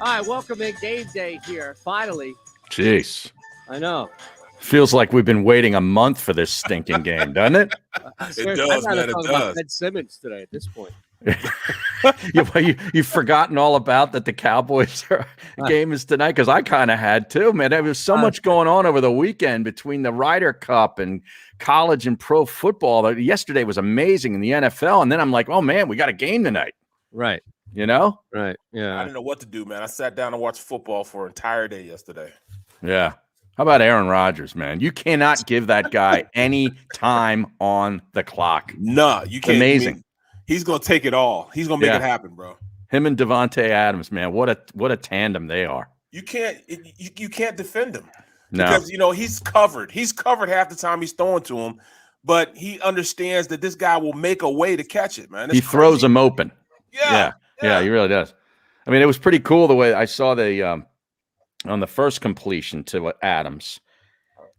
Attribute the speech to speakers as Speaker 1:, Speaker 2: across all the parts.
Speaker 1: All right, welcome in game day here. Finally.
Speaker 2: Jeez.
Speaker 1: I know.
Speaker 2: Feels like we've been waiting a month for this stinking game, doesn't it?
Speaker 3: It does, man. It does.
Speaker 1: Ben Simmons today at this point.
Speaker 2: You've forgotten all about that the Cowboys game is tonight, because I kind of had too, man. There was so much going on over the weekend between the Ryder Cup and college and pro football. Yesterday was amazing in the NFL, and then I'm like, oh man, we got a game tonight.
Speaker 1: Right.
Speaker 2: You know?
Speaker 1: Right. Yeah.
Speaker 3: I didn't know what to do, man. I sat down and watched football for an entire day yesterday.
Speaker 2: Yeah. How about Aaron Rodgers, man? You cannot give that guy any time on the clock.
Speaker 3: Nah, you can't.
Speaker 2: Amazing.
Speaker 3: I mean, he's gonna take it all. He's gonna make it happen, bro.
Speaker 2: Him and Devontae Adams, man. What a tandem they are.
Speaker 3: You can't defend him.
Speaker 2: No.
Speaker 3: Because he's covered. He's covered half the time he's throwing to him, but he understands that this guy will make a way to catch it, man.
Speaker 2: He throws him open.
Speaker 3: Yeah,
Speaker 2: he really does. I mean, it was pretty cool the way I saw on the first completion to Adams,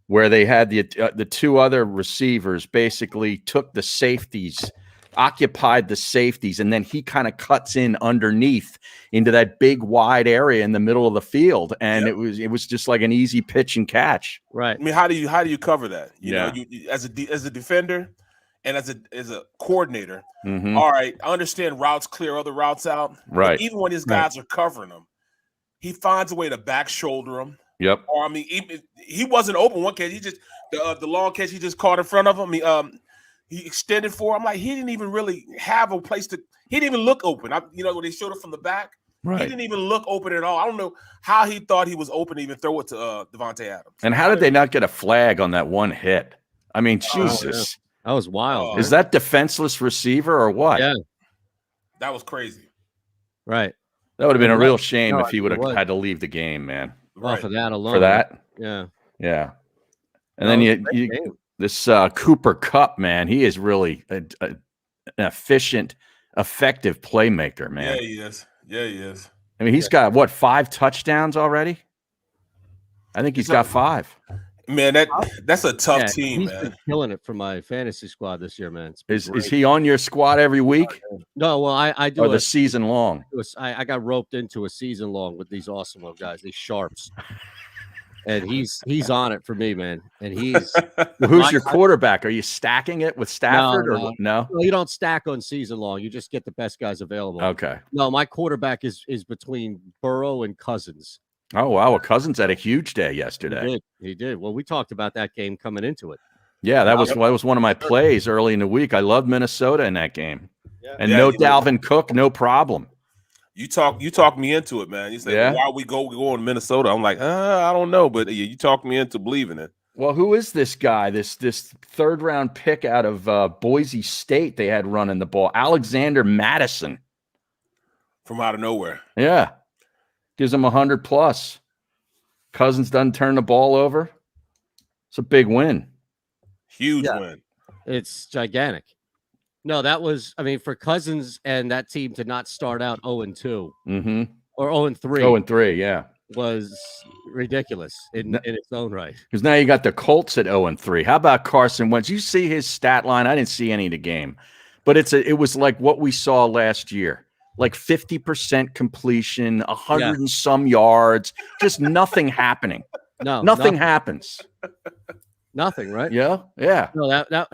Speaker 2: where they had the two other receivers basically took the safeties, occupied the safeties, and then he kind of cuts in underneath into that big wide area in the middle of the field, and it was just like an easy pitch and catch.
Speaker 1: Right.
Speaker 3: I mean, how do you cover that? You know, as a defender and as a coordinator.
Speaker 2: Mm-hmm.
Speaker 3: All right, I understand routes clear other routes out.
Speaker 2: Right.
Speaker 3: But even when his guys are covering him, he finds a way to back shoulder him.
Speaker 2: Yep.
Speaker 3: Or I mean, he wasn't open one catch. He just the long catch he just caught in front of him. He extended for him. Like, he didn't even really have a place to. He didn't even look open. When they showed it from the back,
Speaker 2: right.
Speaker 3: He didn't even look open at all. I don't know how he thought he was open to even throw it to Devontae Adams.
Speaker 2: And how did they not get a flag on that one hit? I mean, Jesus,
Speaker 1: that was wild.
Speaker 2: Is that defenseless receiver or what?
Speaker 1: Yeah,
Speaker 3: that was crazy.
Speaker 1: Right.
Speaker 2: That would have been a real shame if he would have had to leave the game, man.
Speaker 1: Right. For that alone.
Speaker 2: For that?
Speaker 1: Yeah.
Speaker 2: Yeah. And then this Cooper Kupp, man, he is really an efficient, effective playmaker, man.
Speaker 3: Yeah, he is. Yeah, he is.
Speaker 2: I mean, he's got, what, 5 touchdowns already? I think he's got 5.
Speaker 3: Man, that's a tough team,
Speaker 1: he's
Speaker 3: man.
Speaker 1: Been killing it for my fantasy squad this year, man.
Speaker 2: Is he on your squad every week?
Speaker 1: No, well, I do.
Speaker 2: Or the season long?
Speaker 1: I got roped into a season long with these awesome guys, these sharps. And he's on it for me, man. And he's
Speaker 2: who's your quarterback? Are you stacking it with Stafford or no?
Speaker 1: Well, you don't stack on season long. You just get the best guys available.
Speaker 2: Okay.
Speaker 1: No, my quarterback is between Burrow and Cousins.
Speaker 2: Oh wow! Well, Cousins had a huge day yesterday.
Speaker 1: He did. Well, we talked about that game coming into it.
Speaker 2: Yeah, that was one of my plays early in the week. I loved Minnesota in that game, and no Dalvin Cook, no problem.
Speaker 3: You talked me into it, man. You said, why we go to Minnesota? I'm like, I don't know, but you talked me into believing it.
Speaker 2: Well, who is this guy? This third round pick out of Boise State they had running the ball, Alexander Madison,
Speaker 3: from out of nowhere.
Speaker 2: Yeah, gives them 100+. Cousins doesn't turn the ball over. It's a big win,
Speaker 3: huge win.
Speaker 1: It's gigantic. No, that was, I mean, for Cousins and that team to not start out 0-2 or 0-3.
Speaker 2: 0-3, yeah.
Speaker 1: Was ridiculous in its own right.
Speaker 2: Because now you got the Colts at 0-3. How about Carson Wentz? You see his stat line? I didn't see any of the game. But it was like what we saw last year. Like 50% completion, 100 and some yards, just nothing happening.
Speaker 1: No,
Speaker 2: nothing happens.
Speaker 1: Nothing, right?
Speaker 2: Yeah, yeah.
Speaker 1: No, that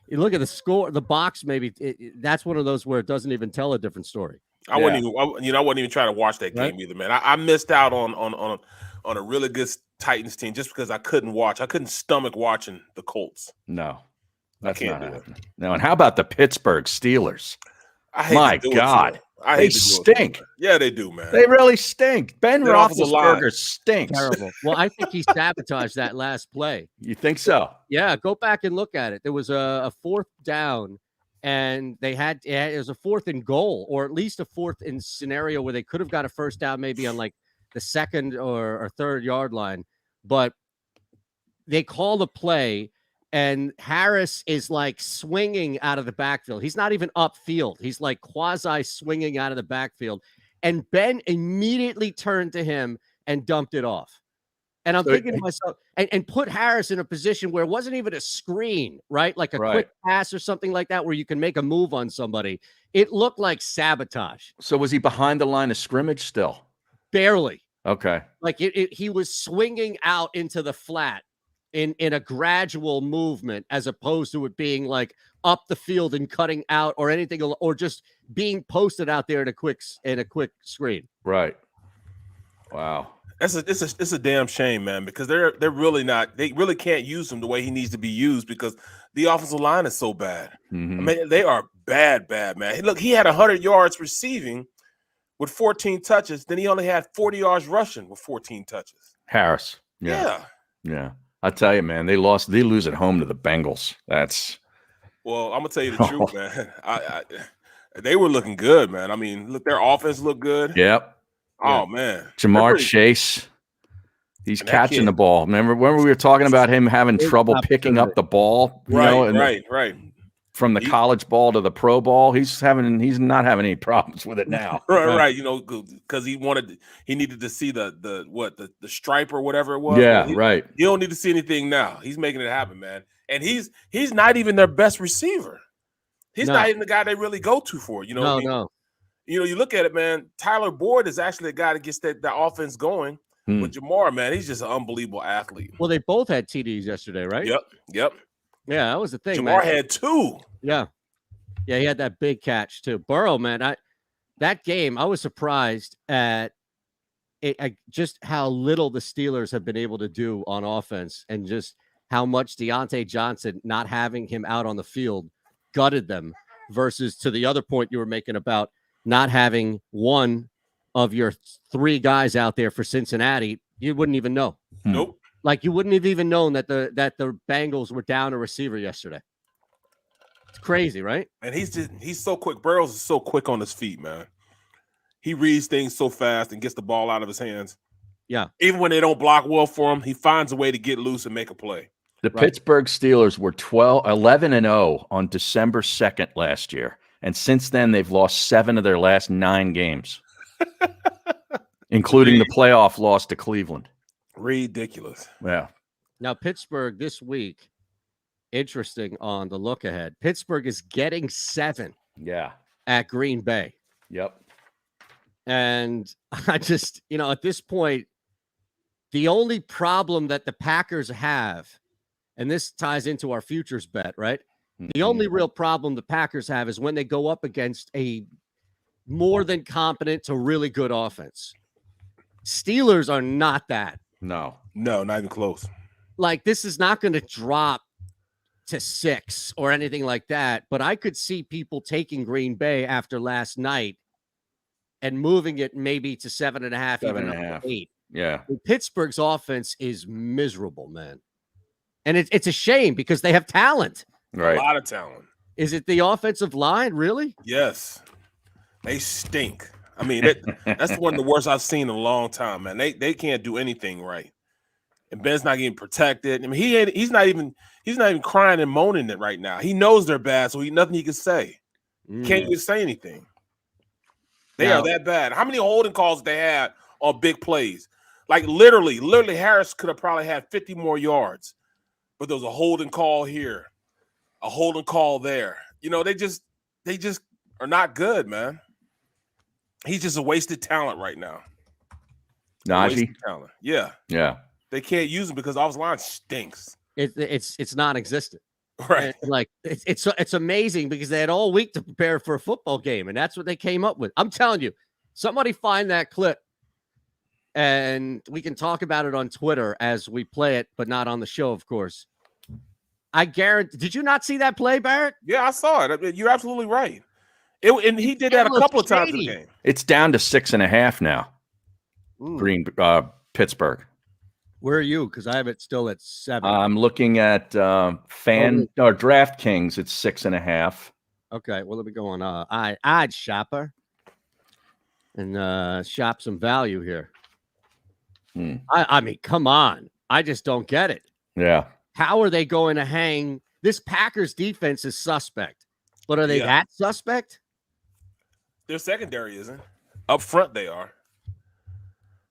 Speaker 1: you look at the score, the box. Maybe that's one of those where it doesn't even tell a different story.
Speaker 3: I wouldn't even try to watch that game either, man. I missed out on a really good Titans team just because I couldn't watch. I couldn't stomach watching the Colts.
Speaker 2: No, that's not happening. No, and how about the Pittsburgh Steelers?
Speaker 3: My God.
Speaker 2: They stink.
Speaker 3: Yeah, they do, man.
Speaker 2: They really stink. Ben Roethlisberger stinks.
Speaker 1: Terrible. Well, I think he sabotaged that last play.
Speaker 2: You think so?
Speaker 1: Yeah, go back and look at it. There was a 4th down, and it was a 4th and goal, or at least a 4th in scenario where they could have got a first down, maybe on like the 2nd or 3rd yard line. But they call the play. And Harris is like swinging out of the backfield. He's not even upfield. He's like quasi swinging out of the backfield. And Ben immediately turned to him and dumped it off. And I'm thinking to myself, and put Harris in a position where it wasn't even a screen, right? Like a quick pass or something like that, where you can make a move on somebody. It looked like sabotage.
Speaker 2: So was he behind the line of scrimmage still?
Speaker 1: Barely.
Speaker 2: Okay.
Speaker 1: Like he was swinging out into the flat in a gradual movement, as opposed to it being like up the field and cutting out or anything, or just being posted out there in a quick screen.
Speaker 2: Right. Wow.
Speaker 3: It's a damn shame, man, because they really can't use him the way he needs to be used, because the offensive line is so bad.
Speaker 2: Mm-hmm.
Speaker 3: I mean, they are bad, man. Look, he had 100 yards receiving with 14 touches. Then he only had 40 yards rushing with 14 touches.
Speaker 2: Harris. Yeah. I tell you, man, they lose at home to the Bengals.
Speaker 3: Well, I'm gonna tell you the truth, man. They were looking good, man. I mean, look, their offense looked good.
Speaker 2: Yep.
Speaker 3: Oh man,
Speaker 2: Jamar Chase, he's catching the ball. Remember when we were talking about him having trouble picking up the ball?
Speaker 3: Right.
Speaker 2: From the college ball to the pro ball, he's not having any problems with it now.
Speaker 3: right. You know, because he needed to see the stripe or whatever it was.
Speaker 2: Yeah, right.
Speaker 3: You don't need to see anything now. He's making it happen, man. And he's not even their best receiver. He's not even the guy they really go to for. You know what I mean?
Speaker 1: No.
Speaker 3: You know, you look at it, man. Tyler Boyd is actually the guy that gets that offense going. But Jamar, man, he's just an unbelievable athlete.
Speaker 1: Well, they both had TDs yesterday, right?
Speaker 3: Yep.
Speaker 1: Yeah, that was the thing.
Speaker 3: Jamar had 2.
Speaker 1: Yeah, he had that big catch too. Burrow, man, that game, I was surprised at just how little the Steelers have been able to do on offense, and just how much Deontay Johnson, not having him out on the field, gutted them, versus to the other point you were making about not having one of your 3 guys out there for Cincinnati. You wouldn't even know.
Speaker 3: Nope.
Speaker 1: Like, you wouldn't have even known that the Bengals were down a receiver yesterday. It's crazy, right?
Speaker 3: And he's so quick. Burrows is so quick on his feet, man. He reads things so fast and gets the ball out of his hands.
Speaker 1: Yeah.
Speaker 3: Even when they don't block well for him, he finds a way to get loose and make a play.
Speaker 2: The Pittsburgh Steelers were 11-0 on December 2nd last year. And since then, they've lost 7 of their last 9 games, including the playoff loss to Cleveland.
Speaker 3: Ridiculous.
Speaker 2: Yeah.
Speaker 1: Now, Pittsburgh this week, interesting on the look ahead. Pittsburgh is getting 7 at Green Bay.
Speaker 2: Yep.
Speaker 1: And I just, at this point, the only problem that the Packers have, and this ties into our futures bet, right? The only real problem the Packers have is when they go up against a more than competent to really good offense. Steelers are not that.
Speaker 3: No, not even close.
Speaker 1: Like, this is not going to drop to 6 or anything like that, but I could see people taking Green Bay after last night and moving it maybe to 7.5, even up to 8.
Speaker 2: Yeah.
Speaker 1: Pittsburgh's offense is miserable, man. And it's a shame because they have talent.
Speaker 2: Right.
Speaker 3: A lot of talent.
Speaker 1: Is it the offensive line, really?
Speaker 3: Yes. They stink. I mean, that's one of the worst I've seen in a long time, man. They can't do anything right. And Ben's not getting protected. I mean, he's not even crying and moaning it right now. He knows they're bad, so nothing he can say. Can't even say anything. They are that bad. How many holding calls they had on big plays? Like, literally, Harris could have probably had 50 more yards, but there was a holding call here, a holding call there. They just are not good, man. He's just a wasted talent right now.
Speaker 2: Najee?
Speaker 3: Talent. Yeah. They can't use him because the offensive line stinks.
Speaker 1: It's non-existent.
Speaker 3: Right.
Speaker 1: And like, it's amazing because they had all week to prepare for a football game, and that's what they came up with. I'm telling you, somebody find that clip, and we can talk about it on Twitter as we play it, but not on the show, of course. I guarantee. Did you not see that play, Barrett?
Speaker 3: Yeah, I saw it. I mean, you're absolutely right. And he did that a couple of times in the game.
Speaker 2: It's down to 6.5 now. Pittsburgh.
Speaker 1: Where are you? Because I have it still at 7.
Speaker 2: I'm looking at DraftKings. It's 6.5.
Speaker 1: Okay, well, let me go on Odd Shopper and shop some value here. I mean, come on. I just don't get it.
Speaker 2: Yeah.
Speaker 1: How are they going to hang? This Packers defense is suspect, but are they that suspect?
Speaker 3: Their secondary isn't. Up front, they are.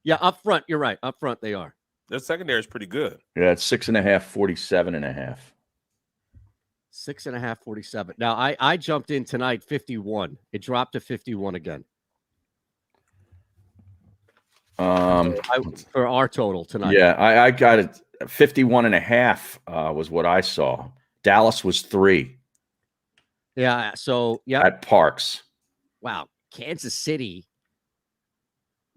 Speaker 1: Yeah, up front, you're right. Up front, they are.
Speaker 3: Their secondary is pretty good.
Speaker 2: Yeah, it's 6.5, 47.5.
Speaker 1: 6.5, 47. Now I jumped in tonight 51. It dropped to 51 again. For our total tonight.
Speaker 2: Yeah, I got it. 51.5 was what I saw. Dallas was 3.
Speaker 1: Yeah. So yeah.
Speaker 2: At Parks.
Speaker 1: Wow. Kansas City.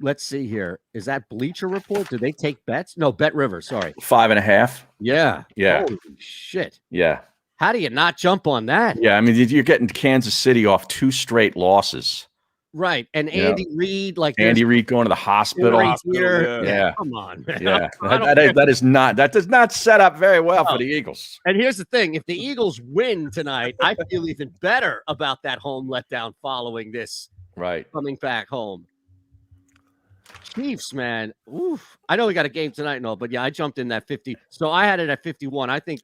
Speaker 1: Let's see here. Is that Bleacher Report? Do they take bets? No, Bet River. Sorry.
Speaker 2: 5.5.
Speaker 1: Yeah.
Speaker 2: Yeah.
Speaker 1: Holy shit.
Speaker 2: Yeah.
Speaker 1: How do you not jump on that?
Speaker 2: Yeah. I mean, you're getting Kansas City off 2 straight losses.
Speaker 1: Right. And Andy Reid, like
Speaker 2: Andy Reid going to the hospital.
Speaker 1: Yeah. Come on, man.
Speaker 2: Yeah. That does not set up very well for the Eagles.
Speaker 1: And here's the thing. If the Eagles win tonight, I feel even better about that home letdown following this.
Speaker 2: Right.
Speaker 1: Coming back home. Chiefs, man. Oof. I know we got a game tonight and all, but yeah, I jumped in that 50. So I had it at 51. I think,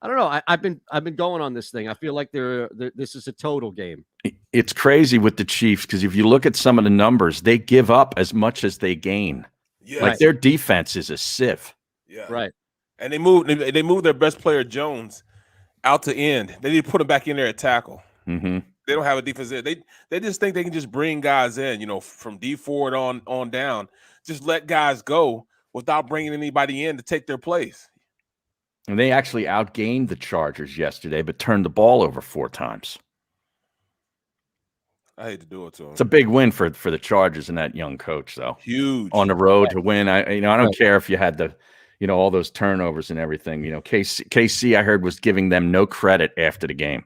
Speaker 1: I don't know. I've been going on this thing. I feel like this is a total game.
Speaker 2: It's crazy with the Chiefs because if you look at some of the numbers, they give up as much as they gain.
Speaker 3: Yeah.
Speaker 2: Like their defense is a sieve.
Speaker 3: Yeah.
Speaker 1: Right.
Speaker 3: And they moved their best player Jones out to end. They need to put him back in there at tackle.
Speaker 2: Mm-hmm.
Speaker 3: They don't have a defense there. They just think they can just bring guys in, from D forward on down. Just let guys go without bringing anybody in to take their place.
Speaker 2: And they actually outgained the Chargers yesterday, but turned the ball over 4 times.
Speaker 3: I hate to do it to them.
Speaker 2: It's a big win for the Chargers and that young coach, though.
Speaker 3: Huge
Speaker 2: on the road to win. I don't care if you had the, all those turnovers and everything. KC I heard was giving them no credit after the game.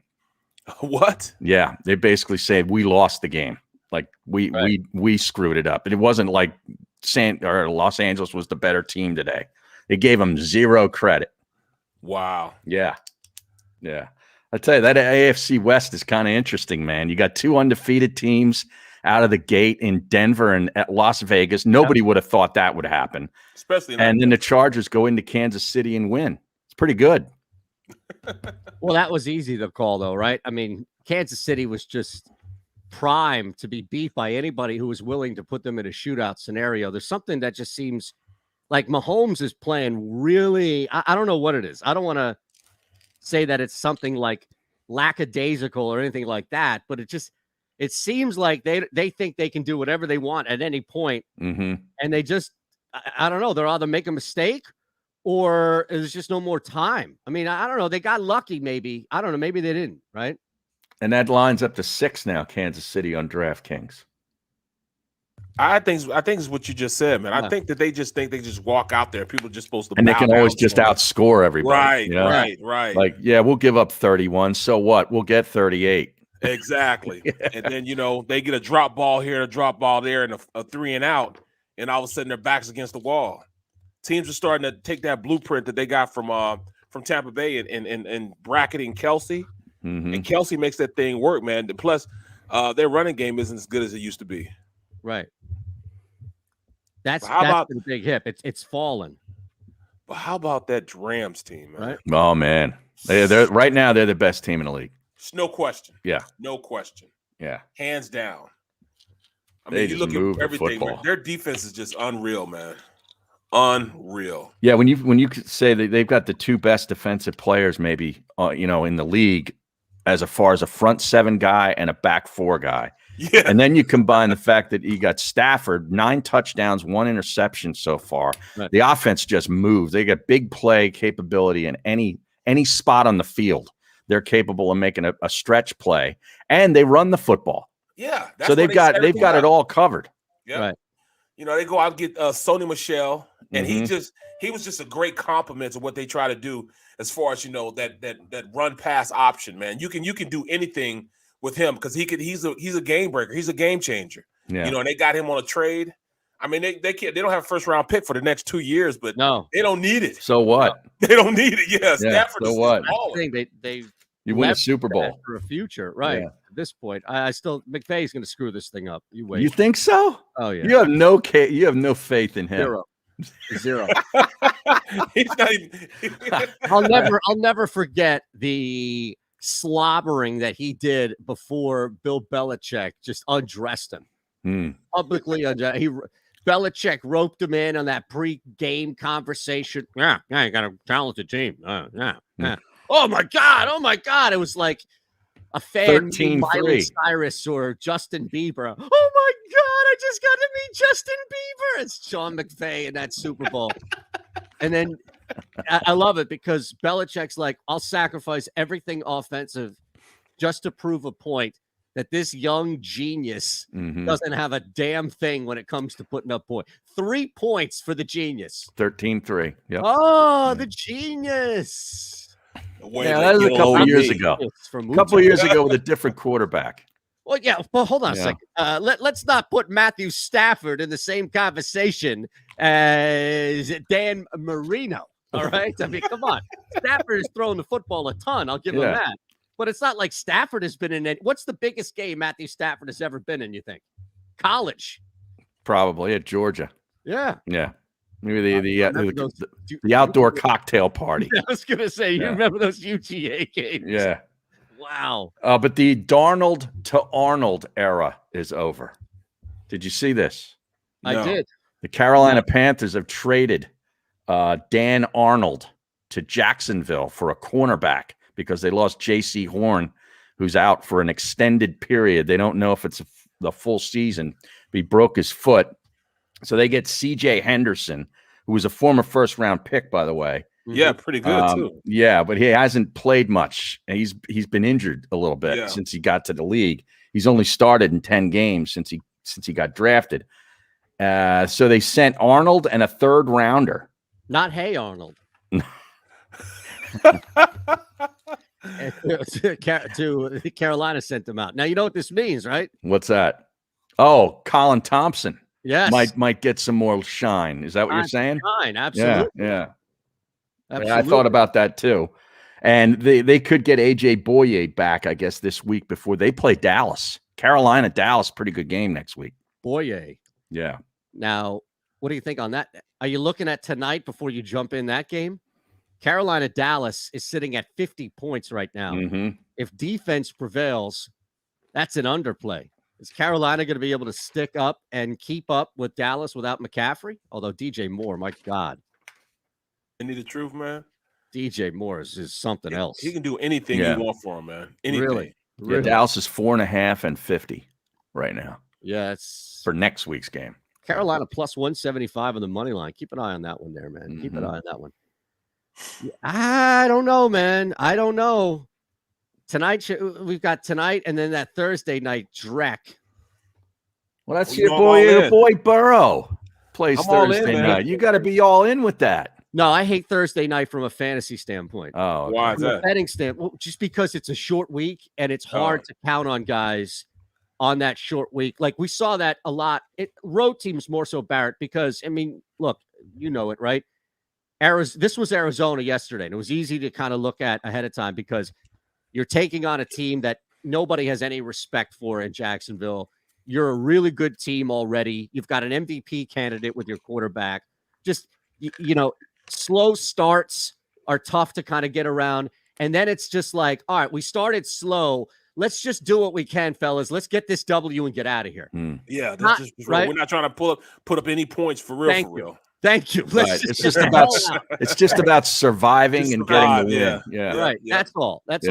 Speaker 3: What?
Speaker 2: Yeah, they basically said we lost the game. Like we screwed it up, and it wasn't like Los Angeles was the better team today. They gave them 0 credit.
Speaker 3: Wow.
Speaker 2: Yeah. I tell you, that AFC West is kind of interesting, man. You got 2 undefeated teams out of the gate in Denver and at Las Vegas. Nobody would have thought that would happen.
Speaker 3: Especially,
Speaker 2: and then the Chargers go into Kansas City and win. It's pretty good.
Speaker 1: Well, that was easy to call, though, right? I mean, Kansas City was just primed to be beat by anybody who was willing to put them in a shootout scenario. There's something that just seems like Mahomes is playing really. I don't know what it is. I don't want to say that it's something like lackadaisical or anything like that, but it seems like they think they can do whatever they want at any point.
Speaker 2: Mm-hmm.
Speaker 1: And they just, I don't know, they'll either make a mistake or there's just no more time. I mean, I don't know. They got lucky, maybe. I don't know. Maybe they didn't, right?
Speaker 2: And that lines up to 6 now, Kansas City on DraftKings.
Speaker 3: I think it's what you just said, man. Yeah. I think that they just walk out there. People are just supposed to,
Speaker 2: and they can always just outscore everybody.
Speaker 3: Right.
Speaker 2: Like, yeah, we'll give up 31. So what? We'll get 38.
Speaker 3: Exactly. Yeah. And then they get a drop ball here, a drop ball there, and a 3 and out, and all of a sudden their backs against the wall. Teams are starting to take that blueprint that they got from Tampa Bay and bracketing Kelsey, and Kelsey makes that thing work, man. And plus, their running game isn't as good as it used to be.
Speaker 1: Right. That's the big hip. It's fallen.
Speaker 3: But how about that Rams team, man?
Speaker 1: Right.
Speaker 2: Oh man, they're right now they're the best team in the league.
Speaker 3: No question.
Speaker 2: Yeah.
Speaker 3: No question.
Speaker 2: Yeah.
Speaker 3: Hands down. I
Speaker 2: mean,
Speaker 3: you look at everything. Their defense is just unreal, man. Unreal.
Speaker 2: Yeah. When you say that they've got the 2 best defensive players, maybe in the league, as far as a front 7 guy and a back 4 guy.
Speaker 3: Yeah.
Speaker 2: And then you combine the fact that you got Stafford, 9 touchdowns, 1 interception so far. Right. The offense just moves. They got big play capability in any spot on the field. They're capable of making a stretch play, and they run the football.
Speaker 3: Yeah.
Speaker 2: So they've got it all covered.
Speaker 3: Yeah.
Speaker 1: Right.
Speaker 3: They go out and get Sony Michel, and he was just a great compliment to what they try to do as far as that run pass option, man. You can do anything with him because he's a game breaker. He's a game changer.
Speaker 2: Yeah.
Speaker 3: And they got him on a trade. I mean, they don't have a first round pick for the next 2 years, but
Speaker 1: no,
Speaker 3: they don't need it.
Speaker 2: So what?
Speaker 3: No, they don't need it. Yeah, Stafford
Speaker 2: so what?
Speaker 1: You
Speaker 2: win a Super Bowl
Speaker 1: for a future, right? Yeah. At this point, I still McVay's going to screw this thing up. You wait.
Speaker 2: You think so?
Speaker 1: Oh yeah.
Speaker 2: You have no faith in him.
Speaker 1: Zero.
Speaker 3: He's not even.
Speaker 1: I'll never forget the slobbering that he did before Bill Belichick just undressed him publicly. Belichick roped him in on that pre-game conversation. Yeah, you got a talented team. Yeah. Oh my God. It was like a fan meeting Miley
Speaker 2: 13-3.
Speaker 1: Cyrus or Justin Bieber. Oh my God, I just got to meet Justin Bieber. It's Sean McVay in that Super Bowl. And then I love it because Belichick's like, I'll sacrifice everything offensive just to prove a point that this young genius doesn't have a damn thing when it comes to putting up points. 3 points for the genius.
Speaker 2: 13-3. Yep.
Speaker 1: Oh, the genius.
Speaker 2: Yeah, that was a couple of years ago. A couple of years ago with a different quarterback.
Speaker 1: Well, yeah. Well, hold on a second. Let's not put Matthew Stafford in the same conversation as Dan Marino. All right. I mean, come on. Stafford is throwing the football a ton. I'll give him that. But it's not like Stafford has been in it. What's the biggest game Matthew Stafford has ever been in, you think? College.
Speaker 2: Probably at Georgia.
Speaker 1: Yeah.
Speaker 2: Yeah. Maybe the outdoor cocktail party.
Speaker 1: I was going to say, you remember those UGA games?
Speaker 2: Yeah.
Speaker 1: Wow.
Speaker 2: But the Darnold to Arnold era is over. Did you see this?
Speaker 1: I did.
Speaker 2: The Carolina Panthers have traded Dan Arnold to Jacksonville for a cornerback because they lost J.C. Horn, who's out for an extended period. They don't know if it's the full season. But he broke his foot. So they get C.J. Henderson, who was a former first-round pick, by the way.
Speaker 3: Yeah, pretty good, too.
Speaker 2: Yeah, but he hasn't played much. And he's been injured a little bit since he got to the league. He's only started in 10 games since he got drafted. So they sent Arnold and a third-rounder.
Speaker 1: Not Hey Arnold. to Carolina sent them out. Now you know what this means, right?
Speaker 2: What's that? Oh, Colin Thompson.
Speaker 1: Yes,
Speaker 2: might get some more shine. Is that what you're saying?
Speaker 1: Shine, absolutely.
Speaker 2: Yeah.
Speaker 1: Absolutely.
Speaker 2: I thought about that too. And they could get AJ Boye back, I guess, this week before they play Dallas. Carolina, Dallas, pretty good game next week.
Speaker 1: Boye.
Speaker 2: Yeah.
Speaker 1: Now, what do you think on that? Are you looking at tonight before you jump in that game? Carolina, Dallas is sitting at 50 points right now. If defense prevails, that's an underplay. Is Carolina going to be able to stick up and keep up with Dallas without McCaffrey? Although DJ Moore, my God.
Speaker 3: You need the truth, man.
Speaker 1: DJ Moore is something else.
Speaker 3: He can do anything you want for him, man. Anything.
Speaker 1: Really?
Speaker 2: Yeah, Dallas is 4.5 and 50 right now.
Speaker 1: Yeah, it's
Speaker 2: for next week's game.
Speaker 1: Carolina plus 175 on the money line. Keep an eye on that one there, man. Keep an eye on that one. I don't know, man. I don't know. Tonight, we've got tonight and then that Thursday night, Drek.
Speaker 2: Well, that's your boy Burrow plays Thursday night. You got to be all in with that.
Speaker 1: No, I hate Thursday night from a fantasy standpoint.
Speaker 2: Oh, okay.
Speaker 3: Why is that?
Speaker 1: From a betting standpoint, just because it's a short week and it's hard to count on guys on that short week. Like we saw that a lot. Road teams more so, Barrett, because, I mean, look, you know it, right? This was Arizona yesterday, and it was easy to kind of look at ahead of time because you're taking on a team that nobody has any respect for in Jacksonville. You're a really good team already. You've got an MVP candidate with your quarterback. Just, you know, slow starts are tough to kind of get around. And then it's just like, all right, we started slow. Let's just do what we can, fellas. Let's get this W and get out of here.
Speaker 3: Yeah, that's just right. We're not trying to put up any points for real.
Speaker 1: Thank you.
Speaker 2: It's just about surviving and getting the win. Yeah.
Speaker 1: Right. Yeah. That's all. That's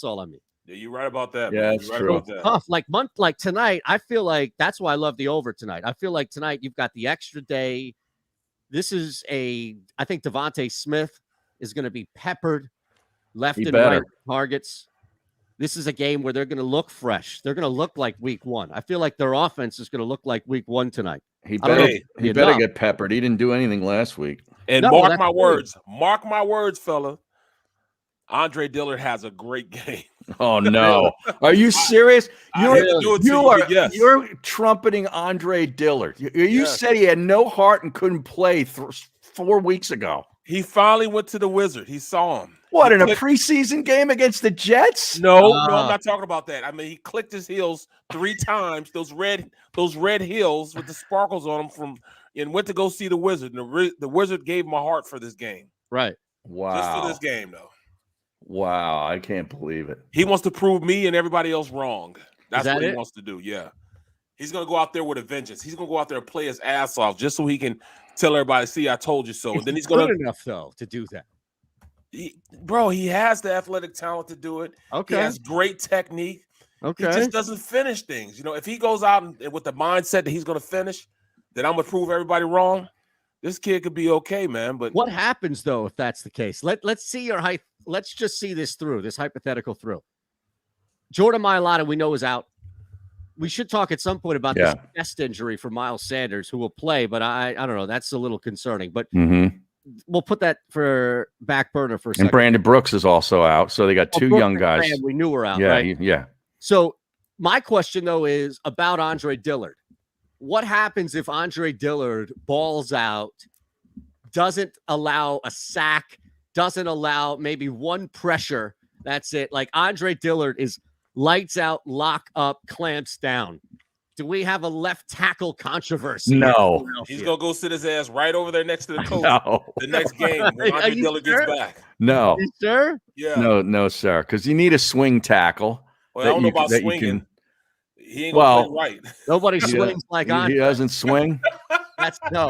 Speaker 1: all I mean.
Speaker 3: Yeah, you're right about that.
Speaker 2: Yeah, that's true.
Speaker 1: Tough. Like tonight, I feel like that's why I love the over tonight. I feel like tonight you've got the extra day. This is I think Devontae Smith is going to be peppered left and right targets. This is a game where they're going to look fresh. They're going to look like week one. I feel like their offense is going to look like week one tonight.
Speaker 2: He better get peppered. He didn't do anything last week.
Speaker 3: And mark my words, fella. Andre Dillard has a great game.
Speaker 2: Oh no! Are you serious? You're trumpeting Andre Dillard. You said he had no heart and couldn't play 4 weeks ago.
Speaker 3: He finally went to the Wizard. He saw him.
Speaker 2: What, in a preseason game against the Jets?
Speaker 3: No, I'm not talking about that. I mean, he clicked his heels 3 times. Those red heels with the sparkles on them and went to go see the Wizard. And the Wizard gave him a heart for this game.
Speaker 1: Right.
Speaker 2: Wow.
Speaker 3: Just for this game, though.
Speaker 2: Wow, I can't believe it.
Speaker 3: He wants to prove me and everybody else wrong. That's what he
Speaker 1: it?
Speaker 3: wants to do. Yeah. He's going to go out there with a vengeance. He's going to go out there and play his ass off just so he can tell everybody, see, I told you so. And then he's going
Speaker 1: to enough though to do that.
Speaker 3: Bro, he has the athletic talent to do it.
Speaker 1: Okay.
Speaker 3: He has great technique.
Speaker 1: Okay.
Speaker 3: He just doesn't finish things. You know, if he goes out and with the mindset that he's going to finish, that I'm going to prove everybody wrong, this kid could be okay, man. But
Speaker 1: what happens though if that's the case? Let's see your height. Let's just see this through, this hypothetical through. Jordan Mailata, we know, is out. We should talk at some point about this chest injury for Miles Sanders, who will play, but I don't know. That's a little concerning. But we'll put that for back burner for a second.
Speaker 2: And Brandon Brooks is also out, so they got two young guys.
Speaker 1: We knew were out,
Speaker 2: yeah,
Speaker 1: right?
Speaker 2: Yeah.
Speaker 1: So my question, though, is about Andre Dillard. What happens if Andre Dillard balls out, doesn't allow a sack, doesn't allow maybe one pressure? That's it. Like Andre Dillard is lights out, lock up, clamps down. Do we have a left tackle controversy?
Speaker 2: No.
Speaker 3: He's going to go sit his ass right over there next to the coach.
Speaker 2: No.
Speaker 3: The next game when Andre Dillard gets back.
Speaker 2: No.
Speaker 1: You sure?
Speaker 3: Yeah.
Speaker 2: No, sir. Because you need a swing tackle.
Speaker 3: Well, I don't know about swinging. He ain't going to play right.
Speaker 1: Nobody swings like Andre.
Speaker 2: He doesn't swing?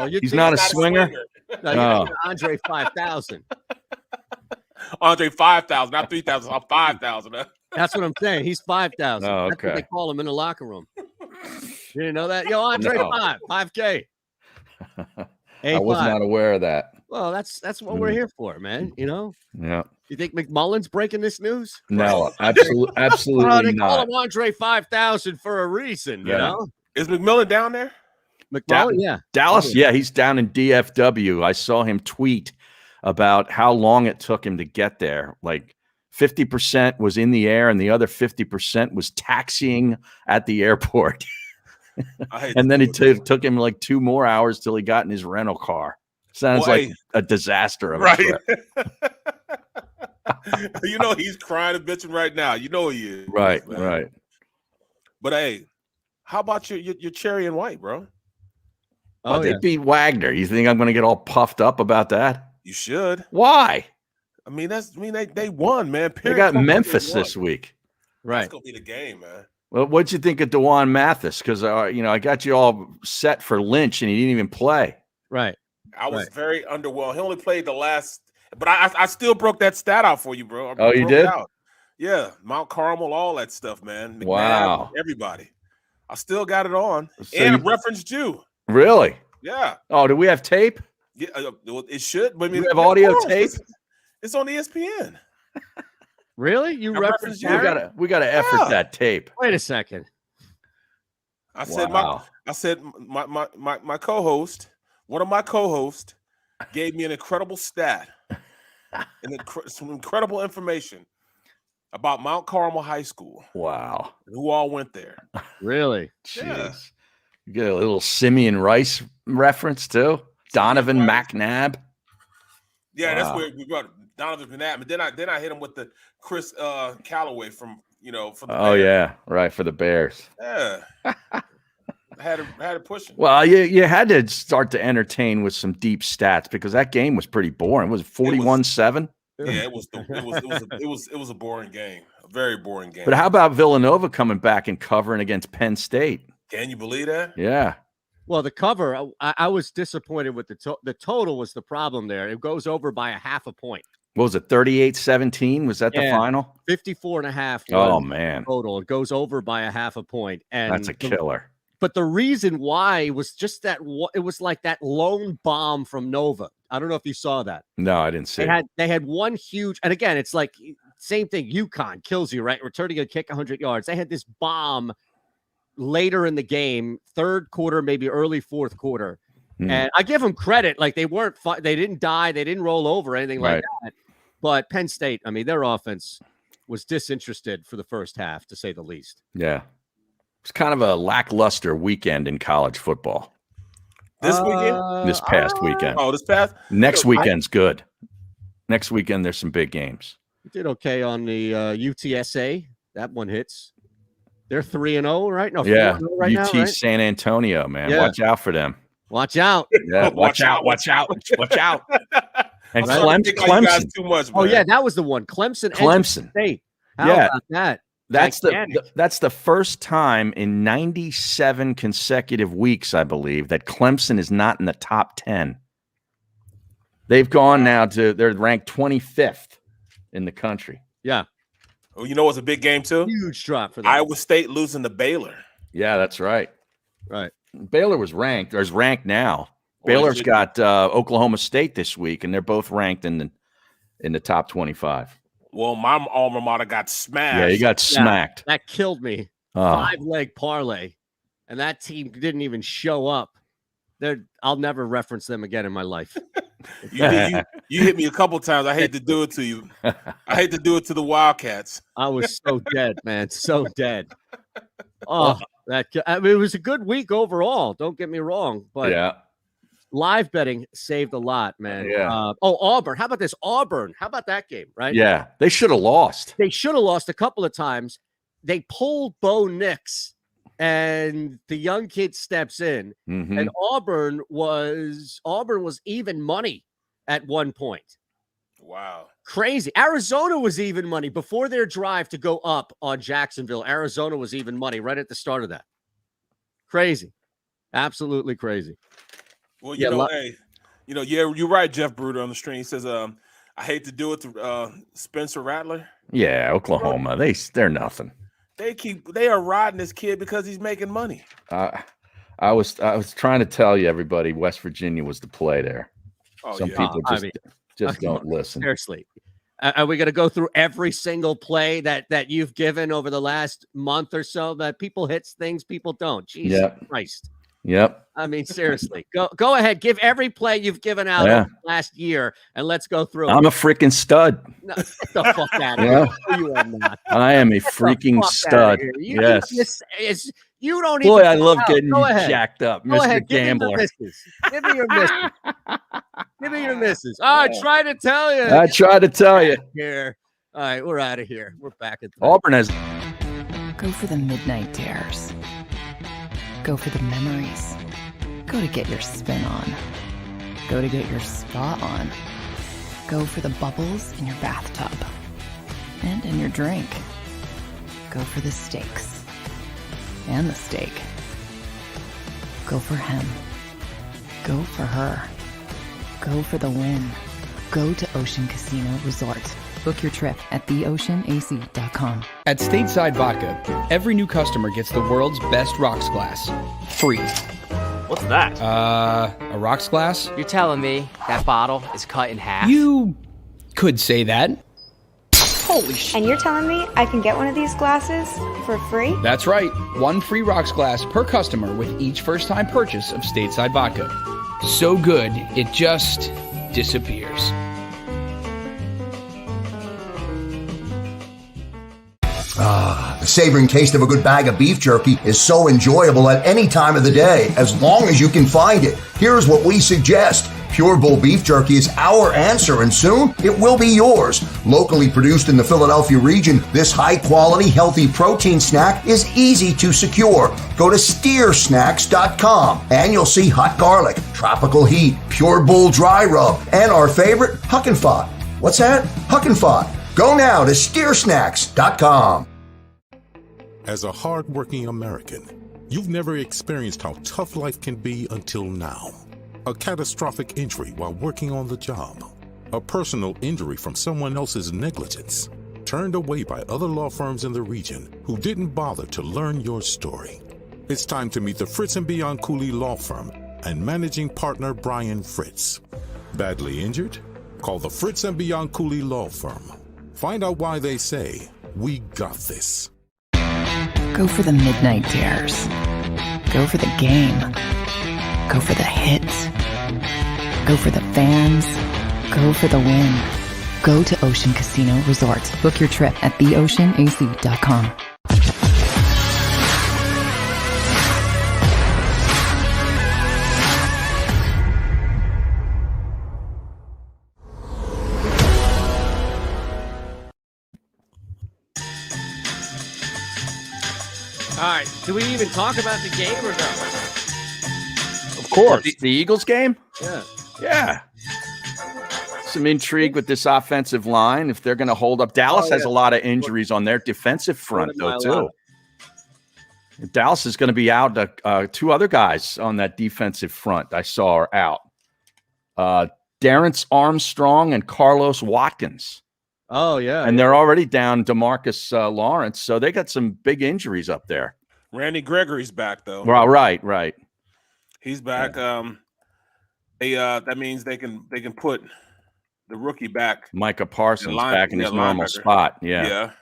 Speaker 1: He's
Speaker 2: not a swinger?
Speaker 1: No, Andre 5,000.
Speaker 3: Andre 5,000, not 3,000. I'm 5,000.
Speaker 1: That's what I'm saying. He's 5,000.
Speaker 2: Oh,
Speaker 1: That's what they call him in the locker room. You didn't know that? Yo, Andre 5K.
Speaker 2: I was not aware of that.
Speaker 1: Well, that's what we're here for, man. You know?
Speaker 2: Yeah.
Speaker 1: You think McMullen's breaking this news?
Speaker 2: No, absolutely
Speaker 1: they
Speaker 2: not.
Speaker 1: call him Andre 5,000 for a reason, you know?
Speaker 3: Is McMillan down there?
Speaker 1: McMullen, yeah.
Speaker 2: Dallas, yeah, he's down in DFW. I saw him tweet about how long it took him to get there. Like 50% was in the air and the other 50% was taxiing at the airport. And then it took him like 2 more hours till he got in his rental car. Sounds like a disaster of a trip.
Speaker 3: You know he's crying and bitching right now. You know he is.
Speaker 2: Right,
Speaker 3: man.
Speaker 2: right.
Speaker 3: But hey, how about your cherry and white, bro?
Speaker 2: Oh, they beat Wagner. You think I'm going to get all puffed up about that?
Speaker 3: You should.
Speaker 2: Why?
Speaker 3: I mean, they won, man.
Speaker 2: They got Memphis this week.
Speaker 1: Right.
Speaker 3: That's gonna be the game, man.
Speaker 2: Well, what'd you think of DeJuan Mathis? Because I got you all set for Lynch, and he didn't even play.
Speaker 1: Right.
Speaker 3: I was very underwhelmed. He only played the last, but I still broke that stat out for you, bro.
Speaker 2: Oh, you did?
Speaker 3: Yeah, Mount Carmel, all that stuff, man. McNabb,
Speaker 2: wow.
Speaker 3: Everybody. I still got it on, and referenced you.
Speaker 2: Really?
Speaker 3: Yeah.
Speaker 2: Oh, do we have tape?
Speaker 3: Yeah, it should. But I mean,
Speaker 2: we have audio tape.
Speaker 3: It's on ESPN.
Speaker 1: Really? You referenced?
Speaker 2: We gotta effort that tape.
Speaker 1: Wait a second.
Speaker 3: I said my co-host, one of my co-hosts, gave me an incredible stat and some incredible information about Mount Carmel High School.
Speaker 2: Wow.
Speaker 3: Who all went there?
Speaker 1: Really?
Speaker 2: Jeez.
Speaker 3: Yeah.
Speaker 2: You get a little Simeon Rice reference too. Donovan McNabb.
Speaker 3: Yeah, that's where we brought Donovan McNabb. And then I hit him with the Chris Callaway from the Bears.
Speaker 2: Yeah, right, for the Bears.
Speaker 3: Yeah. I had to push him.
Speaker 2: Well, you had to start to entertain with some deep stats because that game was pretty boring. Was it 41-7?
Speaker 3: Yeah, it was a boring game. A very boring game.
Speaker 2: But how about Villanova coming back and covering against Penn State?
Speaker 3: Can you believe that?
Speaker 2: Yeah.
Speaker 1: Well, the cover, I was disappointed with the total was the problem there. It goes over by a half a point.
Speaker 2: What was it, 38-17? Was that the final?
Speaker 1: 54.5.
Speaker 2: Oh, man.
Speaker 1: Total. It goes over by a half a point. And
Speaker 2: that's a killer.
Speaker 1: But the reason why was just that it was like that lone bomb from Nova. I don't know if you saw that.
Speaker 2: No, I didn't see it.
Speaker 1: They had one huge, and again, it's like same thing. UConn kills you, right? Returning a kick 100 yards. They had this bomb later in the game, third quarter, maybe early fourth quarter. And I give them credit. Like they didn't die. They didn't roll over, anything like that. But Penn State, I mean, their offense was disinterested for the first half, to say the least.
Speaker 2: Yeah. It's kind of a lackluster weekend in college football.
Speaker 3: This weekend?
Speaker 2: This past weekend.
Speaker 3: Oh, this past?
Speaker 2: Next weekend's good. Next weekend, there's some big games.
Speaker 1: We did okay on the UTSA. That one hits. They're 3-0, right? No, 4-0 right
Speaker 2: UT
Speaker 1: now, right?
Speaker 2: San Antonio, man.
Speaker 1: Yeah.
Speaker 2: Watch out for them.
Speaker 1: Watch out.
Speaker 2: Yeah, watch out. And Clemson.
Speaker 3: Too much, man.
Speaker 1: Oh, yeah, that was the one. Clemson.
Speaker 2: How about that? That's
Speaker 1: gigantic.
Speaker 2: that's the first time in 97 consecutive weeks, I believe, that Clemson is not in the top 10. They've gone now they're ranked 25th in the country.
Speaker 1: Yeah.
Speaker 3: Oh, you know what's a big game too?
Speaker 1: Huge drop for them.
Speaker 3: Iowa State losing to Baylor.
Speaker 2: Yeah, that's right.
Speaker 1: Right.
Speaker 2: Baylor was ranked, or is ranked now.
Speaker 3: Well,
Speaker 2: Baylor's got Oklahoma State this week, and they're both ranked in the top 25.
Speaker 3: Well, my alma mater got smashed.
Speaker 2: Yeah, you got smacked.
Speaker 1: That killed me. 5-leg parlay, and that team didn't even show up. I'll never reference them again in my life.
Speaker 3: You hit me a couple times. I hate to do it to you. I hate to do it to the Wildcats.
Speaker 1: I was so dead, man. So dead. Oh, it was a good week overall. Don't get me wrong, but
Speaker 2: yeah,
Speaker 1: live betting saved a lot, man.
Speaker 2: Yeah.
Speaker 1: Auburn. How about this? Auburn. How about that game, right?
Speaker 2: Yeah. They should have lost.
Speaker 1: They should have lost a couple of times. They pulled Bo Nix, and the young kid steps in.
Speaker 2: Mm-hmm.
Speaker 1: And Auburn was even money at one point.
Speaker 3: Wow.
Speaker 1: Crazy. Arizona was even money before their drive to go up on Jacksonville. Arizona was even money right at the start of that. Crazy. Absolutely crazy.
Speaker 3: Well, you're right, Jeff Bruder on the stream. He says, I hate to do it to Spencer Rattler.
Speaker 2: Yeah, Oklahoma. They're nothing.
Speaker 3: They are riding this kid because he's making money.
Speaker 2: I was trying to tell you, everybody, West Virginia was the play there.
Speaker 3: Oh,
Speaker 2: Some people just don't listen.
Speaker 1: Seriously. Are we going to go through every single play that you've given over the last month or so that people hit things people don't? Jesus Christ.
Speaker 2: Yep.
Speaker 1: I mean, seriously. Go ahead. Give every play you've given out over the last year, and let's go through it.
Speaker 2: I'm a freaking stud.
Speaker 1: No, get the fuck out of here. No, you are not.
Speaker 2: I am a freaking stud. Yes.
Speaker 1: You don't even.
Speaker 2: Boy, I love getting you jacked up,
Speaker 1: Go
Speaker 2: Mr.
Speaker 1: ahead,
Speaker 2: Gambler.
Speaker 1: Give me your misses. Give me your misses. I try to tell you.
Speaker 2: I try to tell you.
Speaker 1: Here. All right, we're out of here. We're back at
Speaker 2: Auburn has.
Speaker 4: Go for the midnight dares. Go for the memories. Go to get your spin on. Go to get your spa on. Go for the bubbles in your bathtub and in your drink. Go for the stakes and the steak. Go for him. Go for her. Go for the win. Go to Ocean Casino Resort. Book your trip at theoceanac.com.
Speaker 5: At Stateside Vodka, every new customer gets the world's best rocks glass. Free.
Speaker 6: What's that?
Speaker 5: A rocks glass?
Speaker 6: You're telling me that bottle is cut in half?
Speaker 5: You could say that.
Speaker 6: Holy shit.
Speaker 7: And you're telling me I can get one of these glasses for free?
Speaker 5: That's right. One free rocks glass per customer with each first-time purchase of Stateside Vodka. So good, it just disappears.
Speaker 8: The savoring taste of a good bag of beef jerky is so enjoyable at any time of the day, as long as you can find it. Here's what we suggest. Pure Bull Beef Jerky is our answer, and soon it will be yours. Locally produced in the Philadelphia region, this high-quality, healthy protein snack is easy to secure. Go to steersnacks.com, and you'll see hot garlic, tropical heat, Pure Bull dry rub, and our favorite, Huck and Fod. What's that? Huck and Fod. Go now to steersnacks.com.
Speaker 9: As a hardworking American, you've never experienced how tough life can be until now. A catastrophic injury while working on the job. A personal injury from someone else's negligence. Turned away by other law firms in the region who didn't bother to learn your story. It's time to meet the Fritz & Bianculli Law Firm and managing partner Brian Fritz. Badly injured? Call the Fritz & Bianculli Law Firm. Find out why they say, "We got this."
Speaker 4: Go for the midnight dares. Go for the game. Go for the hits. Go for the fans. Go for the win. Go to Ocean Casino Resort. Book your trip at theoceanac.com.
Speaker 1: All right. Do we even talk about the game or no?
Speaker 2: Of course. The Eagles game?
Speaker 1: Yeah.
Speaker 2: Yeah. some intrigue with this offensive line if they're going to hold up. Dallas has a lot of injuries on their defensive front, though, too. Dallas is going to be out. 2 other guys on that defensive front I saw are out. Darrence Armstrong and Carlos Watkins.
Speaker 1: Oh, yeah.
Speaker 2: And they're already down DeMarcus Lawrence, so they got some big injuries up there.
Speaker 3: Randy Gregory's back, though.
Speaker 2: Well, right.
Speaker 3: He's back. That means they can put the rookie back.
Speaker 2: Micah Parsons back in his normal spot. Yeah.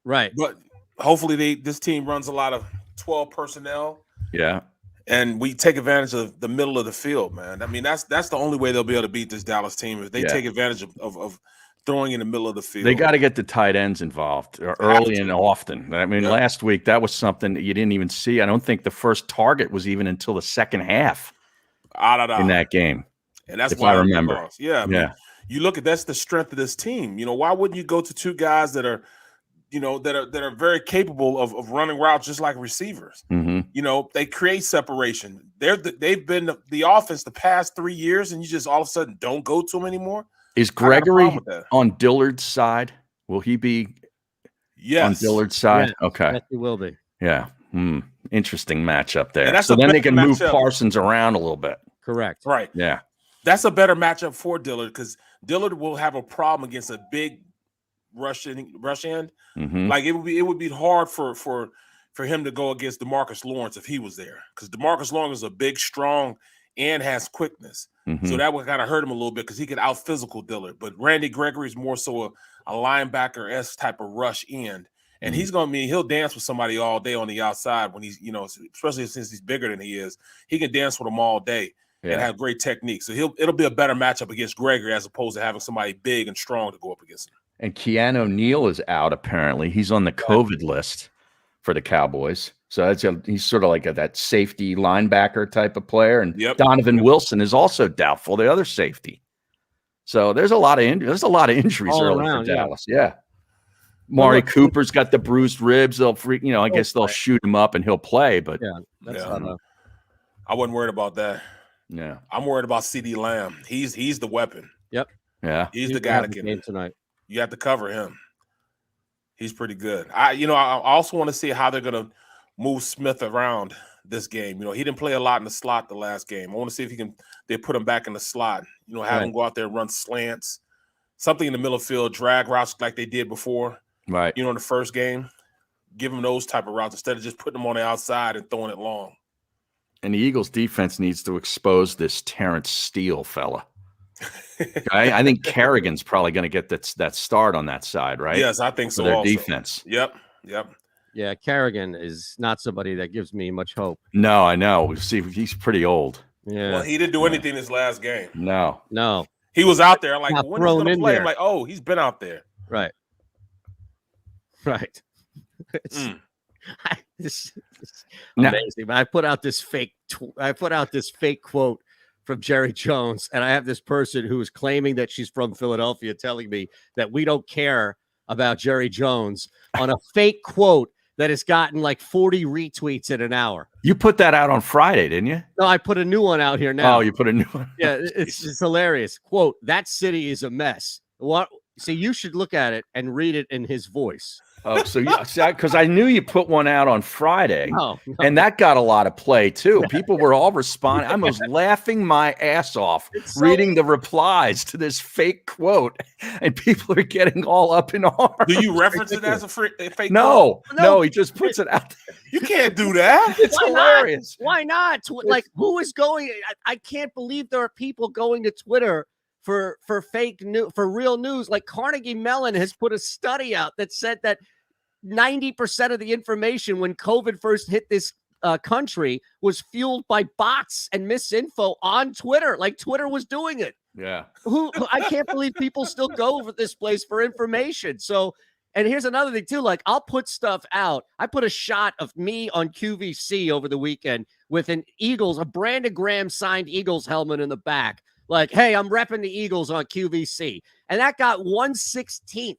Speaker 1: Right.
Speaker 3: But hopefully this team runs a lot of 12 personnel.
Speaker 2: Yeah.
Speaker 3: And we take advantage of the middle of the field, man. I mean, that's the only way they'll be able to beat this Dallas team if they take advantage of throwing in the middle of the field.
Speaker 2: They got to get the tight ends involved early and often. I mean, last week that was something that you didn't even see. I don't think the first target was even until the second half in that game.
Speaker 3: And that's
Speaker 2: why I remember.
Speaker 3: Yeah. I mean, you look at that's the strength of this team. You know, why wouldn't you go to 2 guys that are, you know, that are very capable of running routes just like receivers?
Speaker 2: Mm-hmm.
Speaker 3: You know, they create separation. They've been the offense the past 3 years, and you just all of a sudden don't go to them anymore.
Speaker 2: Is Gregory on Dillard's side? Will he be on Dillard's side?
Speaker 1: Yeah,
Speaker 2: okay.
Speaker 1: Yes, he will be.
Speaker 2: Yeah. Interesting matchup there.
Speaker 3: That's
Speaker 2: so then they can move
Speaker 3: matchup.
Speaker 2: Parsons around a little bit.
Speaker 1: Correct.
Speaker 3: Right.
Speaker 2: Yeah.
Speaker 3: That's a better matchup for Dillard because Dillard will have a problem against a big rush end.
Speaker 2: Mm-hmm.
Speaker 3: Like it would be hard for him to go against DeMarcus Lawrence if he was there, because DeMarcus Lawrence is a big, strong, and has quickness.
Speaker 2: Mm-hmm.
Speaker 3: So that would kind of hurt him a little bit because he could out physical Dillard. But Randy Gregory is more so a linebacker-esque type of rush end. And he'll dance with somebody all day on the outside when he's, you know, especially since he's bigger than he is. He can dance with them all day and have great technique. So it'll be a better matchup against Gregory as opposed to having somebody big and strong to go up against him.
Speaker 2: And Keanu Neal is out, apparently. He's on the COVID list for the Cowboys. So he's sort of like that safety linebacker type of player. And Donovan Wilson is also doubtful, the other safety. So there's a lot of injuries
Speaker 1: all
Speaker 2: early
Speaker 1: around,
Speaker 2: for Dallas. Yeah. Mari Cooper's got the bruised ribs. I guess they'll shoot him up and he'll play. But
Speaker 3: I wasn't worried about that.
Speaker 2: Yeah.
Speaker 3: I'm worried about CD Lamb. He's the weapon.
Speaker 1: Yep.
Speaker 2: Yeah.
Speaker 3: He's the guy that can
Speaker 1: tonight.
Speaker 3: You have to cover him. He's pretty good. I also want to see how they're going to move Smith around this game. You know, he didn't play a lot in the slot the last game. I want to see if they put him back in the slot. You know, have him go out there and run slants, something in the middle of the field, drag routes like they did before.
Speaker 2: Right.
Speaker 3: You know, in the first game, give him those type of routes instead of just putting them on the outside and throwing it long.
Speaker 2: And the Eagles defense needs to expose this Terrence Steele fella. I think Kerrigan's probably going to get that start on that side, right?
Speaker 3: Yes, I think so.
Speaker 2: For their
Speaker 3: also.
Speaker 2: defense.
Speaker 3: Yep.
Speaker 1: Yeah, Kerrigan is not somebody that gives me much hope.
Speaker 2: No, I know. See, he's pretty old.
Speaker 1: Yeah.
Speaker 3: Well, he didn't do anything this last game.
Speaker 2: No.
Speaker 3: He was out there. I'm like,
Speaker 1: Not
Speaker 3: when he's going to play?
Speaker 1: there.
Speaker 3: I'm like, oh, he's been out there.
Speaker 1: Right. It's amazing. But I put out this fake quote from Jerry Jones, and I have this person who is claiming that she's from Philadelphia telling me that we don't care about Jerry Jones on a fake quote that has gotten like 40 retweets in an hour.
Speaker 2: You put that out on Friday, didn't you?
Speaker 1: No, I put a new one out here now.
Speaker 2: Oh, you put a new one.
Speaker 1: Yeah, it's hilarious. Quote, "That city is a mess." What? See, you should look at it and read it in his voice.
Speaker 2: Oh, so because I knew you put one out on Friday,
Speaker 1: No.
Speaker 2: and that got a lot of play too. People were all responding. I was laughing my ass off reading the replies to this fake quote, and people are getting all up in arms.
Speaker 3: Do you reference it as a fake
Speaker 2: No,
Speaker 3: quote?
Speaker 2: no, he just puts it out there.
Speaker 3: You can't do that.
Speaker 2: It's hilarious.
Speaker 1: Why not? Like, who is going? I can't believe there are people going to Twitter for fake news, for real news. Like Carnegie Mellon has put a study out that said that 90% of the information when COVID first hit this country was fueled by bots and misinfo on Twitter. Like Twitter was doing it.
Speaker 2: Yeah.
Speaker 1: I can't believe people still go over this place for information. So, and here's another thing too. Like I'll put stuff out. I put a shot of me on QVC over the weekend with a Brandon Graham signed Eagles helmet in the back. Like, hey, I'm repping the Eagles on QVC. And that got 1/16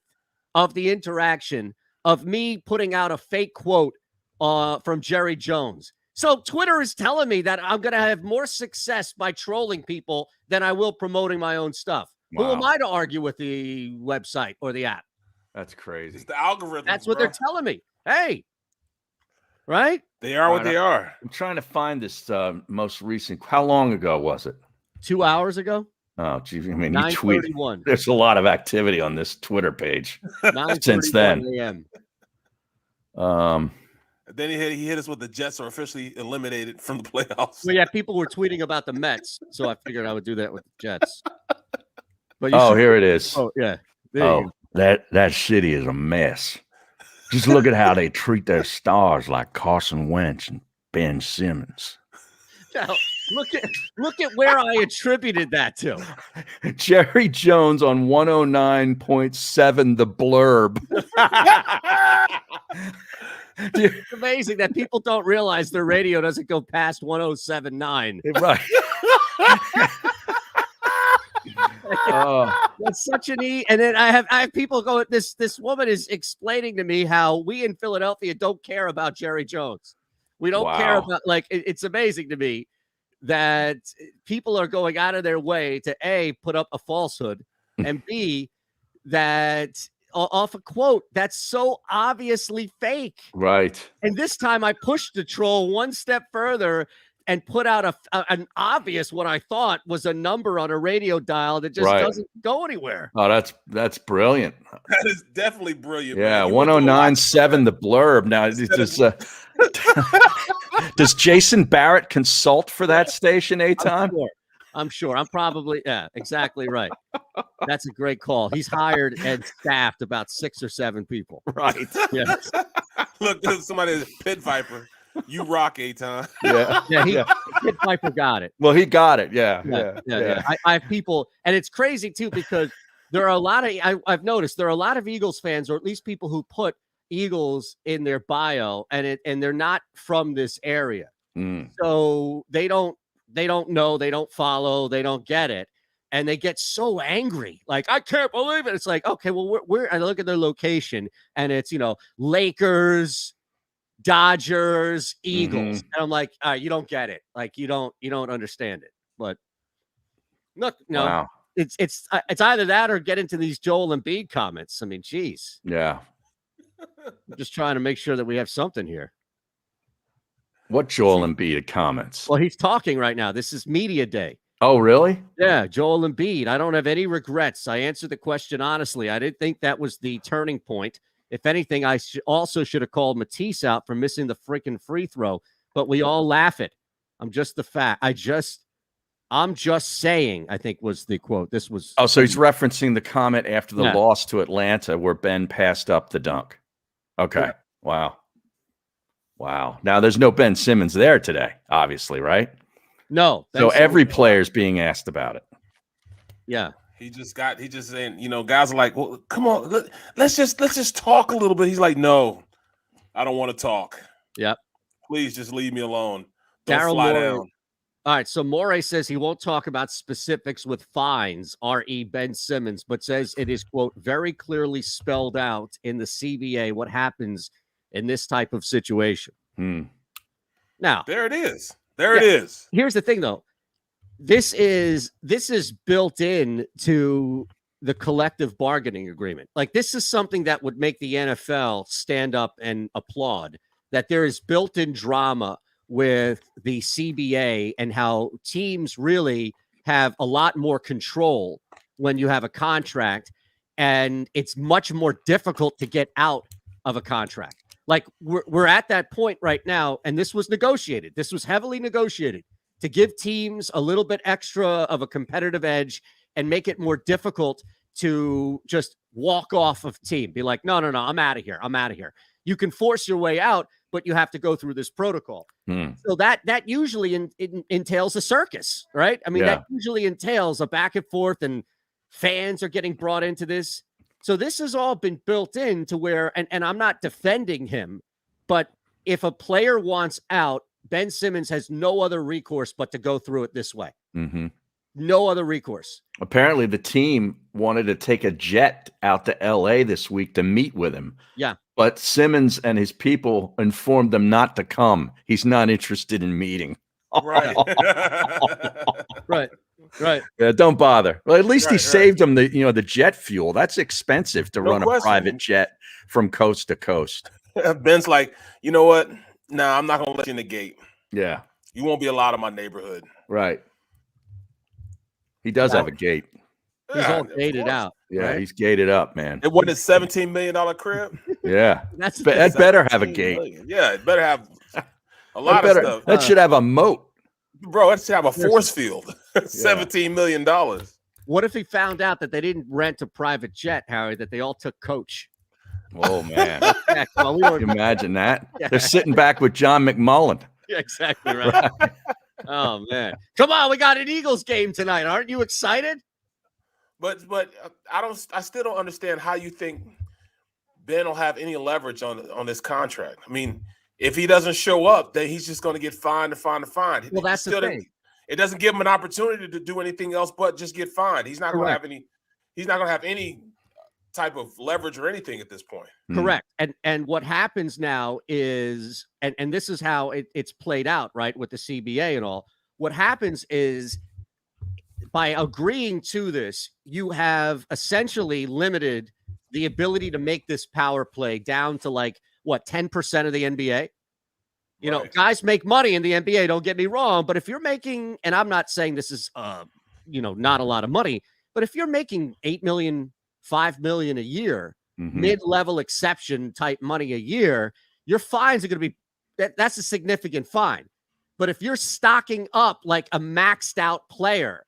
Speaker 1: of the interaction of me putting out a fake quote from Jerry Jones. So Twitter is telling me that I'm going to have more success by trolling people than I will promoting my own stuff.
Speaker 2: Wow.
Speaker 1: Who am I to argue with the website or the app?
Speaker 2: That's crazy.
Speaker 3: It's the algorithm.
Speaker 1: That's what they're telling me. Hey, right?
Speaker 3: They are what they are.
Speaker 2: I'm trying to find this most recent. How long ago was it?
Speaker 1: 2 hours ago.
Speaker 2: Oh, geez. I mean, you tweet.
Speaker 1: 9:31.
Speaker 2: There's a lot of activity on this Twitter page since then.
Speaker 3: Then he hit us with the Jets are officially eliminated from the playoffs.
Speaker 1: Well, yeah, people were tweeting about the Mets, so I figured I would do that with the Jets. But
Speaker 2: here it is.
Speaker 1: Oh, yeah.
Speaker 2: That city is a mess. Just look at how they treat their stars like Carson Wentz and Ben Simmons.
Speaker 1: Now, look at where I attributed that to.
Speaker 2: Jerry Jones on 109.7 The Blurb.
Speaker 1: It's amazing that people don't realize their radio doesn't go past 107.9.
Speaker 2: Right.
Speaker 1: That's such an and then I have people go, this woman is explaining to me how we in Philadelphia don't care about Jerry Jones. We don't care about, like, it's amazing to me that people are going out of their way to A, put up a falsehood, and B, that off a quote that's so obviously fake.
Speaker 2: Right.
Speaker 1: And this time I pushed the troll one step further and put out an obvious, what I thought was a number on a radio dial that just doesn't go anywhere.
Speaker 2: Oh, that's brilliant.
Speaker 3: That is definitely brilliant.
Speaker 2: Yeah, 109.7 The Blurb. Now, does Jason Barrett consult for that station, Eytan?
Speaker 1: I'm sure. I'm probably, yeah, exactly right. That's a great call. He's hired and staffed about 6 or 7 people.
Speaker 2: Right.
Speaker 1: Yes.
Speaker 3: Look, somebody Pit Viper. You rock, Eytan.
Speaker 1: Yeah. Pit Viper got it.
Speaker 2: Well, he got it. Yeah.
Speaker 1: I have people, and it's crazy too, because there are a lot of, I've noticed there are a lot of Eagles fans, or at least people who put Eagles in their bio, and they're not from this area. So they don't know, they don't follow, they don't get it. And they get so angry. Like, I can't believe it. It's like, okay, well, I look at their location and it's, Lakers, Dodgers, Eagles. And I'm like, all right, you don't get it. Like, you don't understand it. But look,
Speaker 2: wow.
Speaker 1: It's either that or get into these Joel Embiid comments. I mean, geez.
Speaker 2: Yeah.
Speaker 1: I'm just trying to make sure that we have something here.
Speaker 2: What Joel Embiid comments?
Speaker 1: Well, he's talking right now. This is media day.
Speaker 2: Oh, really?
Speaker 1: Yeah, Joel Embiid. I don't have any regrets. I answered the question honestly. I didn't think that was the turning point. If anything, I also should have called Matisse out for missing the freaking free throw, but we all laugh it. I'm just saying, I think was the quote. This was.
Speaker 2: Oh, so he's referencing the comment after the loss to Atlanta where Ben passed up the dunk. Okay. Yeah. Wow. Now there's no Ben Simmons there today, obviously, right?
Speaker 1: No.
Speaker 2: So every player's being asked about it.
Speaker 1: Yeah.
Speaker 3: He just saying, guys are like, well, come on, let's just talk a little bit. He's like, no, I don't want to talk.
Speaker 1: Yep.
Speaker 3: Please just leave me alone. Don't
Speaker 1: Daryl
Speaker 3: fly
Speaker 1: Morey.
Speaker 3: down.
Speaker 1: All right. So Morey says he won't talk about specifics with fines, R.E. Ben Simmons, but says it is, quote, very clearly spelled out in the CBA what happens in this type of situation. Now,
Speaker 3: there it is. It is.
Speaker 1: Here's the thing, though. This is built in to the collective bargaining agreement. Like, this is something that would make the NFL stand up and applaud, that there is built-in drama with the CBA and how teams really have a lot more control when you have a contract, and it's much more difficult to get out of a contract. Like, we're at that point right now, and this was negotiated. This was heavily negotiated to give teams a little bit extra of a competitive edge and make it more difficult to just walk off of team. Be like, no, I'm out of here. You can force your way out, but you have to go through this protocol. So that usually entails a circus, right? I mean, that usually entails a back and forth, and fans are getting brought into this. So this has all been built in to where, and I'm not defending him, but if a player wants out, Ben Simmons has no other recourse but to go through it this way. No other recourse.
Speaker 2: Apparently the team wanted to take a jet out to LA this week to meet with him.
Speaker 1: Yeah.
Speaker 2: But Simmons and his people informed them not to come. He's not interested in meeting.
Speaker 3: Right.
Speaker 1: Right. Right.
Speaker 2: Yeah, don't bother. Well, at least he
Speaker 3: Right,
Speaker 2: saved them the jet fuel. That's expensive to
Speaker 3: No
Speaker 2: run a
Speaker 3: question.
Speaker 2: private jet from coast to coast.
Speaker 3: Ben's like, you know what? Nah, I'm not gonna let you in the gate.
Speaker 2: Yeah.
Speaker 3: You won't be allowed in my neighborhood.
Speaker 2: Right. He does have a gate.
Speaker 1: He's
Speaker 3: Yeah,
Speaker 1: all
Speaker 3: of
Speaker 1: gated
Speaker 3: course.
Speaker 1: out.
Speaker 2: Yeah,
Speaker 1: right?
Speaker 2: he's gated up, man.
Speaker 3: It wasn't a $17 million crib.
Speaker 2: Yeah.
Speaker 1: That's the
Speaker 2: That
Speaker 1: thing.
Speaker 2: better have a
Speaker 3: 17
Speaker 2: gate.
Speaker 3: million. Yeah, it better have a
Speaker 2: That,
Speaker 3: lot of
Speaker 2: better,
Speaker 3: stuff.
Speaker 2: that should have a moat.
Speaker 3: Bro, it should have a force field. $17 million.
Speaker 1: What if he found out that they didn't rent a private jet, Harry, that they all took coach?
Speaker 2: Oh, man.
Speaker 1: Yeah, well, we
Speaker 2: Can
Speaker 1: were,
Speaker 2: you imagine that?
Speaker 1: Yeah.
Speaker 2: They're sitting back with John McMullen.
Speaker 1: yeah, exactly right. Oh, man. Come on, we got an Eagles game tonight. Aren't you excited?
Speaker 3: But I still don't understand how you think Ben will have any leverage on this contract. I mean, if he doesn't show up, then he's just going to get fined and fined and fined.
Speaker 1: Well, that's the thing.
Speaker 3: It doesn't give him an opportunity to do anything else but just get fined. He's not going to have any. He's not going to have any type of leverage or anything at this point.
Speaker 1: Correct. And what happens now is, and this is how it's played out, right, with the CBA and all. What happens is, by agreeing to this, you have essentially limited the ability to make this power play down to like what 10% of the NBA. You know, guys make money in the NBA, don't get me wrong, but if you're making, and I'm not saying this is not a lot of money, but if you're making 8 million, 5 million a year, mid-level exception type money a year, your fines are going to be that's a significant fine. But if you're stocking up like a maxed out player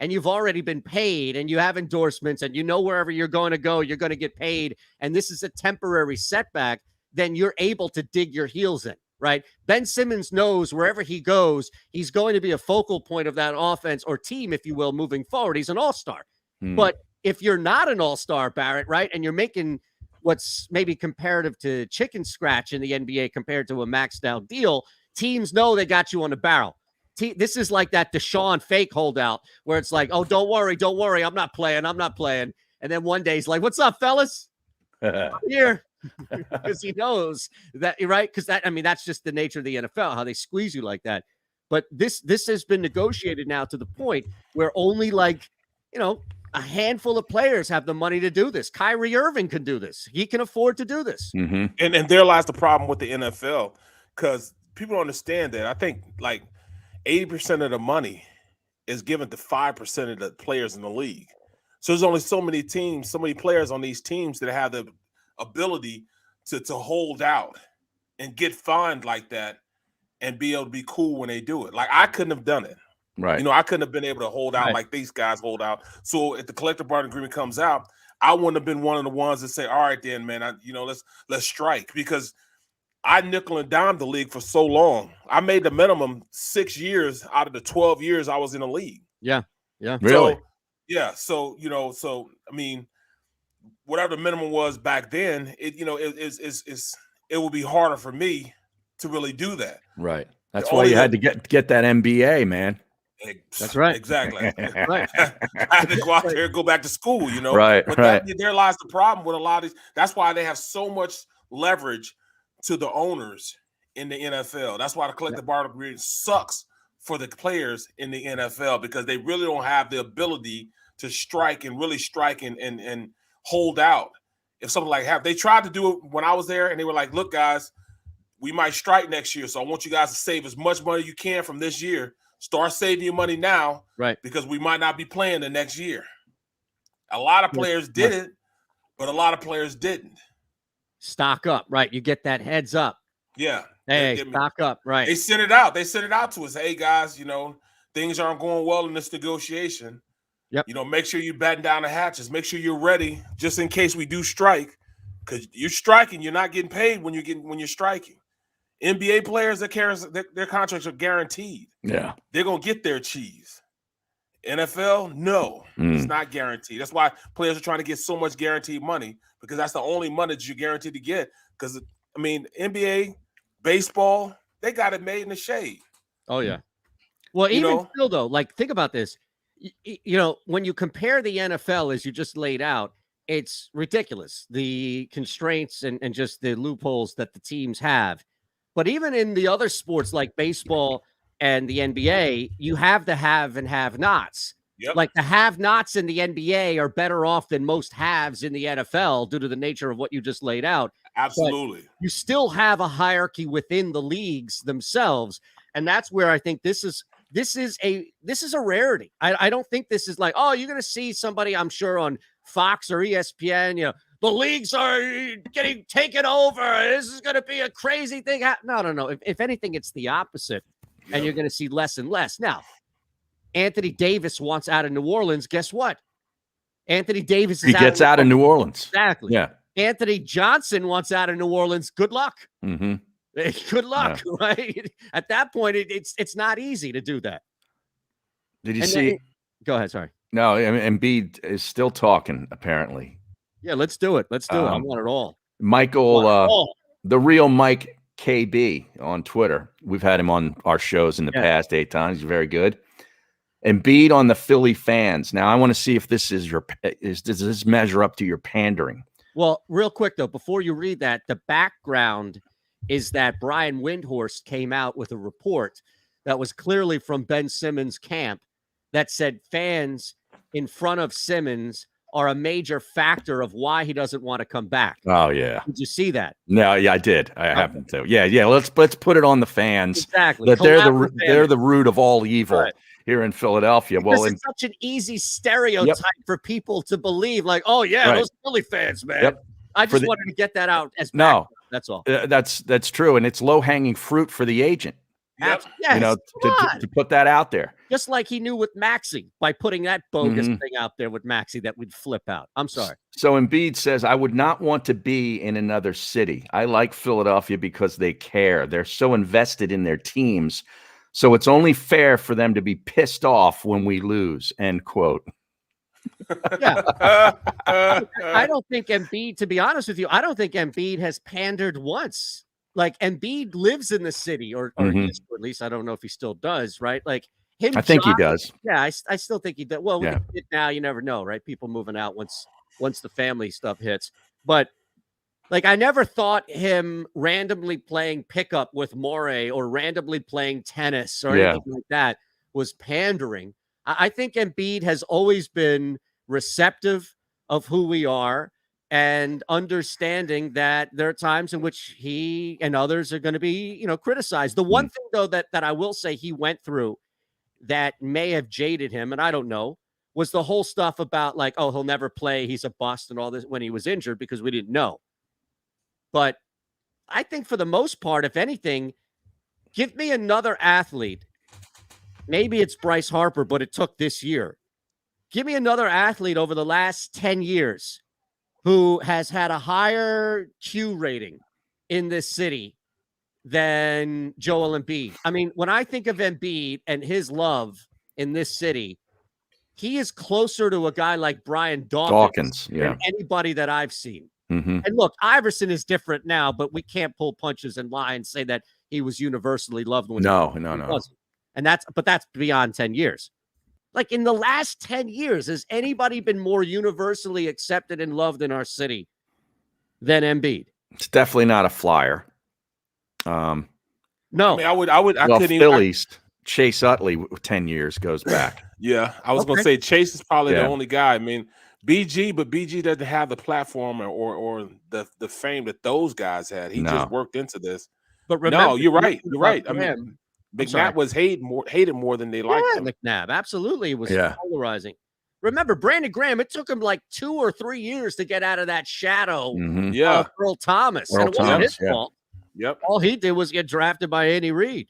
Speaker 1: and you've already been paid and you have endorsements and you know wherever you're going to go, you're going to get paid, and this is a temporary setback, then you're able to dig your heels in, right? Ben Simmons knows wherever he goes, he's going to be a focal point of that offense or team, if you will, moving forward. He's an all-star. But if you're not an all-star, Barrett, right, and you're making what's maybe comparative to chicken scratch in the NBA compared to a maxed out deal, teams know they got you on the barrel. This is like that Deshaun fake holdout where it's like, oh, don't worry, I'm not playing. And then one day he's like, what's up, fellas? I'm here. Because he knows that, right? Because that's just the nature of the NFL, how they squeeze you like that. But this has been negotiated now to the point where only a handful of players have the money to do this. Kyrie Irving can do this. He can afford to do this.
Speaker 3: And there lies the problem with the NFL, because people don't understand that. I think like 80% of the money is given to 5% of the players in the league. So there's only so many teams, so many players on these teams that have the ability to hold out and get fined like that and be able to be cool when they do it. Like I couldn't have done it.
Speaker 2: Right.
Speaker 3: I couldn't have been able to hold out like these guys hold out. So if the collective bargaining agreement comes out, I wouldn't have been one of the ones that say, all right, then, man, let's strike, because I nickel and dime the league for so long. I made the minimum 6 years out of the 12 years I was in the league.
Speaker 1: Yeah. Yeah.
Speaker 2: Really?
Speaker 3: So, yeah. So, I mean, whatever the minimum was back then, it will be harder for me to really do that.
Speaker 2: Right. That's why you had to get that MBA, man.
Speaker 1: That's right.
Speaker 3: Exactly.
Speaker 1: Right.
Speaker 3: I had to go out there and go back to school,
Speaker 2: Right.
Speaker 3: But there lies the problem with a lot of these. That's why they have so much leverage to the owners in the NFL. That's why the collective bargaining agreement sucks for the players in the NFL, because they really don't have the ability to strike and really strike and hold out. If something like happened, they tried to do it when I was there, and they were like, look, guys, we might strike next year. So I want you guys to save as much money you can from this year. Start saving your money now,
Speaker 1: right?
Speaker 3: Because we might not be playing the next year. A lot of players did it, but a lot of players didn't.
Speaker 1: Stock up, right? You get that heads up.
Speaker 3: Yeah.
Speaker 1: Hey, stock up, right?
Speaker 3: They sent it out. They sent it out to us. Hey, guys, things aren't going well in this negotiation.
Speaker 1: Yep.
Speaker 3: Make sure you batten down the hatches. Make sure you're ready just in case we do strike, because you're striking. You're not getting paid when you're striking. NBA players, their contracts are guaranteed.
Speaker 2: Yeah.
Speaker 3: They're going to get their cheese. NFL, no, it's not guaranteed. That's why players are trying to get so much guaranteed money, because that's the only money that you're guaranteed to get. Because, NBA, baseball, they got it made in the shade.
Speaker 1: Oh, yeah. Well, even still, though, like, think about this. When you compare the NFL, as you just laid out, it's ridiculous, the constraints and just the loopholes that the teams have. But even in the other sports like baseball and the NBA, you have the have and have-nots.
Speaker 3: Yep.
Speaker 1: Like the have-nots in the NBA are better off than most haves in the NFL due to the nature of what you just laid out.
Speaker 3: Absolutely.
Speaker 1: But you still have a hierarchy within the leagues themselves, and that's where I think this is a rarity. I don't think this is like, oh, you're going to see somebody, I'm sure, on Fox or ESPN, the leagues are getting taken over. This is going to be a crazy thing. No. If anything, it's the opposite. Yep. And you're going to see less and less. Now, Anthony Davis wants out of New Orleans. Guess what? Anthony Davis
Speaker 2: he gets out of New Orleans.
Speaker 1: Exactly.
Speaker 2: Yeah.
Speaker 1: Anthony Johnson wants out of New Orleans. Good luck.
Speaker 2: Mm-hmm.
Speaker 1: Good luck, right? At that point, it's not easy to do that.
Speaker 2: Did you see?
Speaker 1: Go ahead. Sorry.
Speaker 2: No, I mean, Embiid is still talking, apparently.
Speaker 1: Yeah, let's do it. Let's do it. I want it all.
Speaker 2: Michael, the real Mike KB on Twitter. We've had him on our shows in the past 8 times. He's very good. Embiid on the Philly fans. Now, I want to see if this is does this measure up to your pandering?
Speaker 1: Well, real quick, though, before you read that, the background is that Brian Windhorst came out with a report that was clearly from Ben Simmons' camp that said fans in front of Simmons are a major factor of why he doesn't want to come back.
Speaker 2: Oh, yeah.
Speaker 1: Did you see that?
Speaker 2: No, yeah, I did. I happened to. Yeah. Let's put it on the fans.
Speaker 1: Exactly.
Speaker 2: That they're the root of all evil here in Philadelphia.
Speaker 1: Because it's such an easy stereotype for people to believe, like, oh, yeah, those Philly fans, man.
Speaker 2: Yep.
Speaker 1: I just wanted to get that out as that's all.
Speaker 2: That's true, and it's low-hanging fruit for the agent.
Speaker 1: Yep. Yes,
Speaker 2: to put that out there.
Speaker 1: Just like he knew with Maxey by putting that bogus thing out there with Maxey that would flip out. I'm sorry.
Speaker 2: So Embiid says, I would not want to be in another city. I like Philadelphia because they care. They're so invested in their teams. So it's only fair for them to be pissed off when we lose, end quote.
Speaker 1: Yeah. I don't think Embiid, to be honest with you, I don't think Embiid has pandered once. Like Embiid lives in the city, or at least I don't know if he still does, right? Like him.
Speaker 2: I think he does.
Speaker 1: Yeah, I still think he does. Well, with the kid now, you never know, right? People moving out once the family stuff hits. But like I never thought him randomly playing pickup with Morey or randomly playing tennis or anything like that was pandering. I think Embiid has always been receptive of who we are and understanding that there are times in which he and others are going to be, criticized. The one thing, though, that I will say he went through that may have jaded him, and I don't know, was the whole stuff about like, oh, he'll never play, he's a bust and all this when he was injured because we didn't know. But I think for the most part, if anything, give me another athlete. Maybe it's Bryce Harper, but it took this year. Give me another athlete over the last 10 years who has had a higher Q rating in this city than Joel Embiid. I mean, when I think of Embiid and his love in this city, he is closer to a guy like Brian Dawkins than anybody that I've seen. And look, Iverson is different now, but we can't pull punches and lie and say that he was universally loved when he wasn't. And that's beyond 10 years. Like in the last 10 years, has anybody been more universally accepted and loved in our city than Embiid?
Speaker 2: It's definitely not a flyer.
Speaker 1: No,
Speaker 3: I mean, I couldn't
Speaker 2: Phillies. Chase Utley 10 years goes back.
Speaker 3: Yeah, I was going to say Chase is probably the only guy. I mean, BG doesn't have the platform or the fame that those guys had. He just worked into this.
Speaker 1: But remember,
Speaker 3: you're right. You're right. I mean, McNabb was hated more than they liked him.
Speaker 1: McNabb, absolutely, it was polarizing. Remember, Brandon Graham, it took him like 2 or 3 years to get out of that shadow of Earl Thomas. And it wasn't his fault.
Speaker 3: Yep.
Speaker 1: All he did was get drafted by Andy Reid.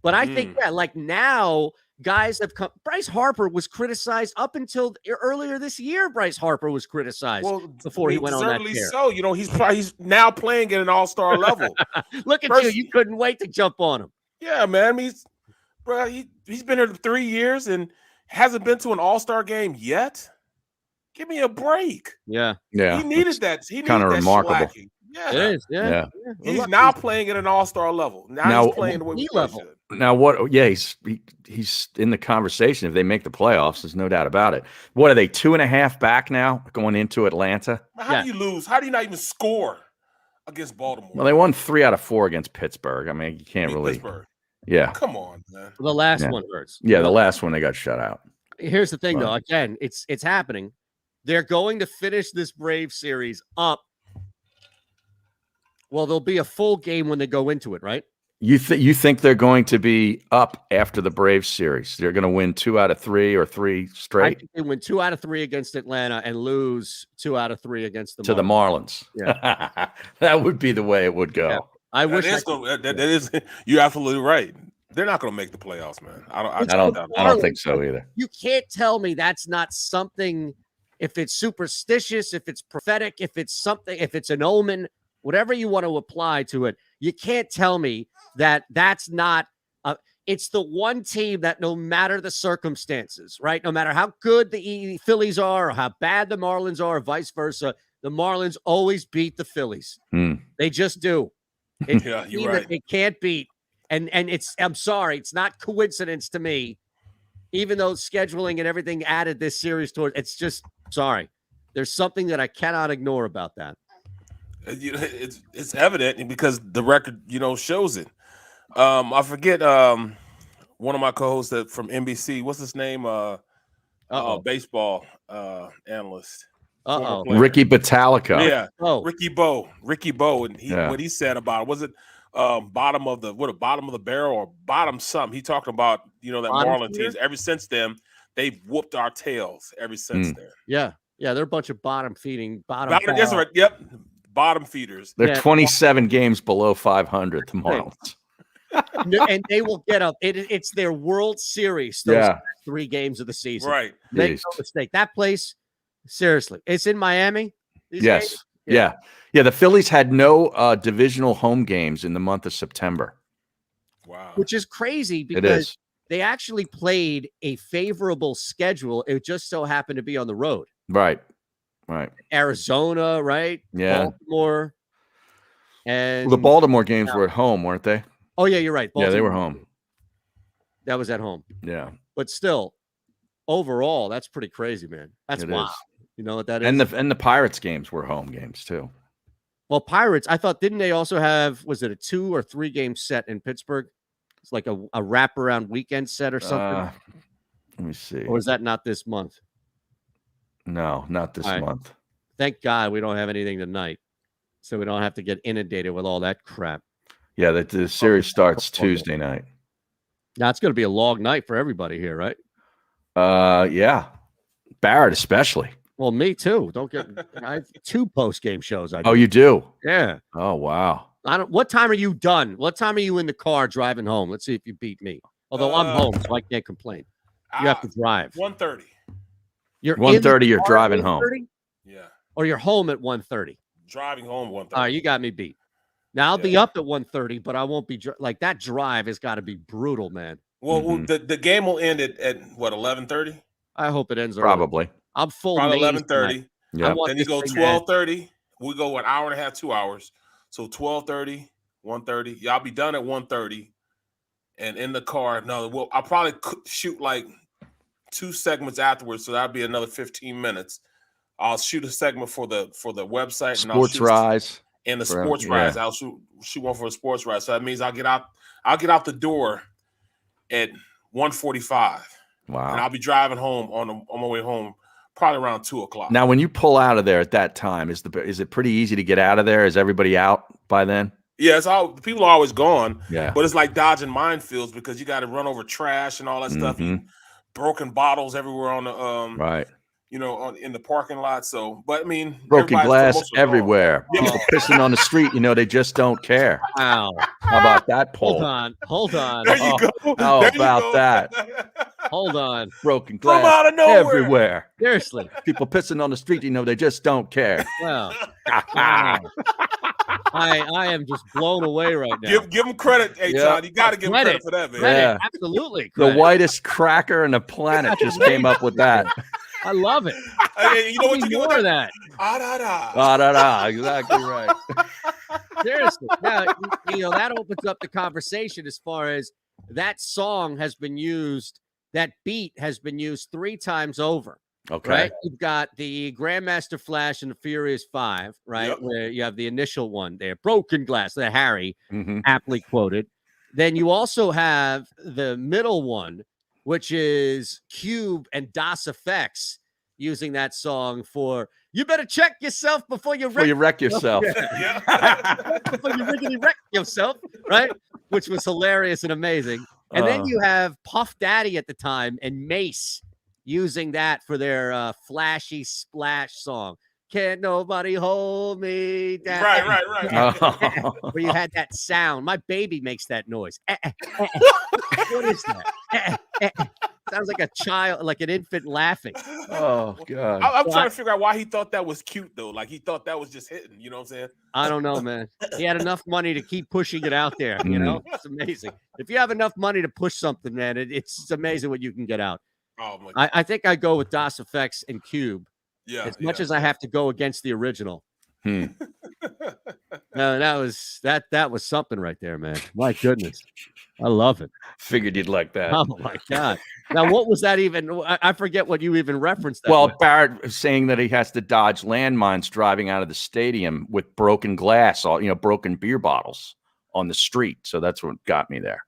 Speaker 1: But I think, like now, guys have come. Bryce Harper was criticized up until earlier this year. Bryce Harper was criticized before he went on that tear.
Speaker 3: So, he's now playing at an all-star level.
Speaker 1: Look at you. You couldn't wait to jump on him.
Speaker 3: Yeah, man. He's been here 3 years and hasn't been to an all-star game yet. Give me a break.
Speaker 1: Yeah.
Speaker 3: He needed that. He needed
Speaker 2: kind of remarkable.
Speaker 3: Slacking. Yeah.
Speaker 1: It is. Yeah.
Speaker 3: He's now playing at an all-star level. Now he's playing the way he should.
Speaker 2: Now what? Yeah, he's in the conversation. If they make the playoffs, there's no doubt about it. What are they 2.5 back now going into Atlanta?
Speaker 3: How do you lose? How do you not even score against Baltimore?
Speaker 2: Well, they won 3 out of 4 against Pittsburgh. I mean, you can't really.
Speaker 3: Pittsburgh.
Speaker 2: Yeah.
Speaker 3: Come on, man.
Speaker 1: The last one hurts.
Speaker 2: Yeah, the last one they got shut out.
Speaker 1: Here's the thing, though. Again, it's happening. They're going to finish this Braves series up. Well, there'll be a full game when they go into it, right?
Speaker 2: You think they're going to be up after the Braves series? They're going to win 2 out of 3 or 3 straight?
Speaker 1: I think they win 2 out of 3 against Atlanta and lose 2 out of 3 against the
Speaker 2: Marlins.
Speaker 1: Yeah.
Speaker 2: That would be the way it would go.
Speaker 1: Yeah. I wish
Speaker 3: that is you're absolutely right. They're not going to make the playoffs, man. I
Speaker 2: don't think so either.
Speaker 1: You can't tell me that's not something. If it's superstitious, if it's prophetic, if it's something, if it's an omen, whatever you want to apply to it, you can't tell me that that's not. It's the one team that no matter the circumstances, right? No matter how good the Phillies are or how bad the Marlins are, or vice versa, the Marlins always beat the Phillies. They just do. It's
Speaker 3: yeah, you're right.
Speaker 1: They can't beat. And it's, I'm sorry, it's not coincidence to me, even though scheduling and everything added this series toward, it's just, sorry. There's something that I cannot ignore about that.
Speaker 3: It's evident because the record, shows it. I forget one of my co-hosts from NBC, what's his name? Baseball analyst.
Speaker 2: Ricky Batalico.
Speaker 3: Yeah. Ricky Bo. And what he said about it, was it bottom of the barrel or bottom something? He talked about, that Marlin teams ever since then, they've whooped our tails ever since then.
Speaker 1: Yeah. Yeah. They're a bunch of bottom feeding.
Speaker 3: That's right. Yep. Bottom feeders.
Speaker 2: They're 27 games below 500, the Marlins.
Speaker 1: And they will get up. It's their World Series. Those 3 games of the season.
Speaker 3: Right.
Speaker 1: Make no mistake. That place, seriously, it's in Miami.
Speaker 2: Yes. Yeah. The Phillies had no divisional home games in the month of September.
Speaker 3: Wow.
Speaker 1: Which is crazy because they actually played a favorable schedule. It just so happened to be on the road.
Speaker 2: Right.
Speaker 1: Arizona, right?
Speaker 2: Yeah.
Speaker 1: Baltimore. And
Speaker 2: the Baltimore games were at home, weren't they?
Speaker 1: Oh, yeah, you're right. Baltimore.
Speaker 2: Yeah, they were home.
Speaker 1: That was at home.
Speaker 2: Yeah.
Speaker 1: But still, overall, that's pretty crazy, man. That's wild. You know what that is?
Speaker 2: And the Pirates games were home games, too.
Speaker 1: Well, Pirates, I thought, didn't they also have, was it a 2 or 3 game set in Pittsburgh? It's like a wraparound weekend set or something.
Speaker 2: Let me see.
Speaker 1: Or is that not this month?
Speaker 2: No, not this month.
Speaker 1: Thank God we don't have anything tonight, so we don't have to get inundated with all that crap.
Speaker 2: Yeah, the series starts Tuesday night.
Speaker 1: Now it's going to be a long night for everybody here, right?
Speaker 2: Yeah, Barrett especially.
Speaker 1: Well, me too. I have 2 post-game shows.
Speaker 2: Oh, you do?
Speaker 1: Yeah.
Speaker 2: Oh, wow.
Speaker 1: What time are you done? What time are you in the car driving home? Let's see if you beat me. Although I'm home, so I can't complain. You have to drive.
Speaker 3: 1:30.
Speaker 1: You're
Speaker 2: 1:30. You're driving home.
Speaker 3: Yeah.
Speaker 1: Or you're home at 1:30.
Speaker 3: Driving home 1:30.
Speaker 1: All right, you got me beat. Now I'll be up at 1:30, but I won't be like that. Drive has got to be brutal, man.
Speaker 3: Well, the game will end at what, 11:30?
Speaker 1: I hope it ends early.
Speaker 2: Probably.
Speaker 1: I'm full.
Speaker 3: Probably 11:30.
Speaker 2: Yeah.
Speaker 3: Then you go 12:30. We go an hour and a half, 2 hours. So 12:30, 1:30. Y'all be done at 1:30, and in the car. No, I'll probably shoot like 2 segments afterwards, so that'll be another 15 minutes. I'll shoot a segment for the website,
Speaker 2: Sports Rise,
Speaker 3: and the Sports Rise. I'll shoot one for a Sports Rise. So that means I'll get out the door at 1:45.
Speaker 2: Wow.
Speaker 3: And I'll be driving home on my way home probably around 2:00.
Speaker 2: Now, when you pull out of there at that time, is it pretty easy to get out of there? Is everybody out by then?
Speaker 3: Yeah, the people are always gone.
Speaker 2: Yeah,
Speaker 3: but it's like dodging minefields because you got to run over trash and all that stuff. Broken bottles everywhere on the
Speaker 2: right.
Speaker 3: In the parking lot. So, but I mean,
Speaker 2: broken glass everywhere. People pissing on the street. They just don't care.
Speaker 1: Wow.
Speaker 2: How about that, Paul?
Speaker 1: Hold on.
Speaker 3: There you go.
Speaker 2: How about that?
Speaker 1: Hold on.
Speaker 2: Broken glass
Speaker 3: from out of nowhere.
Speaker 2: everywhere.
Speaker 1: Seriously.
Speaker 2: People pissing on the street. They just don't care.
Speaker 1: Well, wow. I am just blown away right now.
Speaker 3: Give them credit, Eytan.
Speaker 2: Yeah.
Speaker 3: You got to give them credit for that, man.
Speaker 2: Yeah.
Speaker 1: Absolutely.
Speaker 2: The whitest cracker on the planet just came up with that.
Speaker 1: I love it.
Speaker 3: You know what you do
Speaker 1: more of that?
Speaker 2: Exactly right.
Speaker 1: Seriously. Now, that opens up the conversation as far as that song has been used, that beat has been used 3 times over.
Speaker 2: Okay.
Speaker 1: Right? You've got the Grandmaster Flash and the Furious 5, right?
Speaker 3: Yep.
Speaker 1: Where you have the initial one there, Broken Glass, that Harry
Speaker 2: Mm-hmm.
Speaker 1: aptly quoted. Then you also have the middle one, which is Cube and Das Effects using that song for "You better check yourself before you
Speaker 2: wreck yourself."
Speaker 3: Yeah.
Speaker 1: before you riggedy wreck yourself, right? Which was hilarious and amazing. And then you have Puff Daddy at the time and Mace using that for their flashy splash song. Can't nobody hold me down.
Speaker 3: Right.
Speaker 1: Where you had that sound. My baby makes that noise. What is that? Sounds like a child, like an infant laughing.
Speaker 2: Oh God!
Speaker 3: I'm trying to figure out why he thought that was cute though. Like he thought that was just hitting. You know what I'm saying?
Speaker 1: I don't know, man. He had enough money to keep pushing it out there. You know, it's amazing. If you have enough money to push something, man, it's amazing what you can get out.
Speaker 3: Oh my!
Speaker 1: I think I go with Das Effects and Cube.
Speaker 3: Yeah.
Speaker 1: As much as I have to go against the original. No, that was something right there, man. My goodness. I love it.
Speaker 2: Figured you'd like that.
Speaker 1: Oh my God. Now, what was that even? I forget what you even referenced. That
Speaker 2: well,
Speaker 1: with.
Speaker 2: Barrett was saying that he has to dodge landmines driving out of the stadium with broken glass, broken beer bottles on the street. So that's what got me there.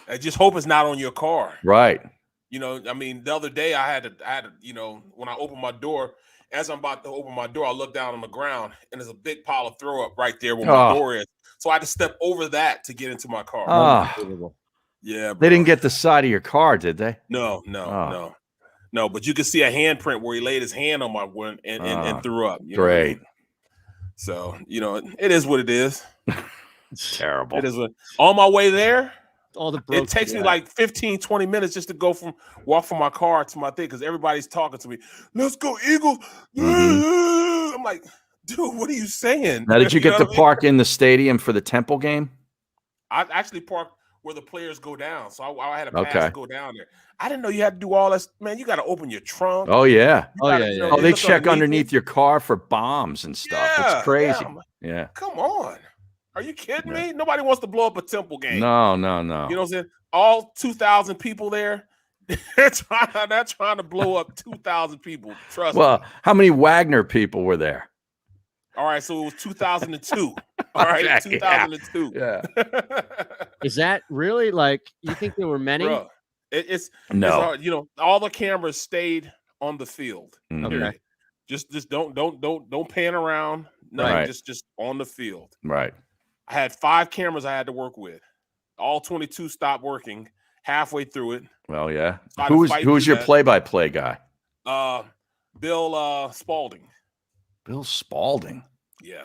Speaker 3: I just hope it's not on your car.
Speaker 2: Right.
Speaker 3: You know, I mean, the other day I had to, when I opened my door, as I'm about to open my door, I look down on the ground and there's a big pile of throw up right there where my door is. So I had to step over that to get into my car. Yeah, bro.
Speaker 2: They didn't get the side of your car, did they?
Speaker 3: No. But you can see a handprint where he laid his hand on my one and threw up. You know
Speaker 2: great.
Speaker 3: what I mean? So, it is what it is.
Speaker 2: It's terrible.
Speaker 3: It is on my way there.
Speaker 1: It
Speaker 3: takes me like 15, 20 minutes just to walk from my car to my thing because everybody's talking to me. Let's go, Eagles. Mm-hmm. I'm like, dude, what are you saying?
Speaker 2: Now, did you get to park in the stadium for the Temple game?
Speaker 3: I actually parked where the players go down. So I had a pass to go down there. I didn't know you had to do all that. Man, you got to open your trunk.
Speaker 2: Oh, yeah. They check
Speaker 3: underneath
Speaker 2: underneath your car for bombs and stuff.
Speaker 3: Yeah,
Speaker 2: it's crazy. Yeah.
Speaker 3: Come on. Are you kidding me? Nobody wants to blow up a Temple game.
Speaker 2: No.
Speaker 3: You know what I'm saying? All 2,000 people there, they're trying to blow up 2,000 people. Trust me.
Speaker 2: Well, how many Wagner people were there?
Speaker 3: All right, so it was 2002. All right, 2002.
Speaker 2: Yeah.
Speaker 1: Is that really you think there were many?
Speaker 3: Bro, it's
Speaker 2: no.
Speaker 3: All the cameras stayed on the field.
Speaker 1: Okay.
Speaker 3: Just don't pan around. No,
Speaker 2: right.
Speaker 3: just on the field.
Speaker 2: Right.
Speaker 3: I had 5 cameras I had to work with. All 22 stopped working halfway through it.
Speaker 2: Well, yeah. Who's your play-by-play guy?
Speaker 3: Bill Spalding.
Speaker 2: Bill Spalding.
Speaker 3: Yeah.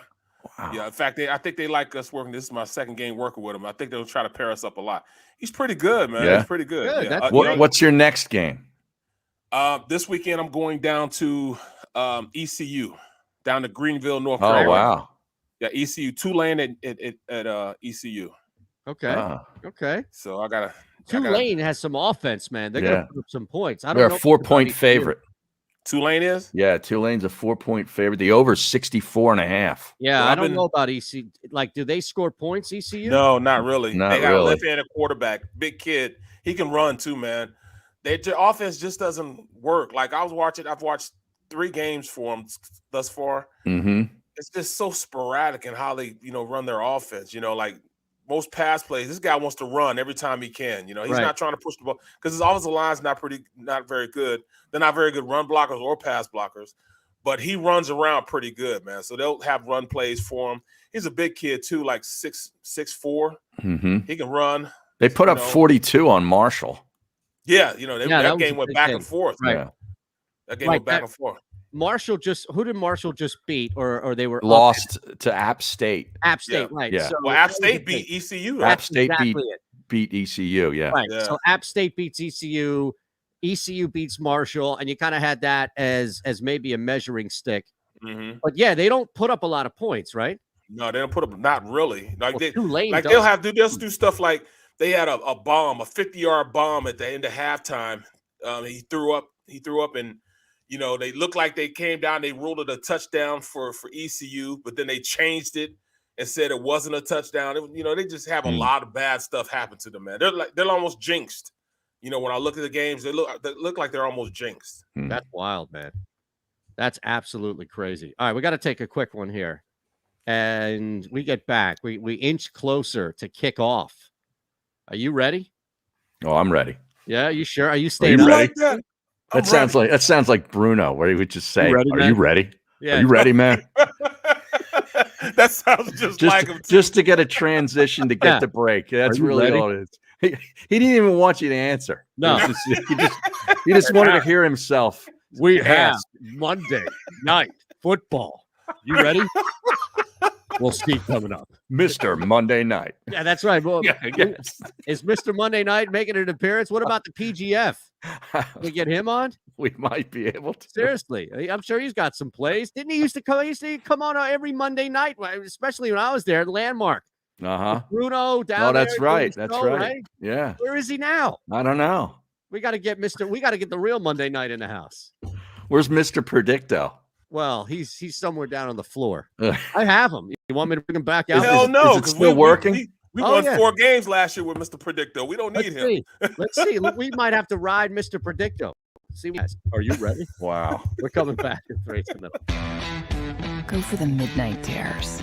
Speaker 2: Wow.
Speaker 3: Yeah. In fact, I think they like us working. This is my second game working with him. I think they'll try to pair us up a lot. He's pretty good, man.
Speaker 2: Yeah.
Speaker 3: He's pretty good. Yeah.
Speaker 2: What's your next game?
Speaker 3: This weekend I'm going down to ECU, down to Greenville, North Carolina.
Speaker 2: Oh, wow.
Speaker 3: Yeah, ECU, Tulane at ECU.
Speaker 1: Okay. Okay.
Speaker 3: So I gotta.
Speaker 1: Tulane has some offense, man. They're gonna put up some points. I don't
Speaker 2: They're
Speaker 1: know.
Speaker 2: a 4-point favorite.
Speaker 3: Tulane is?
Speaker 2: Yeah, Tulane's a 4-point favorite. The over 64.5.
Speaker 1: Yeah, well, I don't know about ECU. Do they score points, ECU?
Speaker 3: No, not really.
Speaker 2: Not
Speaker 3: they got
Speaker 2: really.
Speaker 3: a left-handed quarterback, big kid. He can run too, man. Their offense just doesn't work. I've watched 3 games for them thus far.
Speaker 2: Mm-hmm.
Speaker 3: It's just so sporadic in how they, run their offense. Most pass plays, this guy wants to run every time he can. He's not trying to push the ball because his offensive line's not very good. They're not very good run blockers or pass blockers, but he runs around pretty good, man. So they'll have run plays for him. He's a big kid too, like 6'4".
Speaker 2: Mm-hmm.
Speaker 3: He can run.
Speaker 2: They put up 42 on Marshall.
Speaker 3: Yeah, that game went back and forth.
Speaker 2: Right. Yeah.
Speaker 3: That game went back and forth.
Speaker 1: Who did Marshall just beat, or they were
Speaker 2: lost to App State?
Speaker 1: App State, right?
Speaker 2: Yeah.
Speaker 1: So
Speaker 3: App State beat ECU.
Speaker 2: App State beat ECU. Yeah.
Speaker 1: Right.
Speaker 3: Yeah.
Speaker 1: So App State beats ECU. ECU beats Marshall, and you kind of had that as maybe a measuring stick.
Speaker 3: Mm-hmm.
Speaker 1: But yeah, they don't put up a lot of points, right?
Speaker 3: No, they don't put up. Not really.
Speaker 1: Tulane
Speaker 3: they'll just do stuff like they had a bomb, a 50-yard bomb at the end of halftime. He threw up, and they looked like they came down. They ruled it a touchdown for ECU, but then they changed it. and said it wasn't a touchdown. They just have a lot of bad stuff happen to them, man. They're almost jinxed. When I look at the games, they look like they're almost jinxed.
Speaker 1: That's wild, man. That's absolutely crazy. All right, we got to take a quick one here, and we get back. We inch closer to kick off. Are you ready?
Speaker 2: Oh, I'm ready.
Speaker 1: Yeah, you sure? Are you staying
Speaker 2: up?
Speaker 3: Like that?
Speaker 2: That sounds like Bruno, where he would just say, "Are you ready?
Speaker 1: Yeah.
Speaker 2: Are you ready, man?"
Speaker 3: That sounds just like him.
Speaker 2: Just to get a transition to get the break. That's really
Speaker 1: ready?
Speaker 2: all it is. He didn't even want you to answer.
Speaker 1: No,
Speaker 2: he just wanted to hear himself.
Speaker 1: We have Monday night football. You ready? We'll see coming up.
Speaker 2: Mr. Monday Night.
Speaker 1: Yeah, that's right. Well,
Speaker 2: yes.
Speaker 1: Is Mr. Monday Night making an appearance? What about the PGF? Can we get him on?
Speaker 2: We might be able to.
Speaker 1: Seriously, I'm sure he's got some plays. Didn't he used to come on every Monday night, especially when I was there at Landmark? Bruno down there.
Speaker 2: Oh, that's right.
Speaker 1: That's
Speaker 2: right. Yeah.
Speaker 1: Where is he now?
Speaker 2: I don't know.
Speaker 1: We got to get the real Monday Night in the house.
Speaker 2: Where's Mr. Predicto?
Speaker 1: Well, he's somewhere down on the floor. I have him. You want me to bring him back out?
Speaker 3: Hell no,
Speaker 2: is it still working?
Speaker 3: We won 4 games last year with Mr. Predicto. We don't need him.
Speaker 1: Let's see. We might have to ride Mr. Predicto. See, are you ready?
Speaker 2: Wow.
Speaker 1: We're coming back in 3 minutes.
Speaker 4: Go for the midnight dares.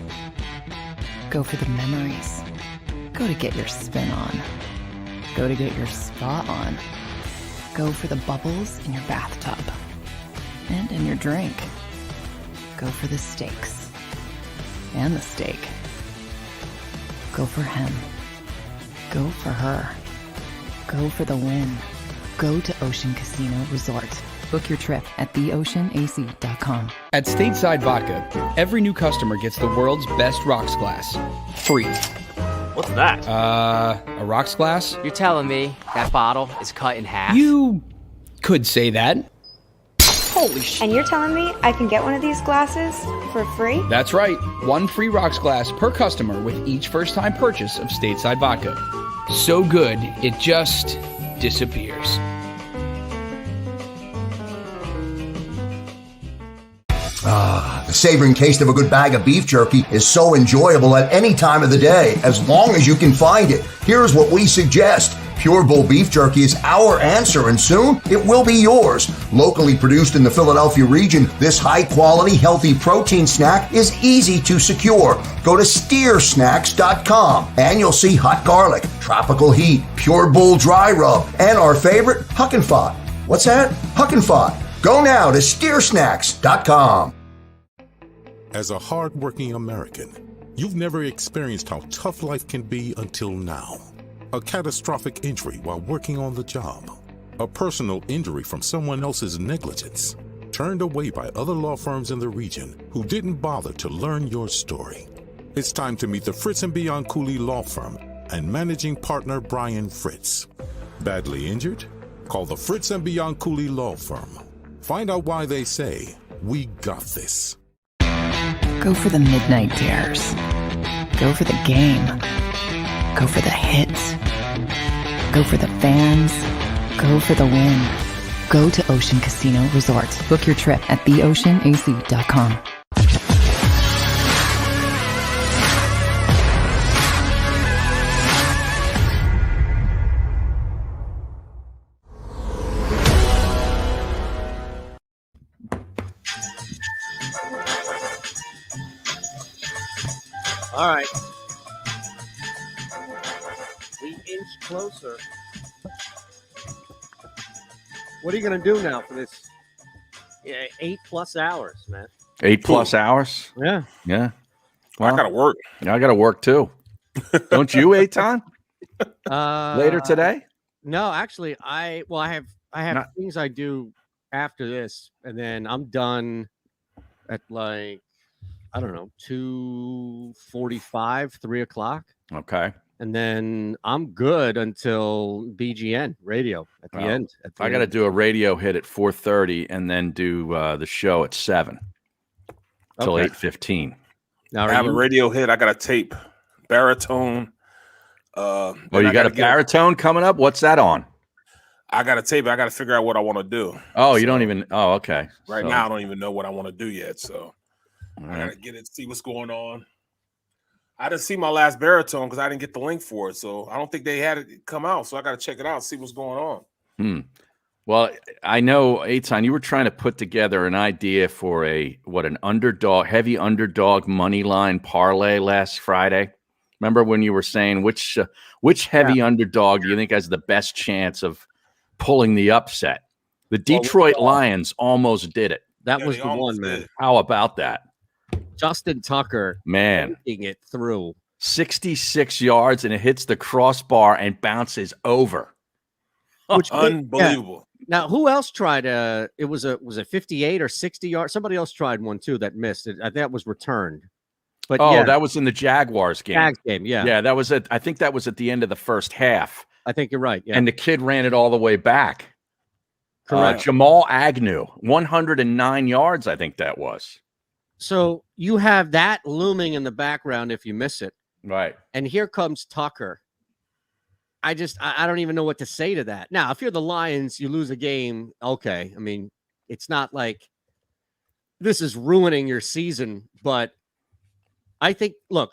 Speaker 4: Go for the memories. Go to get your spin on. Go to get your spa on. Go for the bubbles in your bathtub. And in your drink. Go for the stakes. And the steak. Go for him. Go for her. Go for the win. Go to Ocean Casino Resort. Book your trip at theoceanac.com.
Speaker 5: At Stateside Vodka, every new customer gets the world's best rocks glass. Free.
Speaker 6: What's that?
Speaker 5: A rocks glass?
Speaker 6: You're telling me that bottle is cut in half?
Speaker 5: You could say that.
Speaker 6: Holy shit.
Speaker 7: And you're telling me I can get one of these glasses for free?
Speaker 5: That's right. 1 free rocks glass per customer with each first-time purchase of Stateside Vodka. So good, it just disappears.
Speaker 8: The savoring taste of a good bag of beef jerky is so enjoyable at any time of the day, as long as you can find it. Here's what we suggest. Pure Bull Beef Jerky is our answer, and soon it will be yours. Locally produced in the Philadelphia region, this high-quality, healthy protein snack is easy to secure. Go to steersnacks.com, and you'll see hot garlic, tropical heat, Pure Bull dry rub, and our favorite, Huck and Fod. What's that? Huck and Fod. Go now to steersnacks.com.
Speaker 9: As a hard-working American, you've never experienced how tough life can be until now. A catastrophic injury while working on the job. A personal injury from someone else's negligence. Turned away by other law firms in the region who didn't bother to learn your story. It's time to meet the Fritz & Bianculli Law Firm and managing partner Brian Fritz. Badly injured? Call the Fritz & Bianculli Law Firm. Find out why they say, "We got this."
Speaker 4: Go for the midnight dares. Go for the game. Go for the hits. Go for the fans. Go for the win. Go to Ocean Casino Resort. Book your trip at theoceanac.com.
Speaker 1: All right. We inch closer. What are you going to do now for this 8+ hours, man?
Speaker 2: 8+ hours?
Speaker 1: Yeah.
Speaker 2: Yeah. Well,
Speaker 3: I gotta work.
Speaker 2: I gotta work too. Don't you, Eytan? Later today?
Speaker 1: No, actually, I have things I do after this, and then I'm done at like, I don't know, 2:45, 3 o'clock.
Speaker 2: Okay.
Speaker 1: And then I'm good until BGN radio at the end.
Speaker 2: I got to do a radio hit at 4:30 and then do the show at 7 till 8:15.
Speaker 3: Now, I have a radio hit. I got a tape, baritone.
Speaker 2: Oh, you got a baritone coming up? What's that on?
Speaker 3: I got a tape. I got to figure out what I want to do.
Speaker 2: Oh, you don't even. Oh, okay.
Speaker 3: Right now, I don't even know what I want to do yet. So
Speaker 2: all
Speaker 3: I got to get it, see what's going on. I didn't see my last baritone because I didn't get the link for it. So I don't think they had it come out. So I got to check it out and see what's going on.
Speaker 2: Well, I know, Eytan, you were trying to put together an idea for an underdog, heavy underdog money line parlay last Friday. Remember when you were saying which heavy underdog do you think has the best chance of pulling the upset? The Detroit Lions almost did it.
Speaker 1: That was the one, man.
Speaker 2: How about that?
Speaker 1: Justin Tucker,
Speaker 2: man,
Speaker 1: taking it through
Speaker 2: 66 yards, and it hits the crossbar and bounces over.
Speaker 1: Which
Speaker 3: unbelievable.
Speaker 1: Yeah. Now, who else tried? It was a 58 or 60 yards. Somebody else tried one too that missed it. I think that was returned. But
Speaker 2: that was in the Jaguars game.
Speaker 1: Jags game, yeah.
Speaker 2: Yeah, that was I think that was at the end of the first half.
Speaker 1: I think you're right. Yeah.
Speaker 2: And the kid ran it all the way back.
Speaker 1: Correct.
Speaker 2: Jamal Agnew, 109 yards, I think that was.
Speaker 1: So you have that looming in the background if you miss it.
Speaker 2: Right.
Speaker 1: And here comes Tucker. I don't even know what to say to that. Now, if you're the Lions, you lose a game. Okay. I mean, it's not like this is ruining your season, but I think, look,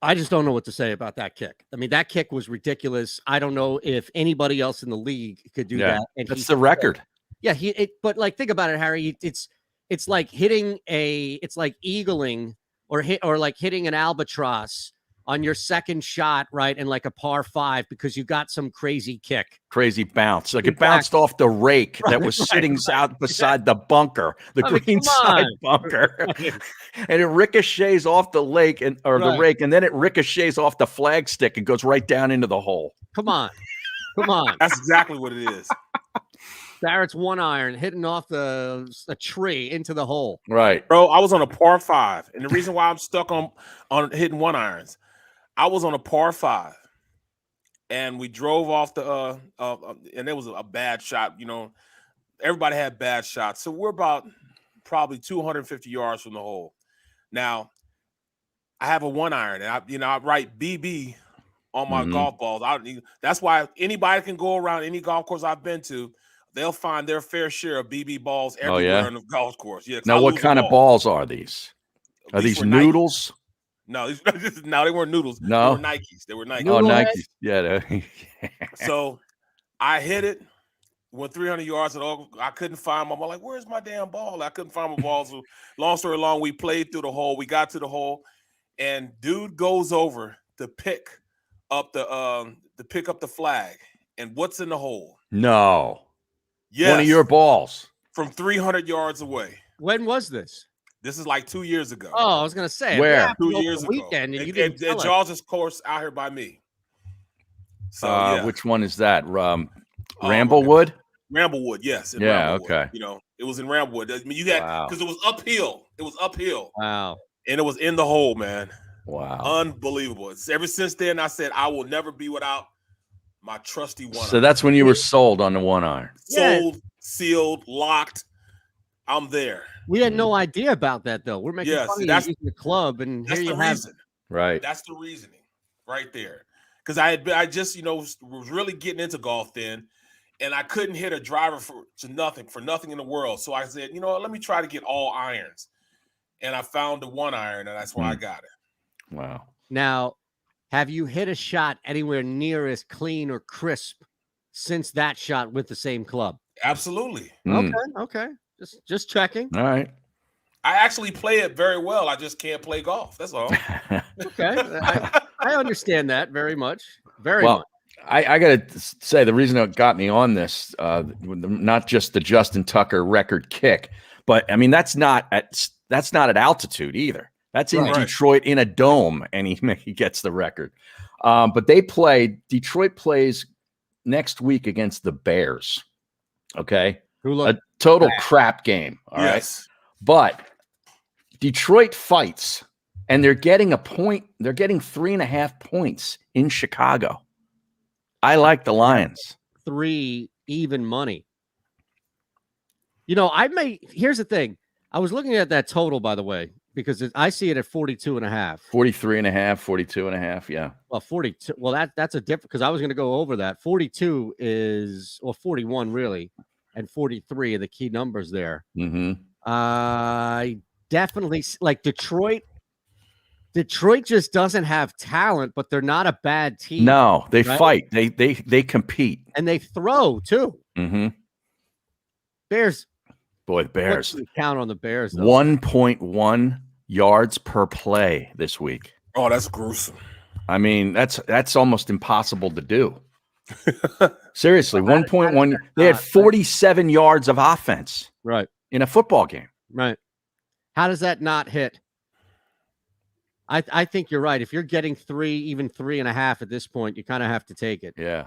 Speaker 1: I just don't know what to say about that kick. I mean, that kick was ridiculous. I don't know if anybody else in the league could do that. And
Speaker 2: that's the record.
Speaker 1: Yeah. But like, think about it, Harry. It's like hitting it's like eagling or like hitting an albatross on your second shot, right? And like a par 5 because you got some crazy kick.
Speaker 2: Crazy bounce. Like it bounced off the rake that was sitting out beside the bunker, the green side bunker. And it ricochets off the lake the rake, and then it ricochets off the flagstick and goes right down into the hole.
Speaker 1: Come on. Come on.
Speaker 3: That's exactly what it is.
Speaker 1: Barrett's 1-iron hitting off a tree into the hole.
Speaker 2: Right.
Speaker 3: Bro, I was on a par 5. And the reason why I'm stuck on hitting 1-irons, I was on a par 5, and we drove off the and it was a bad shot. You know, everybody had bad shots, so we're about probably 250 yards from the hole. Now, I have a 1-iron, and I write BB on my golf balls. That's why anybody can go around any golf course I've been to. They'll find their fair share of BB balls everywhere on the golf course. Yeah.
Speaker 2: Now, what kind of balls are these? Are these noodles?
Speaker 3: No, they weren't noodles.
Speaker 2: No,
Speaker 3: they were Nikes. They were Nikes.
Speaker 2: Oh, Nikes. Yeah.
Speaker 3: So I hit it, went 300 yards, and I couldn't find them. I'm like, where's my damn ball? I couldn't find my ball. So long story long, we played through the hole. We got to the hole, and dude goes over to pick up the flag. And what's in the hole?
Speaker 2: No.
Speaker 3: Yes.
Speaker 2: One of your balls.
Speaker 3: From 300 yards away.
Speaker 1: When was this?
Speaker 3: This is like 2 years ago.
Speaker 1: Oh, I was gonna say
Speaker 2: where
Speaker 3: 2 years ago.
Speaker 1: Weekend, and you
Speaker 3: didn't at Jaws' course out here by me. So
Speaker 2: which one is that? Ramblewood?
Speaker 3: Ramblewood, yes.
Speaker 2: Yeah,
Speaker 3: Ramblewood.
Speaker 2: okay.
Speaker 3: You know, it was in Ramblewood. I mean, you had because it was uphill. It was uphill.
Speaker 1: Wow.
Speaker 3: And it was in the hole, man.
Speaker 2: Wow.
Speaker 3: Unbelievable. Ever since then, I said I will never be without my trusty 1-iron.
Speaker 2: So that's when you were sold on the 1-iron.
Speaker 3: Sold, sealed, locked. I'm there.
Speaker 1: We had no idea about that, though. We're making fun of using the club, and
Speaker 3: that's
Speaker 1: here you
Speaker 3: the
Speaker 1: have
Speaker 3: reason.
Speaker 2: Right.
Speaker 3: That's the reasoning right there. Because I just was really getting into golf then, and I couldn't hit a driver for nothing in the world. So I said, let me try to get all irons. And I found the 1-iron, and that's why I got it.
Speaker 2: Wow.
Speaker 1: Now, have you hit a shot anywhere near as clean or crisp since that shot with the same club?
Speaker 3: Absolutely.
Speaker 1: Okay. Just checking.
Speaker 2: All right.
Speaker 3: I actually play it very well. I just can't play golf. That's all.
Speaker 1: Okay. I understand that very much. Very much.
Speaker 2: I got to say, the reason it got me on this, not just the Justin Tucker record kick, but I mean, that's not at altitude either. That's in Detroit in a dome, and he gets the record. But Detroit plays next week against the Bears. Okay. A total crap game. All right. But Detroit fights, and they're getting a point. They're getting 3.5 points in Chicago. I like the Lions.
Speaker 1: 3 even money. Here's the thing. I was looking at that total, by the way, because I see it at 42.5.
Speaker 2: 43.5, 42.5. Yeah.
Speaker 1: Well, 42. Well, that's a different, because I was going to go over that. 42 is, 41 really, and 43 are the key numbers there.
Speaker 2: Mm-hmm.
Speaker 1: I definitely like Detroit Detroit just doesn't have talent, but they're not a bad team.
Speaker 2: No, they
Speaker 1: right?
Speaker 2: fight. They compete.
Speaker 1: And they throw too.
Speaker 2: Mm-hmm.
Speaker 1: Bears.
Speaker 2: Boy, the Bears.
Speaker 1: Count on the Bears, though.
Speaker 2: 1.1 yards per play this week.
Speaker 3: Oh, that's gruesome.
Speaker 2: I mean, that's almost impossible to do. Seriously, 1.1. They had 47 yards of offense.
Speaker 1: Right.
Speaker 2: In a football game.
Speaker 1: Right. How does that not hit? I think you're right. If you're getting 3, even 3.5 at this point, you kind of have to take it.
Speaker 2: Yeah.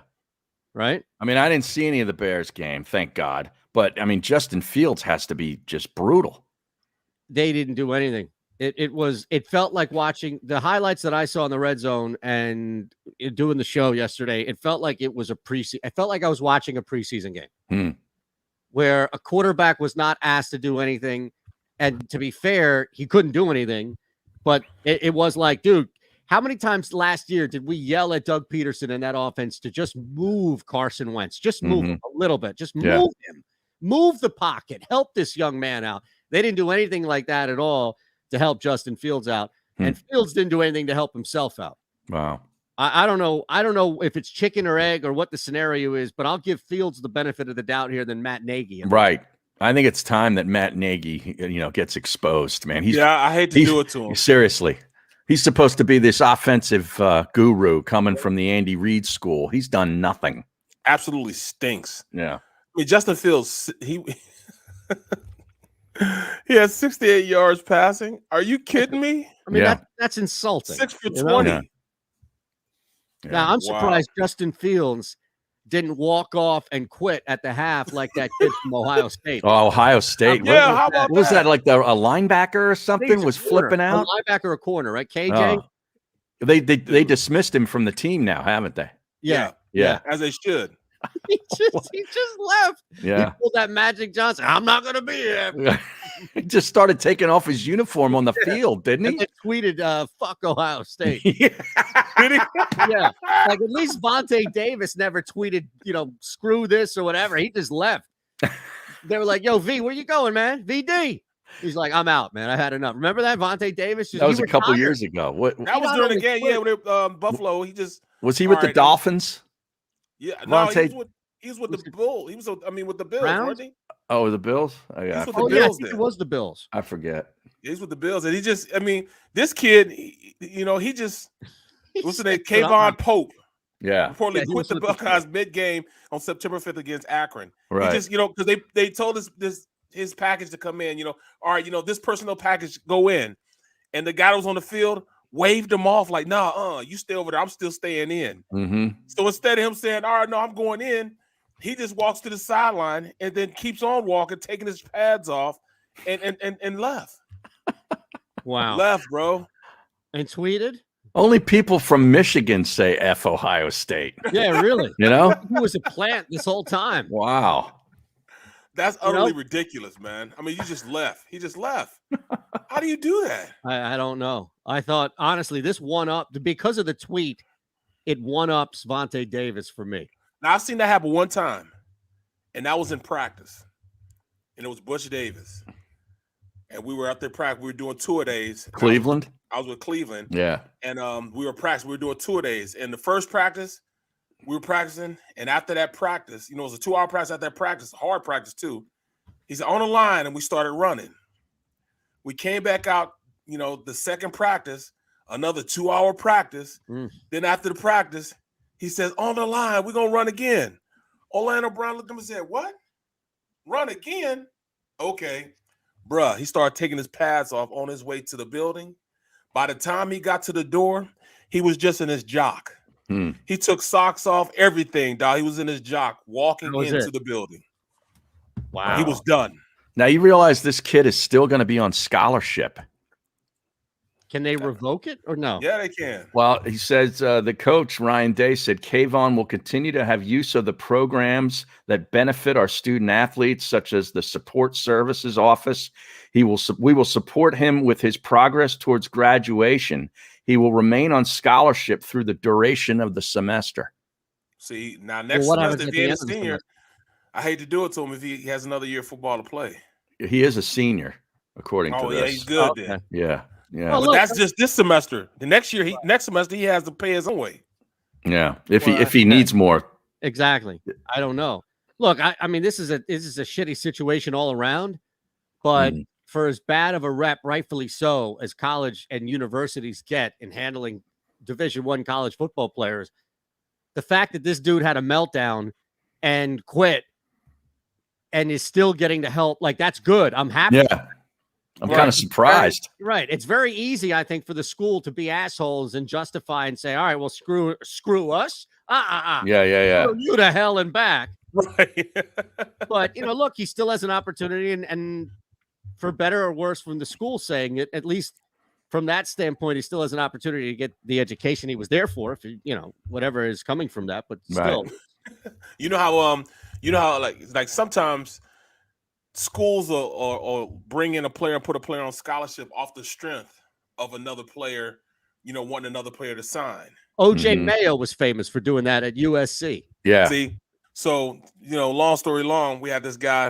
Speaker 1: Right.
Speaker 2: I mean, I didn't see any of the Bears game, thank God. But I mean, Justin Fields has to be just brutal.
Speaker 1: They didn't do anything. It felt like watching the highlights that I saw in the red zone and doing the show yesterday. It felt like it was I felt like I was watching a preseason game where a quarterback was not asked to do anything. And to be fair, he couldn't do anything. But it was like, dude, how many times last year did we yell at Doug Peterson and that offense to just move Carson Wentz? Just move him a little bit. Just move him. Move the pocket. Help this young man out. They didn't do anything like that at all to help Justin Fields out. And Fields didn't do anything to help himself out.
Speaker 2: Wow.
Speaker 1: I don't know. I don't know if it's chicken or egg or what the scenario is, but I'll give Fields the benefit of the doubt here than Matt Nagy.
Speaker 2: Right. I think it's time that Matt Nagy, gets exposed, man.
Speaker 3: I hate to do it to him.
Speaker 2: Seriously. He's supposed to be this offensive guru coming from the Andy Reid school. He's done nothing.
Speaker 3: Absolutely stinks.
Speaker 2: Yeah.
Speaker 3: I mean, Justin Fields, he had 68 yards passing. Are you kidding me?
Speaker 1: I mean, that's insulting.
Speaker 3: 6 for 20.
Speaker 2: Yeah.
Speaker 1: Now, I'm surprised Justin Fields didn't walk off and quit at the half like that kid from Ohio State.
Speaker 2: Oh, Ohio State.
Speaker 3: How about
Speaker 2: what was that? Like a linebacker or something was flipping out?
Speaker 1: A linebacker or corner, right? KJ?
Speaker 2: Oh. They dismissed him from the team now, haven't they?
Speaker 3: Yeah. As they should.
Speaker 1: he just left.
Speaker 2: Yeah.
Speaker 1: He pulled that Magic Johnson. I'm not going to be here.
Speaker 2: He just started taking off his uniform on the field, didn't he?
Speaker 1: And tweeted, fuck Ohio State.
Speaker 2: Yeah.
Speaker 3: Did he?
Speaker 1: Yeah. Like at least Vontae Davis never tweeted, screw this or whatever. He just left. They were like, yo, V, where you going, man? VD. He's like, I'm out, man. I had enough. Remember that Vontae Davis?
Speaker 2: That was a couple years ago.
Speaker 3: That was during the game. Yeah, with Buffalo. He just
Speaker 2: was he with the Dolphins?
Speaker 3: Yeah, no, he was with the Bulls. He was, with the Bills, wasn't he?
Speaker 2: Oh, the Bills? Oh, yeah.
Speaker 1: I think it was the Bills.
Speaker 2: I forget.
Speaker 3: He's with the Bills, and he just, this kid, he just, what's the name? Kayvon Pope.
Speaker 2: Yeah.
Speaker 3: Reportedly quit the Buckeyes mid-game on September 5th against Akron.
Speaker 2: Right.
Speaker 3: He just, because they told us his package to come in, all right, this personnel package go in, and the guy that was on the field waved him off like, nah, you stay over there. I'm still staying in.
Speaker 2: Mm-hmm.
Speaker 3: So instead of him saying, all right, no, I'm going in, he just walks to the sideline and then keeps on walking, taking his pads off, and left.
Speaker 1: Wow.
Speaker 3: Left, bro.
Speaker 1: And tweeted?
Speaker 2: Only people from Michigan say F Ohio State.
Speaker 1: Yeah, really.
Speaker 2: He
Speaker 1: was a plant this whole time.
Speaker 2: Wow.
Speaker 3: That's utterly ridiculous, man. He just left. He just left. How do you do that?
Speaker 1: I don't know. I thought, honestly, this one-up, because of the tweet, it one-ups Vontae Davis for me.
Speaker 3: Now, I've seen that happen one time, and that was in practice. And it was Butch Davis. And we were out there practicing. We were doing tour days.
Speaker 2: Cleveland?
Speaker 3: I was with Cleveland.
Speaker 2: Yeah.
Speaker 3: And we were practicing. We were doing tour days. And the first practice, we were practicing. And after that practice, it was a 2-hour practice after that practice, hard practice too. He said, on the line, and we started running. We came back out, the second practice, another 2-hour practice. Then after the practice, he says, on the line, we're going to run again. Orlando Brown looked at him and said, what? Run again? Okay. Bruh, he started taking his pads off on his way to the building. By the time he got to the door, he was just in his jock. He took socks off, everything, dog. He was in his jock walking into the building.
Speaker 1: Wow.
Speaker 3: He was done.
Speaker 2: Now you realize this kid is still going to be on scholarship.
Speaker 1: Can they revoke it or no?
Speaker 3: Yeah, they can.
Speaker 2: Well, he says the coach, Ryan Day, said Kayvon will continue to have use of the programs that benefit our student athletes, such as the Support Services Office. We will support him with his progress towards graduation. He will remain on scholarship through the duration of the semester.
Speaker 3: See, now next semester, if he ain't a senior, I hate to do it to him if he has another year of football to play.
Speaker 2: He is a senior, according to this.
Speaker 3: Yeah, he's good then.
Speaker 2: Yeah. Yeah.
Speaker 1: Well,
Speaker 3: But
Speaker 1: look,
Speaker 3: that's just this semester. The next semester he has to pay his own way.
Speaker 2: Yeah. If he needs more.
Speaker 1: exactly. I don't know. Look, I mean, this is a shitty situation all around, but for as bad of a rep, rightfully so, as college and universities get in handling Division I college football players, the fact that this dude had a meltdown and quit and is still getting the help, like, that's good. I'm happy.
Speaker 2: Yeah. I'm kind of surprised.
Speaker 1: Right. It's very easy, I think, for the school to be assholes and justify and say, all right, well, screw us.
Speaker 2: Yeah.
Speaker 1: Screw you to hell and back.
Speaker 3: Right.
Speaker 1: But, look, he still has an opportunity, and for better or worse from the school saying it, at least from that standpoint, he still has an opportunity to get the education he was there for, if whatever is coming from that, but still.
Speaker 2: Right.
Speaker 3: You know how like sometimes schools or bring in a player and put a player on scholarship off the strength of another player, wanting another player to sign.
Speaker 1: OJ Mayo was famous for doing that at USC.
Speaker 2: Yeah.
Speaker 3: See, so long story long, we had this guy,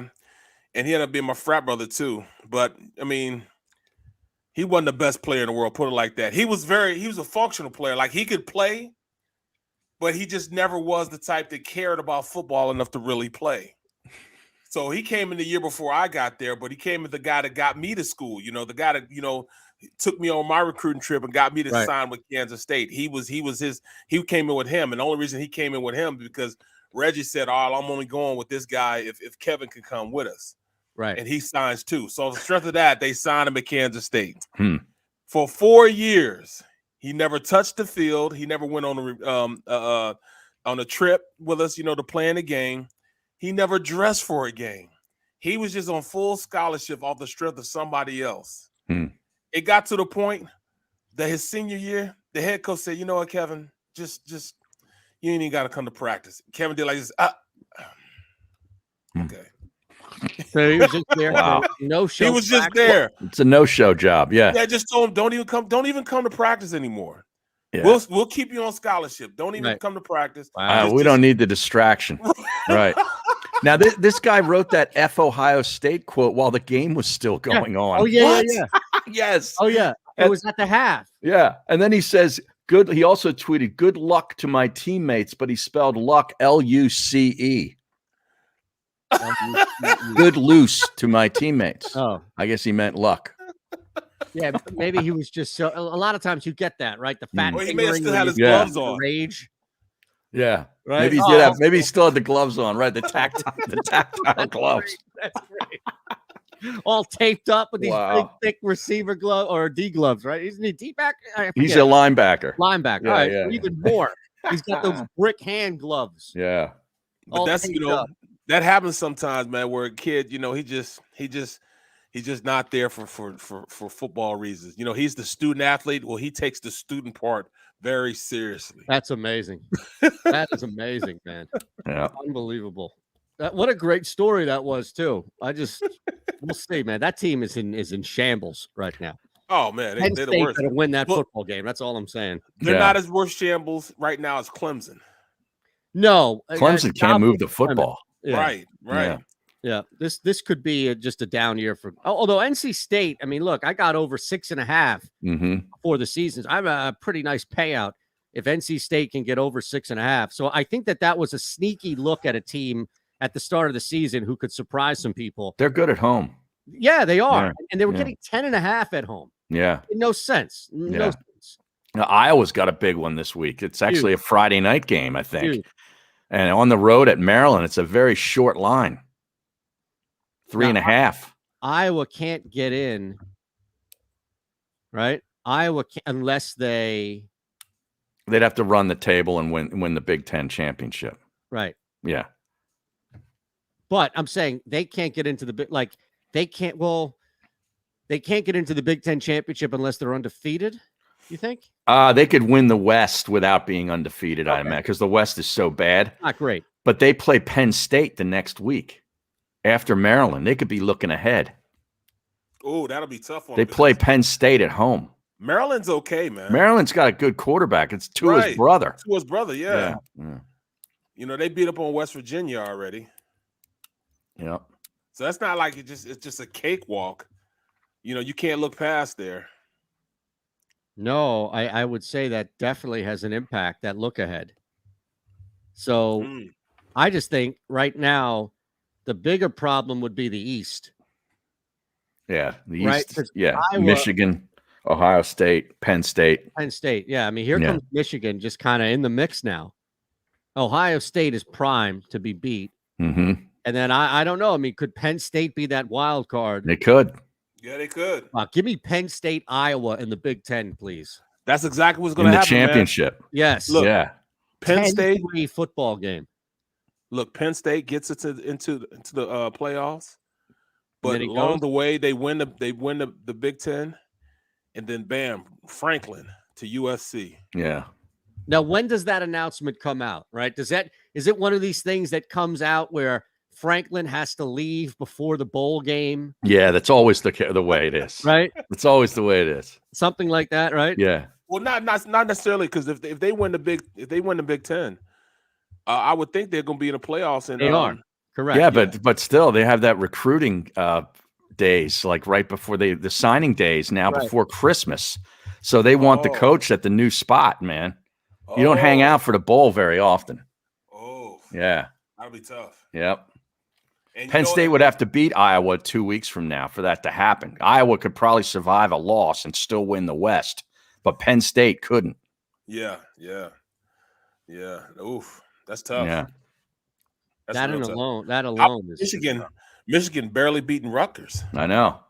Speaker 3: and he ended up being my frat brother too. But I mean, he wasn't the best player in the world, put it like that. He was a functional player. Like, he could play, but he just never was the type that cared about football enough to really play. So he came in the year before I got there, but he came as the guy that got me to school. The guy that took me on my recruiting trip and got me to sign with Kansas State. He came in with him, and the only reason he came in with him is because Reggie said, "Oh, I'm only going with this guy if Kevin can come with us."
Speaker 1: Right.
Speaker 3: And he signs too. So on the strength of that, they signed him at Kansas State. For 4 years, he never touched the field. He never went on a trip with us, to play in a game. He never dressed for a game. He was just on full scholarship off the strength of somebody else. It got to the point that his senior year, the head coach said, "You know what, Kevin? Just you ain't even got to come to practice." Kevin did like this. Okay.
Speaker 1: So he was just there.
Speaker 2: Wow.
Speaker 1: No show.
Speaker 3: He was just there.
Speaker 2: It's a no-show job. Yeah.
Speaker 3: Yeah, just told him don't even come to practice anymore.
Speaker 2: Yeah.
Speaker 3: We'll keep you on scholarship. Don't even come to practice.
Speaker 2: We don't need the distraction. Right. Now, this guy wrote that F Ohio State quote while the game was still going on.
Speaker 1: Oh, yeah.
Speaker 2: Yes.
Speaker 1: Oh, yeah. It was at the half.
Speaker 2: Yeah. And then he says, good. He also tweeted, "Good luck to my teammates," but he spelled luck Luce. Good loose to my teammates.
Speaker 1: Oh,
Speaker 2: I guess he meant luck.
Speaker 1: yeah. Maybe he was just so. A lot of times you get that, right? The fat.
Speaker 3: Well, he may have
Speaker 1: fingering
Speaker 3: still
Speaker 1: when
Speaker 3: had
Speaker 1: you
Speaker 3: his
Speaker 1: get
Speaker 3: gloves
Speaker 1: the
Speaker 3: on.
Speaker 1: Rage.
Speaker 2: Yeah.
Speaker 1: Right?
Speaker 2: Maybe he did have. Maybe he still had the gloves on. Right. The tactile gloves.
Speaker 1: That's great. All taped up with these big, thick receiver glove or D gloves, right? Isn't he D back?
Speaker 2: He's a linebacker.
Speaker 1: Linebacker.
Speaker 2: Yeah,
Speaker 1: All right.
Speaker 2: yeah.
Speaker 1: Even more. He's got those brick hand gloves.
Speaker 2: Yeah.
Speaker 3: But that's that happens sometimes, man, where a kid, he's just not there for football reasons. He's the student athlete. Well, he takes the student part very seriously.
Speaker 1: That's amazing. That is amazing, man.
Speaker 2: Yeah.
Speaker 1: Unbelievable. What a great story that was too. We'll see, man. That team is in shambles right now.
Speaker 3: Oh man,
Speaker 1: Penn
Speaker 3: they're the
Speaker 1: State
Speaker 3: worst.
Speaker 1: better win that football game. That's all I'm saying.
Speaker 3: They're not as worse shambles right now as Clemson.
Speaker 1: No,
Speaker 2: Clemson can't move the football.
Speaker 1: Yeah.
Speaker 3: Right.
Speaker 1: Yeah. This could be just a down year for. Although NC State, I mean, look, I got over 6.5 for the seasons. I have a pretty nice payout if NC State can get over 6.5. So I think that was a sneaky look at a team at the start of the season who could surprise some people.
Speaker 2: They're good at home.
Speaker 1: Yeah, they are,
Speaker 2: Yeah.
Speaker 1: and they were getting 10.5 at home.
Speaker 2: Yeah.
Speaker 1: No sense. No sense.
Speaker 2: Now, Iowa's got a big one this week. It's actually a Friday night game, I think.
Speaker 1: Huge.
Speaker 2: And on the road at Maryland, it's a very short line. 3.5.
Speaker 1: Iowa can't get in, right? Iowa can't, unless they'd
Speaker 2: have to run the table and win the Big Ten championship.
Speaker 1: Right.
Speaker 2: Yeah.
Speaker 1: But I'm saying they can't get into they can't get into the Big Ten championship unless they're undefeated. You think?
Speaker 2: They could win the West without being undefeated, I imagine, because the West is so bad.
Speaker 1: Not great.
Speaker 2: But they play Penn State the next week after Maryland. They could be looking ahead.
Speaker 3: Oh, that'll be tough on
Speaker 2: They play Penn State at home.
Speaker 3: Maryland's okay, man.
Speaker 2: Maryland's got a good quarterback. It's Tua's brother.
Speaker 3: Tua's brother, yeah.
Speaker 2: Yeah.
Speaker 3: They beat up on West Virginia already.
Speaker 2: Yeah.
Speaker 3: So that's not like it's just a cakewalk. You can't look past there.
Speaker 1: No, I would say that definitely has an impact, that look ahead. So I just think right now the bigger problem would be the East.
Speaker 2: Yeah, the
Speaker 1: Right?
Speaker 2: East.
Speaker 1: 'Cause
Speaker 2: Yeah,
Speaker 1: Iowa-
Speaker 2: Michigan, Ohio State, Penn State.
Speaker 1: Penn State. Yeah, I mean, here comes Michigan just kind of in the mix now. Ohio State is primed to be beat.
Speaker 2: Mm-hmm.
Speaker 1: And then I don't know. I mean, could Penn State be that wild card?
Speaker 2: They could.
Speaker 3: Yeah, they could.
Speaker 1: Give me Penn State, Iowa in the Big Ten, please.
Speaker 3: That's exactly what's going
Speaker 2: In
Speaker 3: to
Speaker 2: the
Speaker 3: happen,
Speaker 2: championship.
Speaker 3: man.
Speaker 1: Yes.
Speaker 3: Look,
Speaker 2: yeah.
Speaker 3: Penn State
Speaker 1: football game.
Speaker 3: Look, Penn State gets it into the playoffs, but
Speaker 1: then
Speaker 3: along the way they win the Big Ten, and then bam, Franklin to USC.
Speaker 2: Yeah.
Speaker 1: Now, when does that announcement come out? Right? Is it one of these things that comes out where Franklin has to leave before the bowl game?
Speaker 2: Yeah, that's always the way it is.
Speaker 1: Right?
Speaker 2: It's always the way it is.
Speaker 1: Something like that, right?
Speaker 2: Yeah.
Speaker 3: Well, not necessarily, because if they win the Big Ten, I would think they're going to be in the playoffs. And
Speaker 1: they are correct.
Speaker 2: Yeah, but still, they have that recruiting days, like right before the signing days now before Christmas. So they want the coach at the new spot, man. You don't hang out for the bowl very often.
Speaker 3: Oh,
Speaker 2: yeah,
Speaker 3: that'll be tough.
Speaker 2: Yep.
Speaker 3: And
Speaker 2: Penn State would have to beat Iowa 2 weeks from now for that to happen. Iowa could probably survive a loss and still win the West, but Penn State couldn't.
Speaker 3: Yeah. Oof, that's tough.
Speaker 2: Yeah.
Speaker 3: That's
Speaker 1: That
Speaker 3: real tough.
Speaker 1: That alone is
Speaker 3: Michigan barely beating Rutgers.
Speaker 2: I know.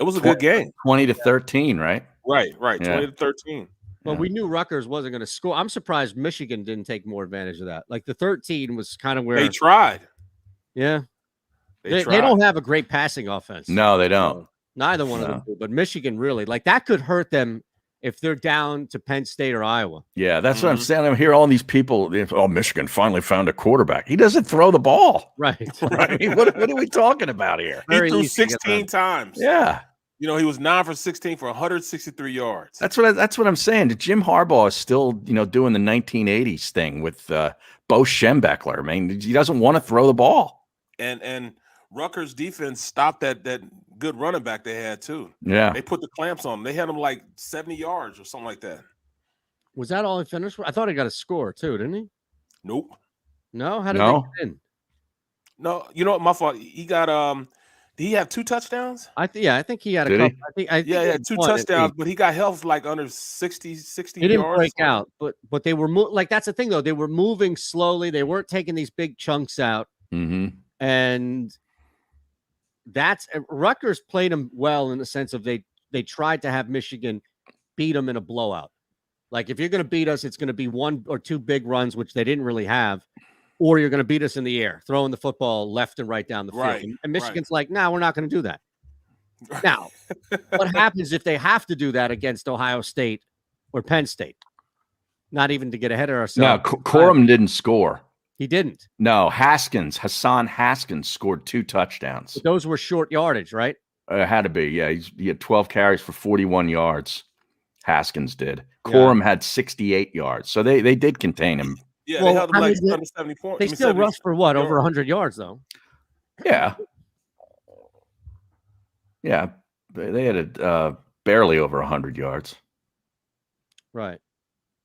Speaker 3: It was a good game.
Speaker 2: 20-13, right?
Speaker 3: Right.
Speaker 2: Yeah.
Speaker 3: 20-13.
Speaker 1: Well, we knew Rutgers wasn't going to score. I'm surprised Michigan didn't take more advantage of that. Like the 13 was kind of where
Speaker 3: they tried.
Speaker 1: Yeah.
Speaker 3: They
Speaker 1: don't have a great passing offense.
Speaker 2: No, they don't.
Speaker 1: Neither one of them do, but Michigan really, like that could hurt them if they're down to Penn State or Iowa.
Speaker 2: Yeah, that's what I'm saying. I hear all these people, Michigan finally found a quarterback. He doesn't throw the ball.
Speaker 1: Right.
Speaker 2: I mean, what are we talking about here?
Speaker 3: He threw 16 times.
Speaker 2: Yeah.
Speaker 3: He was 9 for 16 for 163 yards.
Speaker 2: That's what I'm saying. Jim Harbaugh is still, doing the 1980s thing with Bo Schembechler. I mean, he doesn't want to throw the ball.
Speaker 3: And Rutgers defense stopped that good running back they had too.
Speaker 2: Yeah.
Speaker 3: They put the clamps on him. They had him like 70 yards or something like that.
Speaker 1: Was that all he finished with? I thought he got a score too, didn't he?
Speaker 3: Nope.
Speaker 1: No? How did they get in?
Speaker 3: No, you know what? My fault. He got did he have 2 touchdowns?
Speaker 1: I think he had a
Speaker 2: Did
Speaker 1: couple.
Speaker 2: he?
Speaker 1: I think
Speaker 3: He had 2 touchdowns, but he got held like under 60
Speaker 1: He
Speaker 3: yards.
Speaker 1: didn't break out, but they were like that's the thing though. They were moving slowly. They weren't taking these big chunks out.
Speaker 2: Mm-hmm.
Speaker 1: And that's Rutgers played them well in the sense of they tried to have Michigan beat them in a blowout. Like if you're going to beat us, it's going to be 1 or 2 big runs, which they didn't really have, or you're going to beat us in the air, throwing the football left and right down the field.
Speaker 3: Right,
Speaker 1: And Michigan's like, no, we're not going to do that. Now, what happens if they have to do that against Ohio State or Penn State? Not even to get ahead of ourselves.
Speaker 2: No, Corum didn't score.
Speaker 1: He didn't.
Speaker 2: No, Hassan Haskins scored 2 touchdowns.
Speaker 1: But those were short yardage, right?
Speaker 2: It had to be. Yeah, he had 12 carries for 41 yards. Haskins did. Corum had 68 yards. So they did contain him.
Speaker 3: Yeah, they held him like under 74.
Speaker 1: They still rushed for what? Over 100 yards, though.
Speaker 2: Yeah. Yeah. They had barely over 100 yards.
Speaker 1: Right.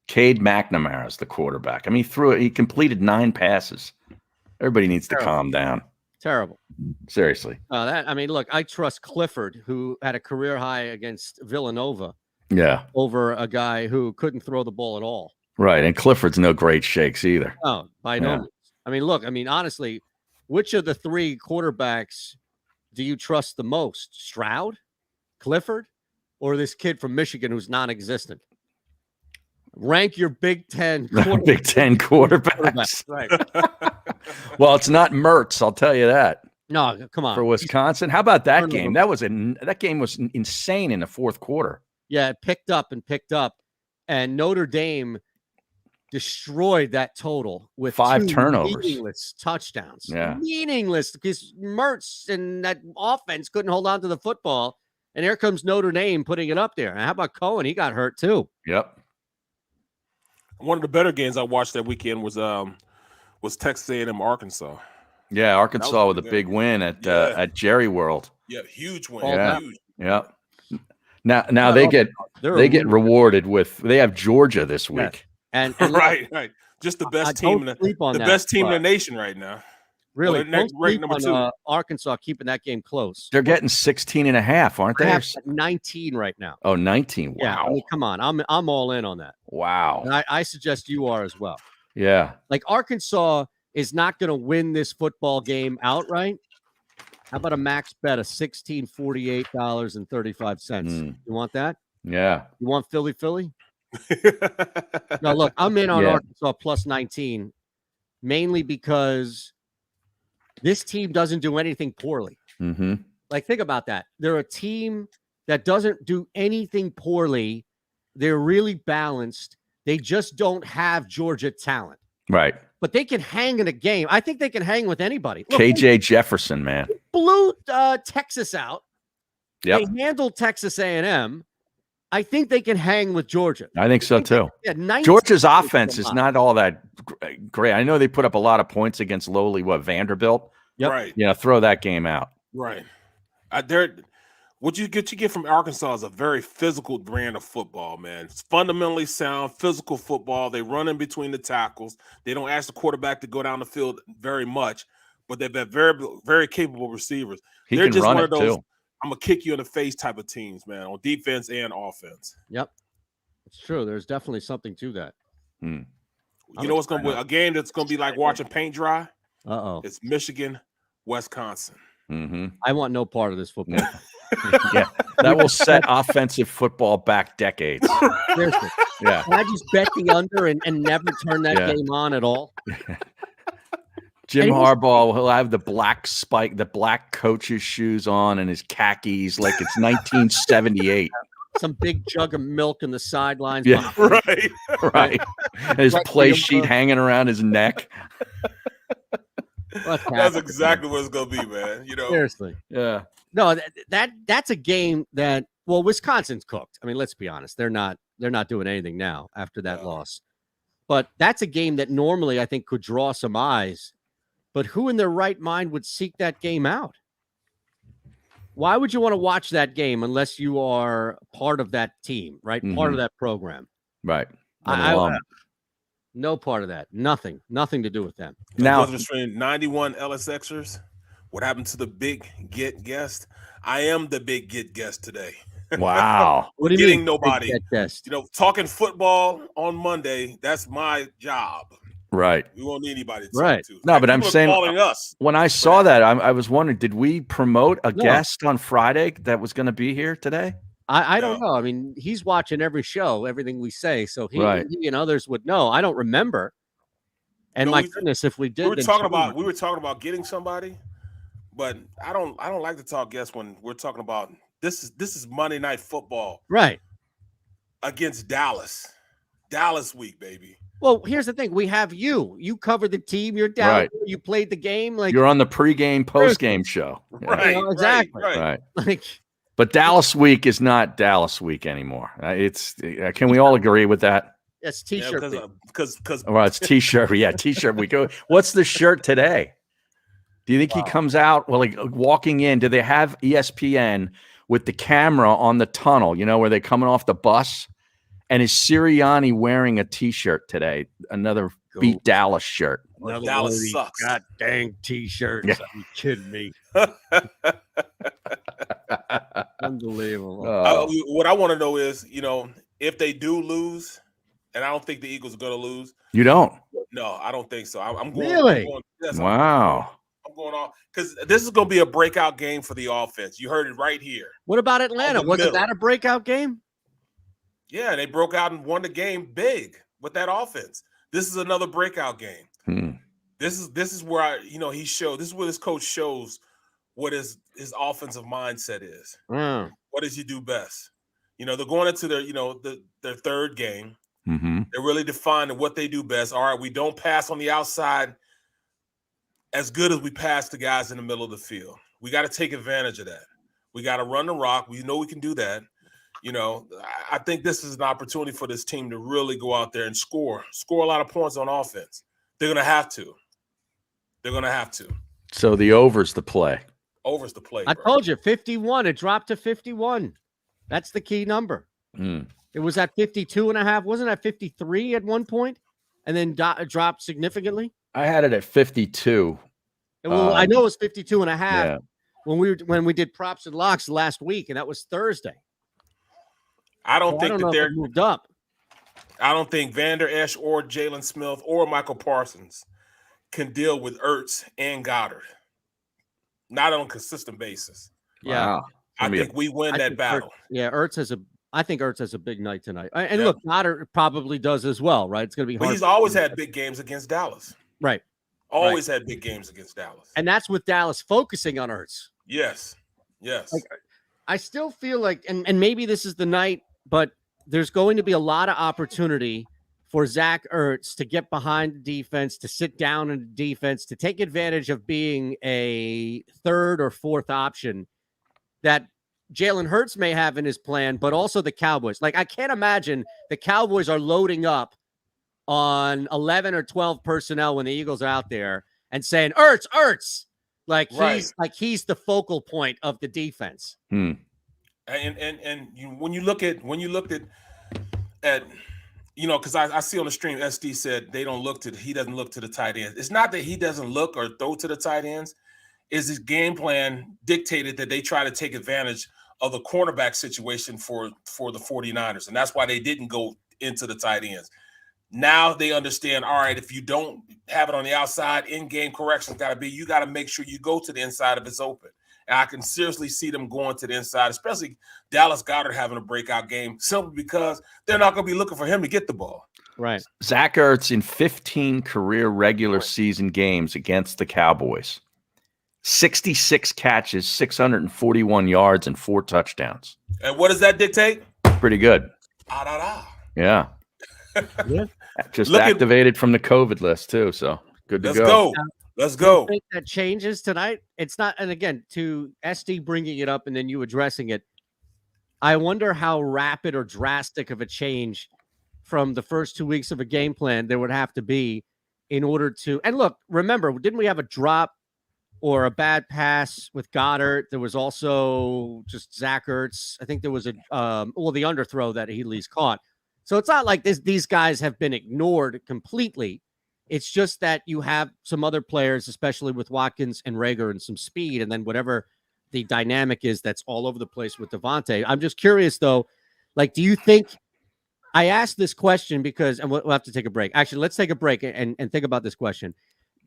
Speaker 2: Cade McNamara is the quarterback. I mean, he completed 9 passes. Everybody needs to calm down.
Speaker 1: Terrible.
Speaker 2: Seriously.
Speaker 1: Look, I trust Clifford, who had a career high against Villanova.
Speaker 2: Yeah.
Speaker 1: Over a guy who couldn't throw the ball at all.
Speaker 2: Right. And Clifford's no great shakes either.
Speaker 1: No, by no means. Honestly, which of the 3 quarterbacks do you trust the most? Stroud, Clifford, or this kid from Michigan who's non-existent? Rank your Big Ten quarterbacks.
Speaker 2: Big Ten quarterbacks.
Speaker 1: Right.
Speaker 2: Well, it's not Mertz, I'll tell you that.
Speaker 1: No, come on.
Speaker 2: For Wisconsin. How about that game? That game was insane in the 4th quarter.
Speaker 1: Yeah, it picked up. And Notre Dame destroyed that total with
Speaker 2: 5
Speaker 1: 2
Speaker 2: turnovers.
Speaker 1: Meaningless touchdowns.
Speaker 2: Yeah.
Speaker 1: Meaningless because Mertz and that offense couldn't hold on to the football. And here comes Notre Dame putting it up there. And how about Cohen? He got hurt too.
Speaker 2: Yep.
Speaker 3: One of the better games I watched that weekend was Texas A&M Arkansas.
Speaker 2: Yeah, Arkansas with a big win at Jerry World.
Speaker 3: Yeah, huge win.
Speaker 2: Yeah.
Speaker 3: Huge.
Speaker 2: Yeah. Now they get rewarded with they have Georgia this week.
Speaker 1: And
Speaker 3: right. Just the best team in the nation right now.
Speaker 1: Really,
Speaker 3: next ranked number 2.
Speaker 1: Arkansas keeping that game close.
Speaker 2: They're getting 16.5, aren't they?
Speaker 1: They have 19 right now.
Speaker 2: Oh, 19. Wow.
Speaker 1: Yeah, I mean, come on. I'm all in on that.
Speaker 2: Wow.
Speaker 1: And I suggest you are as well.
Speaker 2: Yeah.
Speaker 1: Like Arkansas is not going to win this football game outright. How about a max bet of $1648.35? You want that?
Speaker 2: Yeah.
Speaker 1: You want Philly? No, look, I'm in on Arkansas plus 19, mainly because this team doesn't do anything poorly.
Speaker 2: Mm-hmm.
Speaker 1: Like, think about that. They're a team that doesn't do anything poorly. They're really balanced. They just don't have Georgia talent.
Speaker 2: Right.
Speaker 1: But they can hang in a game. I think they can hang with anybody. Look,
Speaker 2: KJ Jefferson, man.
Speaker 1: Blew Texas out.
Speaker 2: Yep.
Speaker 1: They handled Texas A&M. I think they can hang with Georgia.
Speaker 2: I think so too. Georgia's offense is not all that great. I know they put up a lot of points against lowly Vanderbilt.
Speaker 1: Yep.
Speaker 3: Right.
Speaker 2: Throw that game out.
Speaker 3: Right. What you get from Arkansas is a very physical brand of football, man. It's fundamentally sound, physical football. They run in between the tackles. They don't ask the quarterback to go down the field very much, but they've got very, very capable receivers. They're just one of those
Speaker 2: too.
Speaker 3: I'm going to kick you in the face type of teams, man, on defense and offense.
Speaker 1: Yep. It's true. There's definitely something to that.
Speaker 3: You know what's going to be a game that's going to be like watching paint dry? It's Michigan, Wisconsin.
Speaker 2: Mm-hmm.
Speaker 1: I want no part of this football.
Speaker 2: Yeah, that will set offensive football back decades.
Speaker 1: Seriously.
Speaker 2: Yeah.
Speaker 1: Can I just bet the under and never turn that game on at all?
Speaker 2: Jim Harbaugh will have the black coach's shoes on and his khakis like it's 1978.
Speaker 1: Some big jug of milk in the sidelines.
Speaker 2: Yeah, right. And his play sheet hanging around his neck.
Speaker 3: That's exactly what it's gonna be, man.
Speaker 1: Seriously.
Speaker 2: Yeah.
Speaker 1: No, that's a game that Wisconsin's cooked. I mean, let's be honest. They're not doing anything now after that loss. But that's a game that normally I think could draw some eyes. But who in their right mind would seek that game out? Why would you want to watch that game unless you are part of that team, right?
Speaker 2: Mm-hmm.
Speaker 1: Part of that program.
Speaker 2: Right.
Speaker 1: No part of that. Nothing to do with them.
Speaker 3: Now, between 91 LSXers, what happened to the big get guest? I am the big get guest today.
Speaker 2: Wow.
Speaker 1: What do you
Speaker 3: Getting
Speaker 1: mean?
Speaker 3: Nobody. Talking football on Monday, that's my job.
Speaker 2: Right.
Speaker 3: We won't need anybody to
Speaker 1: talk
Speaker 3: to.
Speaker 2: No, but I'm saying
Speaker 3: calling us.
Speaker 2: When I saw that, I was wondering, did we promote a guest on Friday that was going to be here today?
Speaker 1: I don't know. I mean, he's watching every show, everything we say, so he and others would know. I don't remember. And goodness, if we did,
Speaker 3: we were talking about getting somebody, but I don't like to talk guests when we're talking about this is Monday Night Football,
Speaker 1: right?
Speaker 3: Against Dallas week, baby.
Speaker 1: Well, here's the thing: we have you. You cover the team. You're down.
Speaker 2: Right.
Speaker 1: You played the game. Like
Speaker 2: you're on the pregame, postgame show.
Speaker 3: Right.
Speaker 1: Exactly.
Speaker 3: Right.
Speaker 1: Like.
Speaker 2: But Dallas week is not Dallas week anymore. Can we all agree with that?
Speaker 1: Yes, t-shirt.
Speaker 3: Because
Speaker 2: it's t-shirt. Yeah, t-shirt week. What's the shirt today? Do you think he comes out walking in? Do they have ESPN with the camera on the tunnel? Where they're coming off the bus, and is Sirianni wearing a t-shirt today? Another Beat Dallas shirt.
Speaker 3: Dallas sucks.
Speaker 1: God dang t-shirts.
Speaker 2: Yeah.
Speaker 1: Are you kidding me? Unbelievable.
Speaker 3: What I want to know is, if they do lose, and I don't think the Eagles are going to lose.
Speaker 2: You don't?
Speaker 3: No, I don't think so. I'm going.
Speaker 1: Really?
Speaker 2: Wow.
Speaker 3: I'm going on because this is going to be a breakout game for the offense. You heard it right here.
Speaker 1: What about Atlanta? Wasn't that a breakout game?
Speaker 3: Yeah, they broke out and won the game big with that offense. This is another breakout game. This is where he showed. This is where this coach shows what his offensive mindset is. What does he do best? They're going into their third game.
Speaker 2: Mm-hmm.
Speaker 3: They're really defining what they do best. All right, we don't pass on the outside as good as we pass the guys in the middle of the field. We got to take advantage of that. We got to run the rock. We know we can do that. I think this is an opportunity for this team to really go out there and score a lot of points on offense. They're going to have to.
Speaker 2: So the over's the play.
Speaker 3: Over's the play.
Speaker 1: I told you, 51. It dropped to 51. That's the key number.
Speaker 2: Mm.
Speaker 1: It was at 52.5. Wasn't at 53 at one point, and then dropped significantly.
Speaker 2: I had it at 52.
Speaker 1: Well, I know it was 52.5
Speaker 2: Yeah.
Speaker 1: when we did props and locks last week, and that was Thursday.
Speaker 3: I don't think
Speaker 1: know
Speaker 3: that
Speaker 1: if
Speaker 3: they're
Speaker 1: it moved up.
Speaker 3: I don't think Vander Esch or Jalen Smith or Michael Parsons can deal with Ertz and Goddard. Not on a consistent basis.
Speaker 1: Yeah.
Speaker 2: Wow.
Speaker 3: I think we win that battle.
Speaker 1: I think Ertz has a big night tonight. And look, Goddard probably does as well, right? It's going to be hard.
Speaker 3: But he's always had big games against Dallas.
Speaker 1: Right.
Speaker 3: Always had big games against Dallas.
Speaker 1: And that's with Dallas focusing on Ertz.
Speaker 3: Yes. Yes.
Speaker 1: Like, I still feel like, and maybe this is the night, but there's going to be a lot of opportunity for Zach Ertz to get behind the defense, to sit down in the defense, to take advantage of being a third or fourth option that Jalen Hurts may have in his plan, but also the Cowboys. Like, I can't imagine the Cowboys are loading up on 11 or 12 personnel when the Eagles are out there and saying, Ertz, like he's the focal point of the defense.
Speaker 2: Hmm.
Speaker 3: And when you looked at because I see on the stream SD said he doesn't look to the tight ends. It's not that he doesn't look or throw to the tight ends. Is his game plan dictated that they try to take advantage of the cornerback situation for the 49ers, and that's why they didn't go into the tight ends. Now they understand, all right, if you don't have it on the outside, in-game corrections you got to make sure you go to the inside if it's open. And I can seriously see them going to the inside, especially Dallas Goedert having a breakout game, simply because they're not going to be looking for him to get the ball.
Speaker 1: Right.
Speaker 2: Zach Ertz in 15 career regular season games against the Cowboys. 66 catches, 641 yards, and 4 touchdowns.
Speaker 3: And what does that dictate?
Speaker 2: Pretty good. Yeah. Just activated from the COVID list, too, so good to go.
Speaker 3: Let's go.
Speaker 1: I think that changes tonight. It's not, and again, to SD bringing it up and then you addressing it, I wonder how rapid or drastic of a change from the first 2 weeks of a game plan there would have to be in order to, and look, remember, didn't we have a drop or a bad pass with Goddard? There was also just Zach Ertz. I think there was the underthrow that Healy's caught. So it's not like these guys have been ignored completely. It's just that you have some other players, especially with Watkins and Rager, and some speed, and then whatever the dynamic is that's all over the place with Devontae. I'm just curious, though, like, do you think – I asked this question because – and we'll have to take a break. Actually, let's take a break and think about this question.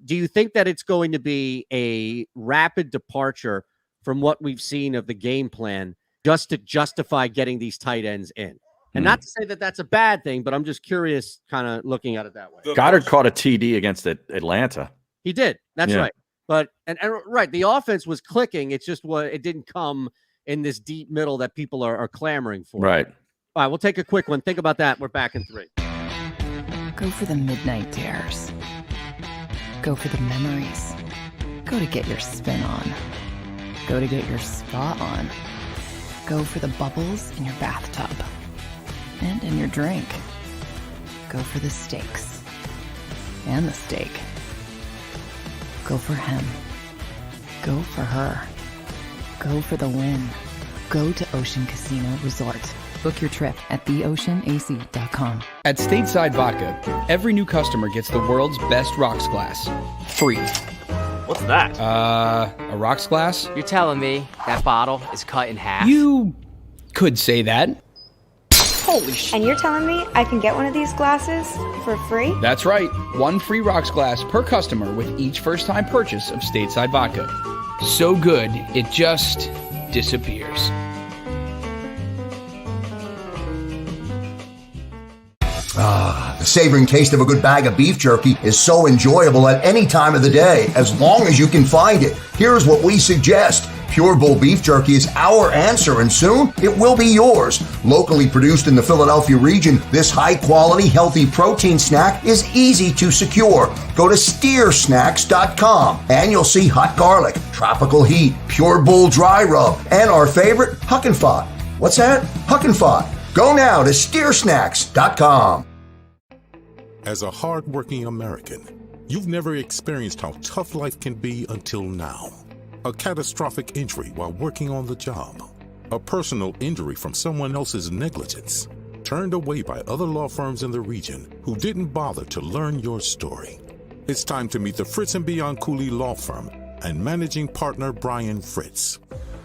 Speaker 1: Do you think that it's going to be a rapid departure from what we've seen of the game plan just to justify getting these tight ends in? And not to say that that's a bad thing, but I'm just curious kind of looking at it that way.
Speaker 2: Goddard caught a TD against Atlanta.
Speaker 1: He did. That's right. But and right, the offense was clicking. It's just it didn't come in this deep middle that people are clamoring for.
Speaker 2: Right.
Speaker 1: All right, we'll take a quick one. Think about that. We're back in 3.
Speaker 4: Go for the midnight dares. Go for the memories. Go to get your spin on. Go to get your spa on. Go for the bubbles in your bathtub. And in your drink. Go for the steaks. And the steak. Go for him. Go for her. Go for the win. Go to Ocean Casino Resort. Book your trip at theoceanac.com.
Speaker 5: At Stateside Vodka, every new customer gets the world's best rocks glass. Free.
Speaker 6: What's that?
Speaker 5: A rocks glass?
Speaker 6: You're telling me that bottle is cut in half?
Speaker 5: You could say that.
Speaker 6: Holy shit.
Speaker 7: And you're telling me I can get one of these glasses for free?
Speaker 5: That's right. 1 free rocks glass per customer with each first-time purchase of Stateside Vodka. So good, it just disappears.
Speaker 8: The savoring taste of a good bag of beef jerky is so enjoyable at any time of the day, as long as you can find it. Here's what we suggest. Pure Bull Beef Jerky is our answer, and soon it will be yours. Locally produced in the Philadelphia region, this high-quality, healthy protein snack is easy to secure. Go to steersnacks.com, and you'll see hot garlic, tropical heat, Pure Bull dry rub, and our favorite, Huck and Fod. What's that? Huck and Fod. Go now to steersnacks.com.
Speaker 9: As a hard-working American, you've never experienced how tough life can be until now. A catastrophic injury while working on the job. a personal injury from someone else's negligence, turned away by other law firms in the region who didn't bother to learn your story. It's time to meet the Fritz and Bianculli Law Firm and managing partner Brian Fritz.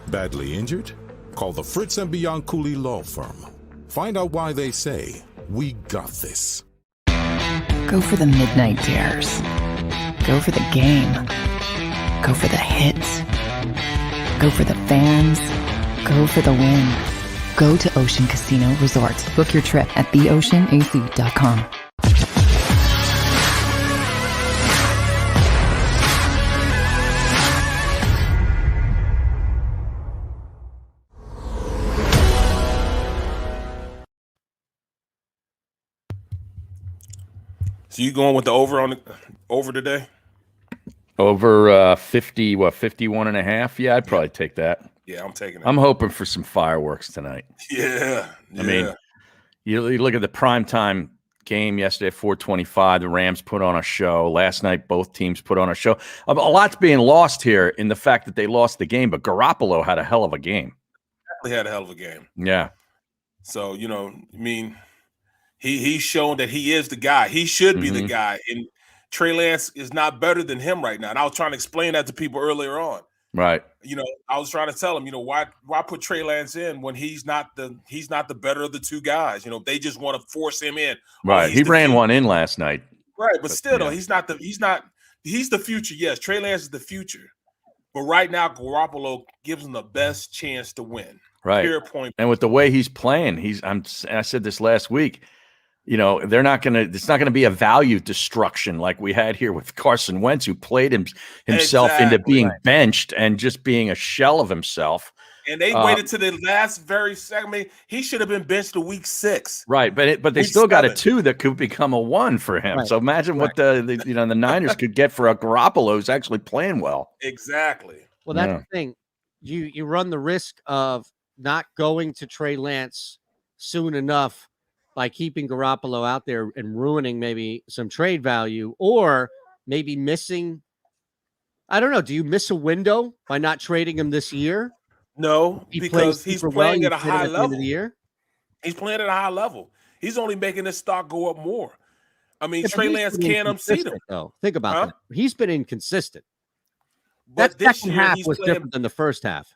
Speaker 9: Badly injured? Call the Fritz and Bianculli Law Firm. Find out why they say, "We got this."
Speaker 4: Go for the midnight dares. Go for the game. Go for the hits. Go for the fans. Go for the win. Go to Ocean Casino Resort. Book your trip at theoceanac.com.
Speaker 3: So you going with the over today?
Speaker 2: Over 50, 51.5? Yeah, I'd probably take that.
Speaker 3: Yeah, I'm taking it.
Speaker 2: I'm hoping for some fireworks tonight.
Speaker 3: Yeah.
Speaker 2: I mean, you look at the primetime game yesterday, 4:25. The Rams put on a show. Last night, both teams put on a show. A lot's being lost here in the fact that they lost the game, but Garoppolo had a hell of a game.
Speaker 3: He had a hell of a game.
Speaker 2: Yeah.
Speaker 3: So, I mean, he's shown that he is the guy. He should be the guy. And Trey Lance is not better than him right now. And I was trying to explain that to people earlier on.
Speaker 2: Right.
Speaker 3: I was trying to tell him, why put Trey Lance in when he's not the better of the two guys. They just want to force him in.
Speaker 2: Right. He ran one in last night.
Speaker 3: Right, but still though, he's the future. Yes, Trey Lance is the future. But right now, Garoppolo gives him the best chance to win.
Speaker 2: Right.
Speaker 3: Pure point.
Speaker 2: And with the way he's playing, I said this last week, it's not gonna be a value destruction like we had here with Carson Wentz, who played himself into being benched and just being a shell of himself.
Speaker 3: And they waited to the last very second. I mean, he should have been benched to week 6.
Speaker 2: Right, but they still got a 2 that could become a 1 for him. Right. So imagine what the Niners could get for a Garoppolo who's actually playing well.
Speaker 3: Exactly.
Speaker 1: Well, that's the thing. You run the risk of not going to Trey Lance soon enough by keeping Garoppolo out there and ruining maybe some trade value, or maybe missing. I don't know. Do you miss a window by not trading him this year?
Speaker 3: No, because he's playing at a high level.
Speaker 1: Of the year.
Speaker 3: He's playing at a high level. He's only making his stock go up more. I mean, Trey Lance can't unseat him.
Speaker 1: Though. Think about that. He's been inconsistent.
Speaker 3: But
Speaker 1: that second half was different than the first half.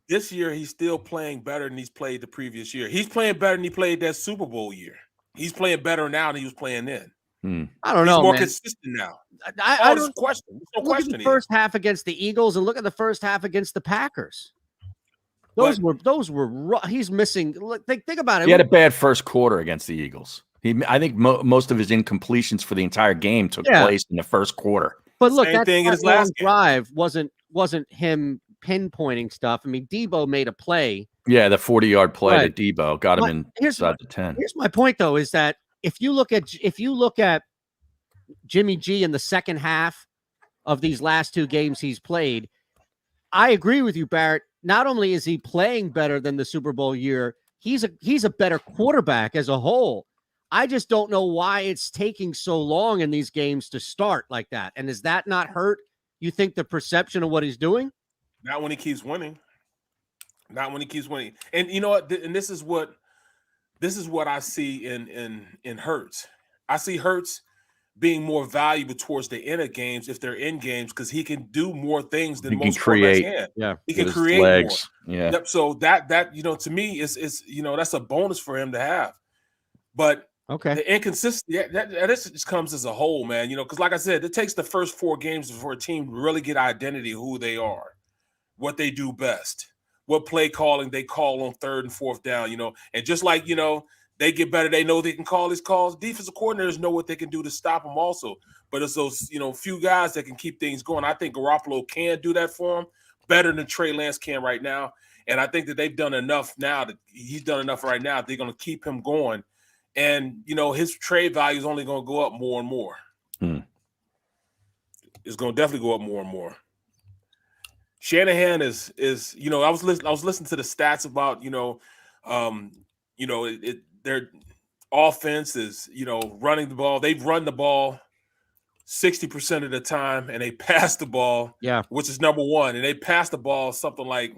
Speaker 3: This year, he's still playing better than he's played the previous year. He's playing better than he played that Super Bowl year. He's playing better now than he was playing then.
Speaker 1: I don't know.
Speaker 3: He's more consistent now.
Speaker 1: I don't
Speaker 3: question. There's no
Speaker 1: look
Speaker 3: question.
Speaker 1: At the first half against the Eagles and look at the first half against the Packers. Those were he's missing. Think about it.
Speaker 2: He had a bad first quarter against the Eagles. I think most of his incompletions for the entire game took place in the first quarter.
Speaker 1: But look, that last drive wasn't him pinpointing stuff. I mean, Debo made a play.
Speaker 2: Yeah, the 40-yard play to Debo got him inside the 10.
Speaker 1: Here's my point, though, is that if you look at Jimmy G in the second half of these last 2 games he's played, I agree with you, Barrett. Not only is he playing better than the Super Bowl year, he's a better quarterback as a whole. I just don't know why it's taking so long in these games to start like that. And does that not hurt, you think, the perception of what he's doing?
Speaker 3: Not when he keeps winning. Not when he keeps winning. And you know what? And this is what I see in Hurts. I see Hurts being more valuable towards the end of games if they're in games, because he can do more things than most quarterbacks can.
Speaker 2: Yeah,
Speaker 3: he can create legs.
Speaker 2: More. Yeah.
Speaker 3: Yep. So that to me is that's a bonus for him to have. But the inconsistency that just comes as a whole, man. Because like I said, it takes the first 4 games for a team to really get identity of who they are, what they do best, what play calling they call on 3rd and 4th down. And just like they get better, they know they can call these calls. Defensive coordinators know what they can do to stop them also. But it's those, few guys that can keep things going. I think Garoppolo can do that for him better than Trey Lance can right now. And I think that they've done enough now that he's done enough right now. They're going to keep him going. And, his trade value is only going to go up more and more. It's going to definitely go up more and more. Shanahan is I was listening to the stats about, their offense is, running the ball. They've run the ball 60% of the time, and they pass the ball, which is number 1. And they pass the ball something like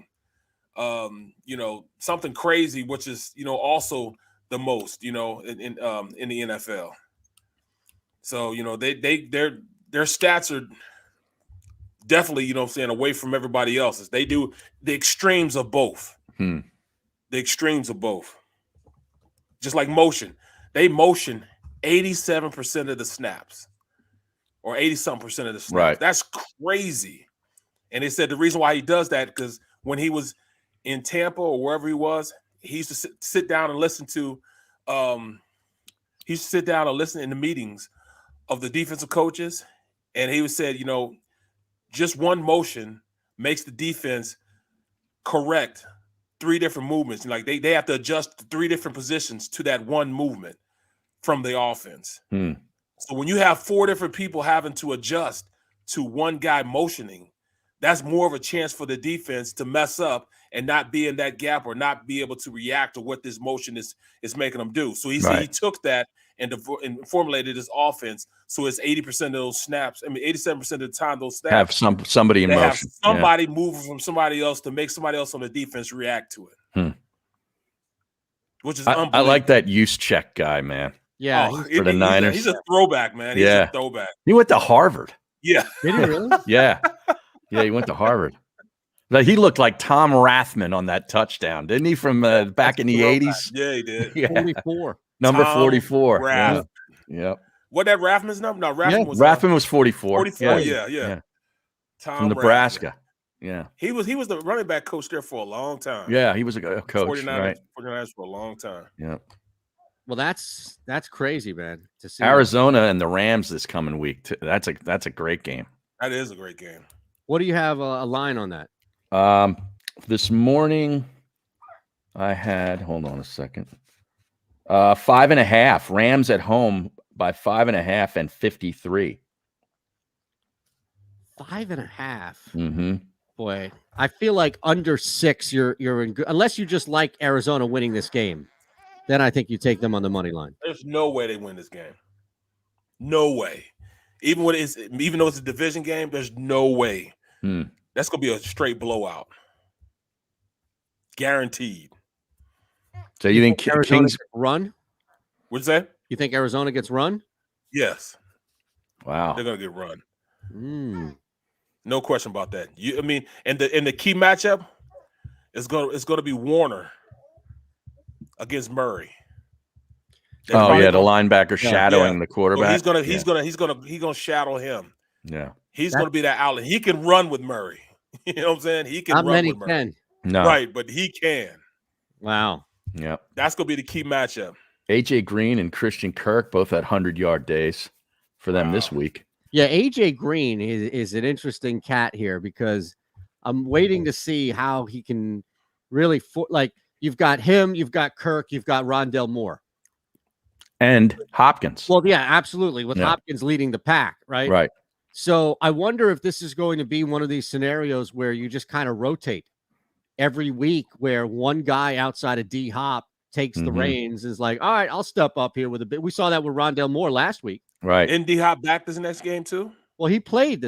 Speaker 3: you know, something crazy, which is, you know, also the most, you know, in the NFL. So, you know, their stats are definitely, you know what I'm saying, away from everybody else's. They do the extremes of both. The extremes of both. Just like motion. They motion 87% of the snaps. Or 80-something% of the snaps.
Speaker 2: Right.
Speaker 3: That's crazy. And they said the reason why he does that, because when he was in Tampa or wherever he was, he used to sit down and listen to he used to sit down and listen in the meetings of the defensive coaches. And he would say, you know, just one motion makes the defense correct 3 different movements. Like they have to adjust 3 different positions to that one movement from the offense. So when you have 4 different people having to adjust to one guy motioning, that's more of a chance for the defense to mess up and not be in that gap or not be able to react to what this motion is making them do. So he took that and formulated his offense. So it's 80% of those snaps. I mean, 87% of the time those snaps
Speaker 2: have somebody in motion.
Speaker 3: Have somebody moving from somebody else to make somebody else on the defense react to it. Which is unbelievable.
Speaker 2: I like that use check guy, man.
Speaker 1: Yeah,
Speaker 2: for the Niners.
Speaker 3: He's a throwback, man. He's a throwback.
Speaker 2: He went to Harvard.
Speaker 3: Yeah.
Speaker 1: Did he really?
Speaker 2: Yeah, he went to Harvard. Like, he looked like Tom Rathman on that touchdown, didn't he? From back in the 80s.
Speaker 3: Yeah, he did.
Speaker 2: Yeah.
Speaker 1: 44.
Speaker 2: Number
Speaker 3: Tom
Speaker 2: 44.
Speaker 3: Rath.
Speaker 2: Yep.
Speaker 3: What that Rathman's number? No,
Speaker 2: Rathman was 44.
Speaker 3: 44. Yeah.
Speaker 2: Tom from Nebraska. Rathman. Yeah.
Speaker 3: He was the running back coach there for a long time.
Speaker 2: Yeah, he was a coach.
Speaker 3: 49ers for a long time.
Speaker 2: Yeah.
Speaker 1: Well, that's crazy, man. To see
Speaker 2: Arizona and the Rams this coming week. That's a great game.
Speaker 3: That is a great game.
Speaker 1: What do you have a line on that?
Speaker 2: This morning I had, hold on a second. 5.5. Rams at home by 5.5 and 53.
Speaker 1: 5.5. Boy, I feel like under 6, you're in good, unless you just like Arizona winning this game. Then I think you take them on the money line.
Speaker 3: There's no way they win this game. No way. Even though it's a division game, there's no way. That's gonna be a straight blowout. Guaranteed.
Speaker 2: So you think
Speaker 1: Arizona gets run?
Speaker 3: What's that?
Speaker 1: You think Arizona gets run?
Speaker 3: Yes.
Speaker 2: Wow.
Speaker 3: They're gonna get run. No question about that. And the key matchup is gonna be Warner against Murray.
Speaker 2: The linebacker shadowing the quarterback.
Speaker 3: Well, he's gonna shadow him.
Speaker 2: Yeah.
Speaker 3: He's gonna be that outlet. He can run with Murray. You know what I'm saying? He can run with Murray.
Speaker 1: Can.
Speaker 2: No.
Speaker 3: Right, but he can.
Speaker 1: Wow.
Speaker 2: Yep.
Speaker 3: That's gonna be the key matchup.
Speaker 2: AJ Green and Christian Kirk both had 100-yard days for them this week.
Speaker 1: Yeah, AJ Green is an interesting cat here because I'm waiting to see how he can really you've got him, you've got Kirk, you've got Rondell Moore.
Speaker 2: And Hopkins.
Speaker 1: Well, yeah, absolutely. With Hopkins leading the pack, right?
Speaker 2: Right.
Speaker 1: So I wonder if this is going to be one of these scenarios where you just kind of rotate every week, where one guy outside of D Hop takes the reins, is like, all right, I'll step up here with a bit. We saw that with Rondell Moore last week.
Speaker 2: Right.
Speaker 3: And D Hop back this next game too?
Speaker 1: Well, he played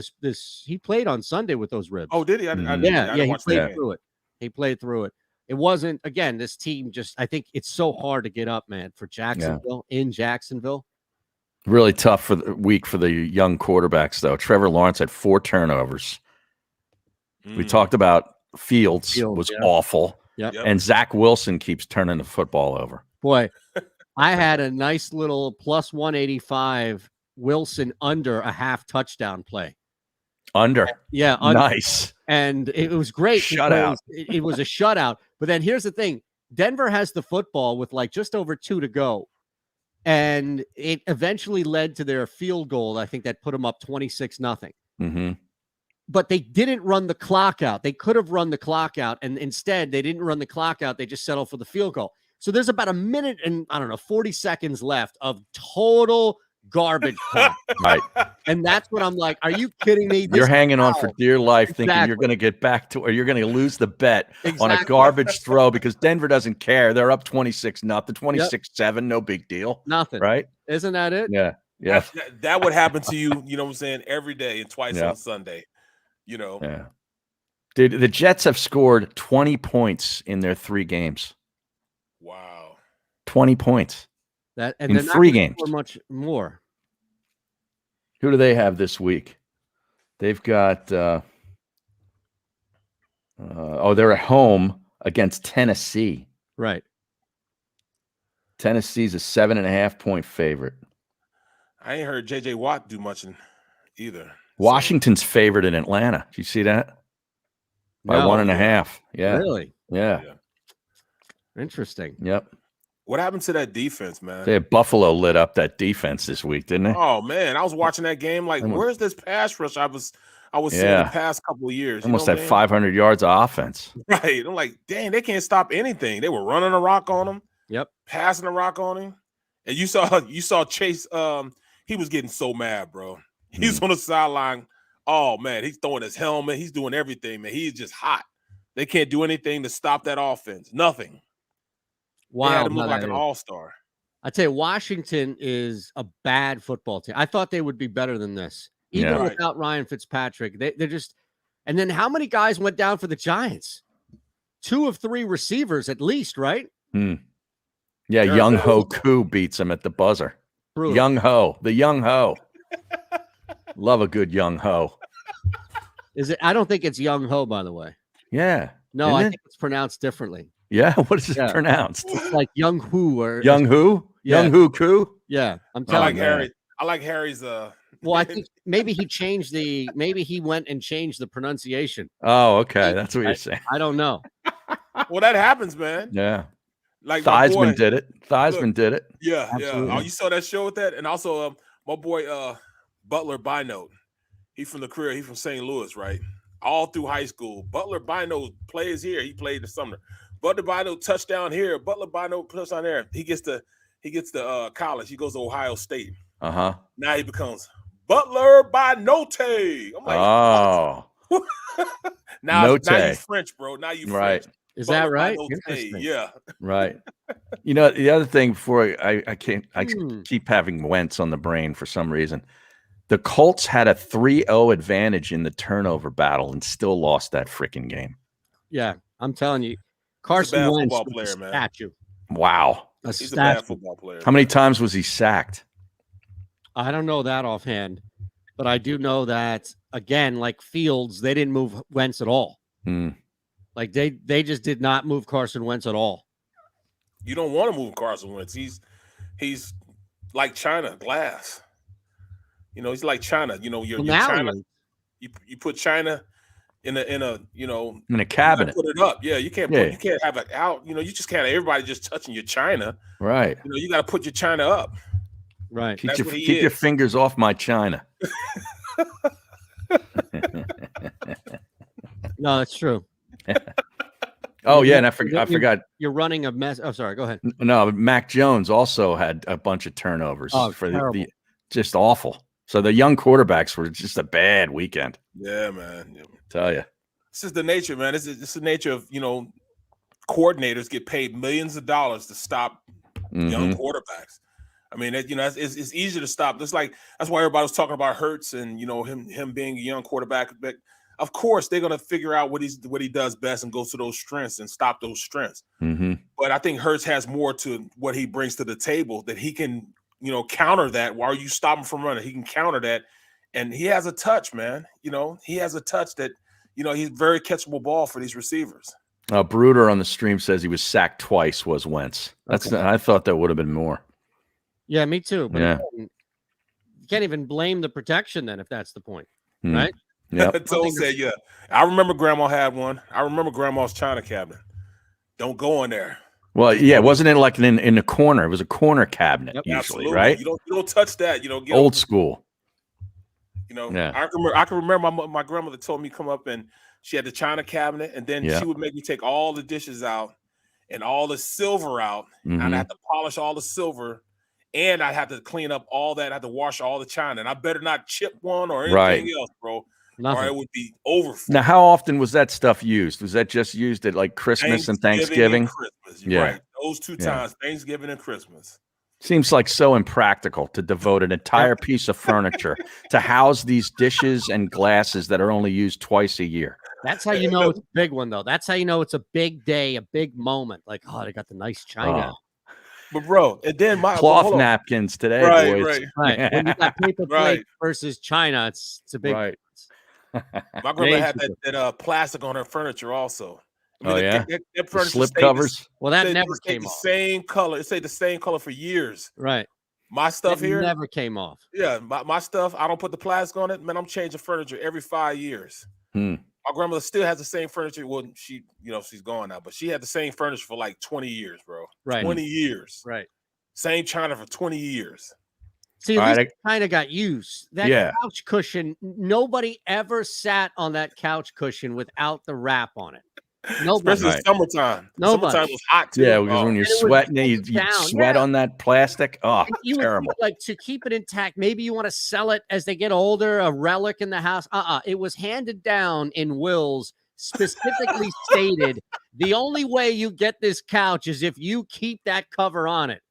Speaker 1: he played on Sunday with those ribs.
Speaker 3: Oh, did he?
Speaker 1: He played through it. He played through it. It wasn't, again, this team I think it's so hard to get up, man, for Jacksonville, in Jacksonville.
Speaker 2: Really tough for the week for the young quarterbacks, though. Trevor Lawrence had 4 turnovers. We talked about Fields was awful.
Speaker 1: Yep.
Speaker 2: And Zach Wilson keeps turning the football over.
Speaker 1: Boy, I had a nice little plus 185 Wilson under a half touchdown play.
Speaker 2: Under.
Speaker 1: Yeah. Under.
Speaker 2: Nice.
Speaker 1: And it was great.
Speaker 2: Shutout.
Speaker 1: It was a shutout. But then here's the thing. Denver has the football with just over 2 to go. And it eventually led to their field goal. I think that put them up 26-0. But they didn't run the clock out. They could have run the clock out. And instead, they didn't run the clock out. They just settled for the field goal. So there's about a minute and, 40 seconds left of total garbage time.
Speaker 2: Right.
Speaker 1: And that's what I'm like, are you kidding me?
Speaker 2: You're hanging on for dear life thinking you're going to get back to, or you're going to lose the bet on a garbage throw because Denver doesn't care. They're up 26-0, 26-7, no big deal.
Speaker 1: Nothing.
Speaker 2: Right?
Speaker 1: Isn't that it?
Speaker 2: Yeah. Yeah.
Speaker 3: That would happen to you, you know what I'm saying, every day and twice on Sunday. You know.
Speaker 2: Yeah. Dude, the Jets have scored 20 points in their 3 games.
Speaker 3: Wow.
Speaker 2: 20 points.
Speaker 1: And
Speaker 2: in
Speaker 1: they're not
Speaker 2: 3
Speaker 1: gonna
Speaker 2: games.
Speaker 1: score much more.
Speaker 2: Who do they have this week? They've got they're at home against Tennessee.
Speaker 1: Right.
Speaker 2: Tennessee's a 7.5-point favorite.
Speaker 3: I ain't heard J.J. Watt do much either.
Speaker 2: Washington's favored in Atlanta. Did you see that? By
Speaker 1: No.
Speaker 2: 1.5. Yeah.
Speaker 1: Really?
Speaker 2: Yeah.
Speaker 1: Interesting.
Speaker 2: Yep.
Speaker 3: What happened to that defense, man?
Speaker 2: They had Buffalo lit up that defense this week, didn't they?
Speaker 3: Oh man, I was watching that game like, where's this pass rush I was seeing the past couple of years?
Speaker 2: Almost had 500 yards of offense.
Speaker 3: Right. I'm like, dang, they can't stop anything. They were running a rock on him.
Speaker 1: Yep.
Speaker 3: Passing a rock on him. And you saw Chase. He was getting so mad, bro. He's on the sideline. Oh man, he's throwing his helmet. He's doing everything, man. He's just hot. They can't do anything to stop that offense. Nothing.
Speaker 1: Wow.
Speaker 3: They had him look like an all-star.
Speaker 1: I tell you, Washington is a bad football team. I thought they would be better than this, even without Ryan Fitzpatrick. They're just. And then how many guys went down for the Giants? 2 of 3 receivers at least, right?
Speaker 2: Yeah, Young Ho Koo beats him at the buzzer.
Speaker 1: Brutal.
Speaker 2: Young Ho, the Young Ho. Love a good Young Ho.
Speaker 1: Is it? I don't think it's Young Ho, by the way.
Speaker 2: Yeah.
Speaker 1: No,
Speaker 2: Isn't
Speaker 1: I
Speaker 2: it?
Speaker 1: think it's pronounced differently.
Speaker 2: Yeah, what is it pronounced?
Speaker 1: It's like Young Hu or
Speaker 2: Young Who?
Speaker 1: Yeah.
Speaker 2: Young Who Koo?
Speaker 1: Yeah, I'm telling you.
Speaker 3: I like Harry's.
Speaker 1: Well, I think maybe he changed maybe he went and changed the pronunciation.
Speaker 2: Oh, okay. That's what you're saying.
Speaker 1: I don't know.
Speaker 3: Well, that happens, man.
Speaker 2: Yeah.
Speaker 3: Like
Speaker 2: Theismann did it. Theismann did it.
Speaker 3: Yeah,
Speaker 1: Absolutely.
Speaker 3: yeah. Oh, you saw that show with that? And also my boy Butler Bynode. He's from the career. He's from St. Louis, right? All through high school. Butler Bynode plays here. He played the Sumner. Butler Bynode touchdown here. Butler Bynode touchdown there. He gets to college. He goes to Ohio State.
Speaker 2: Uh-huh.
Speaker 3: Now he becomes Butler Binote. I'm like,
Speaker 2: Oh.
Speaker 3: now you
Speaker 2: Note.
Speaker 3: French, bro. Now you
Speaker 2: Right.
Speaker 3: French.
Speaker 1: Is that right?
Speaker 3: Interesting. Yeah.
Speaker 2: Right. You know, the other thing before I keep having Wentz on the brain for some reason. The Colts had a 3-0 advantage in the turnover battle and still lost that freaking game.
Speaker 1: Yeah, I'm telling you. Carson Wentz
Speaker 3: football player, man.
Speaker 1: Statue.
Speaker 2: Wow.
Speaker 3: He's a bad football player.
Speaker 2: How many times was he sacked?
Speaker 1: I don't know that offhand, but I do know that, again, like Fields, they didn't move Wentz at all. Like they just did not move Carson Wentz at all.
Speaker 3: You don't want to move Carson Wentz. He's like China glass. You know, he's like China. You know, you're China. You put China in a
Speaker 2: In a cabinet.
Speaker 3: Put it up. Yeah, you can't have it out. You know, you just can't. Everybody just touching your China.
Speaker 2: Right.
Speaker 3: You know, you got to put your China up.
Speaker 1: Right.
Speaker 2: Keep your fingers off my China.
Speaker 1: No, it's true.
Speaker 2: Oh yeah, and I forgot.
Speaker 1: You're running a mess. Oh, sorry. Go ahead.
Speaker 2: No, Mac Jones also had a bunch of turnovers for the just awful. So the young quarterbacks were just a bad weekend.
Speaker 3: Yeah, man.
Speaker 2: Tell you.
Speaker 3: This is the nature, man. This is the nature of, coordinators get paid millions of dollars to stop young quarterbacks. I mean, it's easier to stop. That's why everybody was talking about Hurts and him being a young quarterback. But of course, they're gonna figure out what he does best and go to those strengths and stop those strengths. But I think Hurts has more to what he brings to the table that he can counter that. While you stop him from running, he can counter that, and he has a touch, man. He has a touch that he's very catchable ball for these receivers.
Speaker 2: Bruder on the stream says he was sacked twice. Was Wentz? I thought that would have been more.
Speaker 1: Yeah, me too. But
Speaker 2: yeah.
Speaker 1: You can't even blame the protection then if that's the point, right?
Speaker 2: Yeah.
Speaker 3: Toe said, yeah. I remember Grandma had one. I remember Grandma's China cabinet. Don't go in there.
Speaker 2: Well, yeah, wasn't it like in the corner? It was a corner cabinet usually,
Speaker 3: absolutely.
Speaker 2: Right?
Speaker 3: You don't touch that. Get
Speaker 2: old school.
Speaker 3: Yeah. I can remember my grandmother told me come up and she had the China cabinet, and then she would make me take all the dishes out and all the silver out, and I had to polish all the silver. And I had to clean up all that. I had to wash all the china. And I better not chip one or anything else, bro.
Speaker 1: Nothing.
Speaker 3: Or it would be over.
Speaker 2: Now, how often was that stuff used? Was that just used at like Christmas and Thanksgiving?
Speaker 3: And Christmas. You're right. Those two times, Thanksgiving and Christmas.
Speaker 2: Seems like so impractical to devote an entire piece of furniture to house these dishes and glasses that are only used twice a year.
Speaker 1: That's how you know it's a big one, though. That's how you know it's a big day, a big moment. Like, oh, they got the nice china.
Speaker 3: But bro, and then
Speaker 2: cloth napkins today,
Speaker 3: right,
Speaker 2: boys.
Speaker 3: right.
Speaker 1: When you got paper plate
Speaker 3: Right.
Speaker 1: versus china, it's a big
Speaker 2: Right.
Speaker 3: My grandma had that plastic on her furniture also. I mean,
Speaker 2: Oh, yeah?
Speaker 3: that
Speaker 2: The
Speaker 3: furniture
Speaker 2: slip
Speaker 3: stayed
Speaker 2: covers?
Speaker 1: Well, that
Speaker 3: stayed-
Speaker 1: never
Speaker 3: stayed
Speaker 1: came
Speaker 3: the
Speaker 1: off.
Speaker 3: same color. It stayed the same color for years.
Speaker 1: Right.
Speaker 3: My stuff
Speaker 1: It
Speaker 3: here
Speaker 1: never came off.
Speaker 3: Yeah, my stuff, I don't put the plastic on it. Man, I'm changing furniture every 5 years.
Speaker 2: Hmm.
Speaker 3: My grandmother still has the same furniture. Well, she's gone now, but she had the same furniture for like 20 years, bro.
Speaker 1: Right.
Speaker 3: 20 years.
Speaker 1: Right.
Speaker 3: Same china for 20 years.
Speaker 1: See, at least it kind of got used. That couch cushion, nobody ever sat on that couch cushion without the wrap on it. Nobody.
Speaker 3: Especially in summertime.
Speaker 1: Nobody.
Speaker 3: Summertime was hot too.
Speaker 2: Yeah, because when you're sweating, you sweat on that plastic. Oh,
Speaker 1: you
Speaker 2: terrible.
Speaker 1: would think, like, to keep it intact, maybe you want to sell it as they get older, a relic in the house. It was handed down in wills, specifically stated the only way you get this couch is if you keep that cover on it.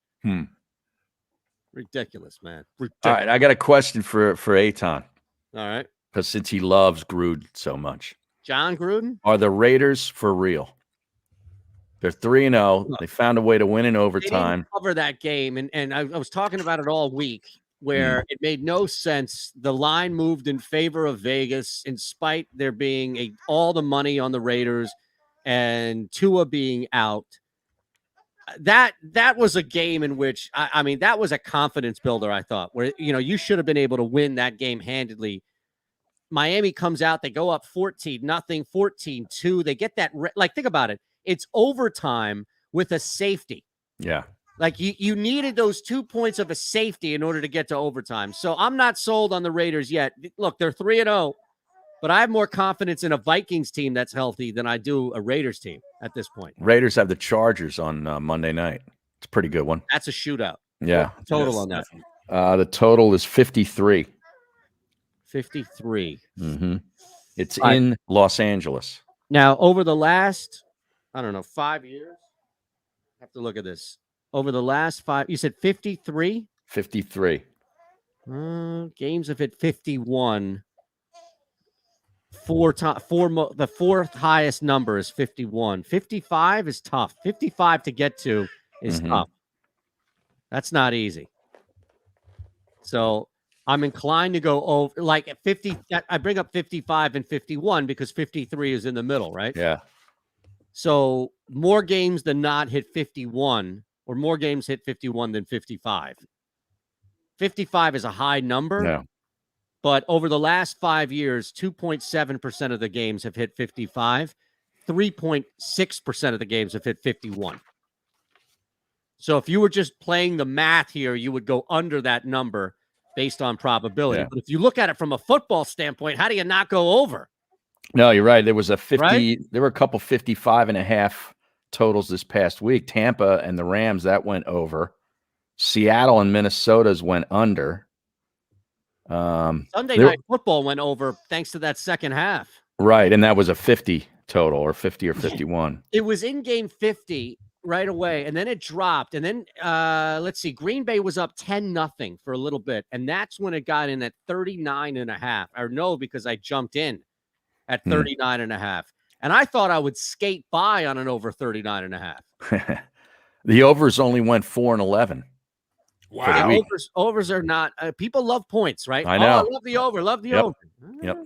Speaker 1: Ridiculous, man. Ridiculous.
Speaker 2: All right, I got a question for Eytan.
Speaker 1: All right.
Speaker 2: Because since he loves Gruden so much.
Speaker 1: John Gruden?
Speaker 2: Are the Raiders for real? They're 3-0. They found a way to win in overtime.
Speaker 1: They didn't cover that game, and I was talking about it all week, where it made no sense. The line moved in favor of Vegas, in spite there being all the money on the Raiders and Tua being out. That was a game in which I mean that was a confidence builder. I thought where you should have been able to win that game handedly. Miami comes out, they go up 14-0, 14-2. They get that think about it. It's overtime with a safety.
Speaker 2: Yeah.
Speaker 1: Like you needed those 2 points of a safety in order to get to overtime. So I'm not sold on the Raiders yet. Look, they're 3-0, but I have more confidence in a Vikings team that's healthy than I do a Raiders team at this point.
Speaker 2: Raiders have the Chargers on Monday night. It's a pretty good one.
Speaker 1: That's a shootout.
Speaker 2: Yeah.
Speaker 1: Total on that.
Speaker 2: The total is 53.
Speaker 1: 53.
Speaker 2: Mm-hmm. It's in Los Angeles.
Speaker 1: Now, over the last, 5 years, I have to look at this. Over the last 5, you said 53?
Speaker 2: 53.
Speaker 1: Games have hit 51. The fourth highest number is 51. 55 is tough. 55 to get to is tough. That's not easy. So I'm inclined to go over like at 50. I bring up 55 and 51 because 53 is in the middle, right?
Speaker 2: Yeah.
Speaker 1: So more games than not hit 51, or more games hit 51 than 55. 55 is a high number.
Speaker 2: Yeah.
Speaker 1: But over the last 5 years, 2.7% of the games have hit 55. 3.6% of the games have hit 51. So if you were just playing the math here, you would go under that number based on probability.
Speaker 2: Yeah.
Speaker 1: But if you look at it from a football standpoint, how do you not go over?
Speaker 2: No, you're right. There was a 50.
Speaker 1: Right?
Speaker 2: There were a couple 55.5 totals this past week. Tampa and the Rams, that went over. Seattle and Minnesota's went under.
Speaker 1: Sunday night football went over thanks to that second half.
Speaker 2: Right, and that was a 50 total, or 50 or 51.
Speaker 1: It was in game 50 right away, and then it dropped. And then, let's see, Green Bay was up 10-0 for a little bit, and that's when it got in at 39.5. Or no, because I jumped in at 39.5. And I thought I would skate by on an over 39.5.
Speaker 2: The overs only went 4-11.
Speaker 3: Wow.
Speaker 1: Overs are not people love points, right?
Speaker 2: I know.
Speaker 1: I love the over, over.
Speaker 2: Yep.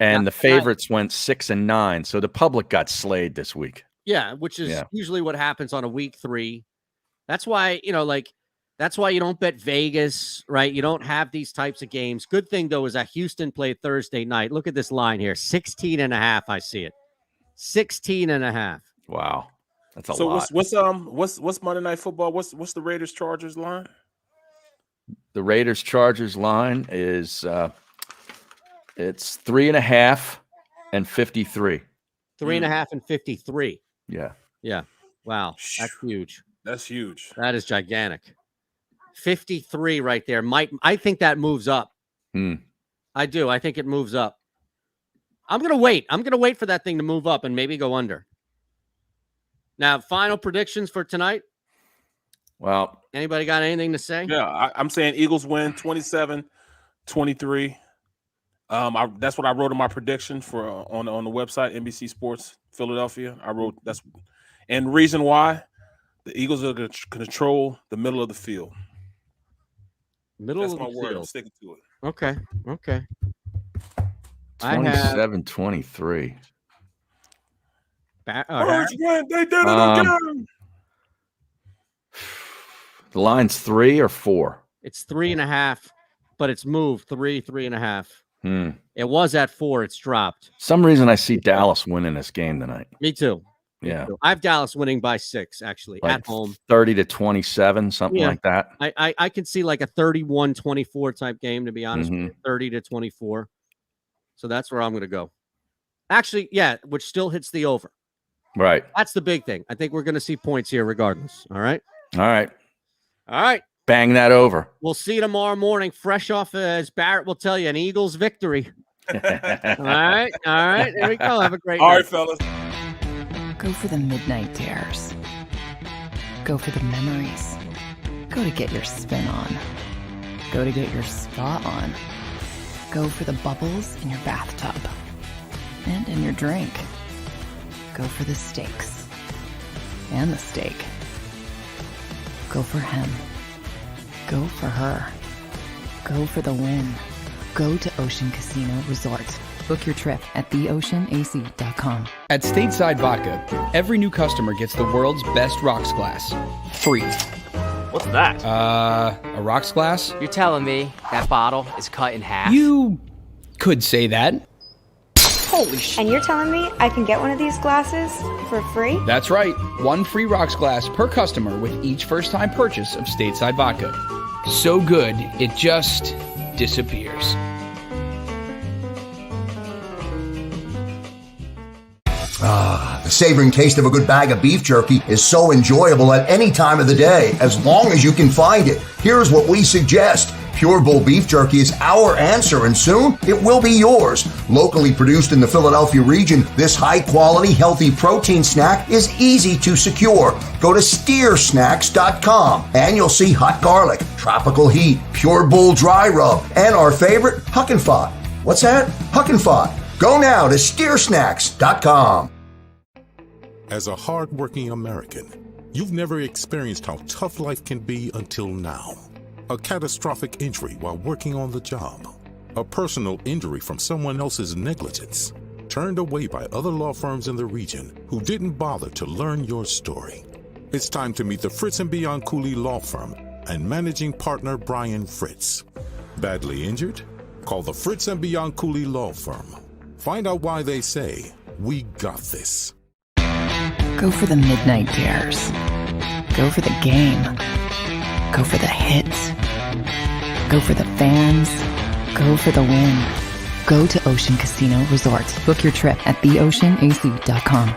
Speaker 2: And the favorites went 6-9. So the public got slayed this week.
Speaker 1: Yeah, which is usually what happens on a week 3. That's why, that's why you don't bet Vegas, right? You don't have these types of games. Good thing, though, is that Houston played Thursday night. Look at this line here, 16.5. I see it. 16.5.
Speaker 2: Wow. That's a
Speaker 3: lot.
Speaker 2: So
Speaker 3: what's Monday Night Football? What's the Raiders Chargers line?
Speaker 2: The Raiders Chargers line is it's 3.5 and 53.
Speaker 1: 3.5 and 53.
Speaker 2: Yeah.
Speaker 1: Yeah. Wow. That's huge.
Speaker 3: That's huge.
Speaker 1: That is gigantic. 53 right there. I think that moves up. I do. I think it moves up. I'm going to wait. I'm going to wait for that thing to move up and maybe go under. Now, final predictions for tonight.
Speaker 2: Well,
Speaker 1: anybody got anything to say?
Speaker 3: Yeah, I'm saying Eagles win 27-23. That's what I wrote in my prediction for on the website NBC Sports Philadelphia. I wrote and reason why the Eagles are going to control the middle of the field.
Speaker 1: That's
Speaker 3: my word. I'm sticking to it.
Speaker 1: Okay.
Speaker 2: 27-23.
Speaker 3: They did it again.
Speaker 2: The line's 3 or 4.
Speaker 1: It's 3.5, but it's moved 3.5. It was at 4. It's dropped.
Speaker 2: Some reason I see Dallas winning this game tonight.
Speaker 1: Me too.
Speaker 2: Yeah,
Speaker 1: I have Dallas winning by 6 actually
Speaker 2: like
Speaker 1: at home,
Speaker 2: 30-27, something like that.
Speaker 1: I can see like a 31-24 type game, to be honest with you, 30-24. So that's where I'm going to go. Actually, yeah, which still hits the over.
Speaker 2: Right.
Speaker 1: That's the big thing. I think we're going to see points here regardless. All right.
Speaker 2: Bang that over.
Speaker 1: We'll see you tomorrow morning, fresh off, as Barrett will tell you, an Eagles victory. All right. There we go. Have a great night.
Speaker 3: All right, fellas.
Speaker 4: Go for the midnight dares. Go for the memories. Go to get your spin on. Go to get your spa on. Go for the bubbles in your bathtub. And in your drink. Go for the stakes. And the steak. Go for him. Go for her. Go for the win. Go to Ocean Casino Resort. Book your trip at theoceanac.com.
Speaker 5: At Stateside Vodka, every new customer gets the world's best rocks glass. Free.
Speaker 6: What's that?
Speaker 5: A rocks glass?
Speaker 6: You're telling me that bottle is cut in half?
Speaker 5: You could say that.
Speaker 6: Holy shit.
Speaker 7: And you're telling me I can get one of these glasses for free?
Speaker 5: That's right. 1 free rocks glass per customer with each first-time purchase of Stateside Vodka. So good, it just disappears.
Speaker 8: The savoring taste of a good bag of beef jerky is so enjoyable at any time of the day, as long as you can find it. Here's what we suggest. Pure Bull Beef Jerky is our answer, and soon it will be yours. Locally produced in the Philadelphia region, this high-quality, healthy protein snack is easy to secure. Go to steersnacks.com, and you'll see hot garlic, tropical heat, Pure Bull dry rub, and our favorite, Huck and Fod. What's that? Huck and Fod. Go now to steersnacks.com.
Speaker 9: As a hard-working American, you've never experienced how tough life can be until now. A catastrophic injury while working on the job. A personal injury from someone else's negligence. Turned away by other law firms in the region who didn't bother to learn your story. It's time to meet the Fritz & Bianculli Law Firm and managing partner Brian Fritz. Badly injured? Call the Fritz & Bianculli Law Firm. Find out why they say, "We got this."
Speaker 4: Go for the midnight dares. Go for the game. Go for the hits. Go for the fans. Go for the win. Go to Ocean Casino Resort. Book your trip at theoceanac.com.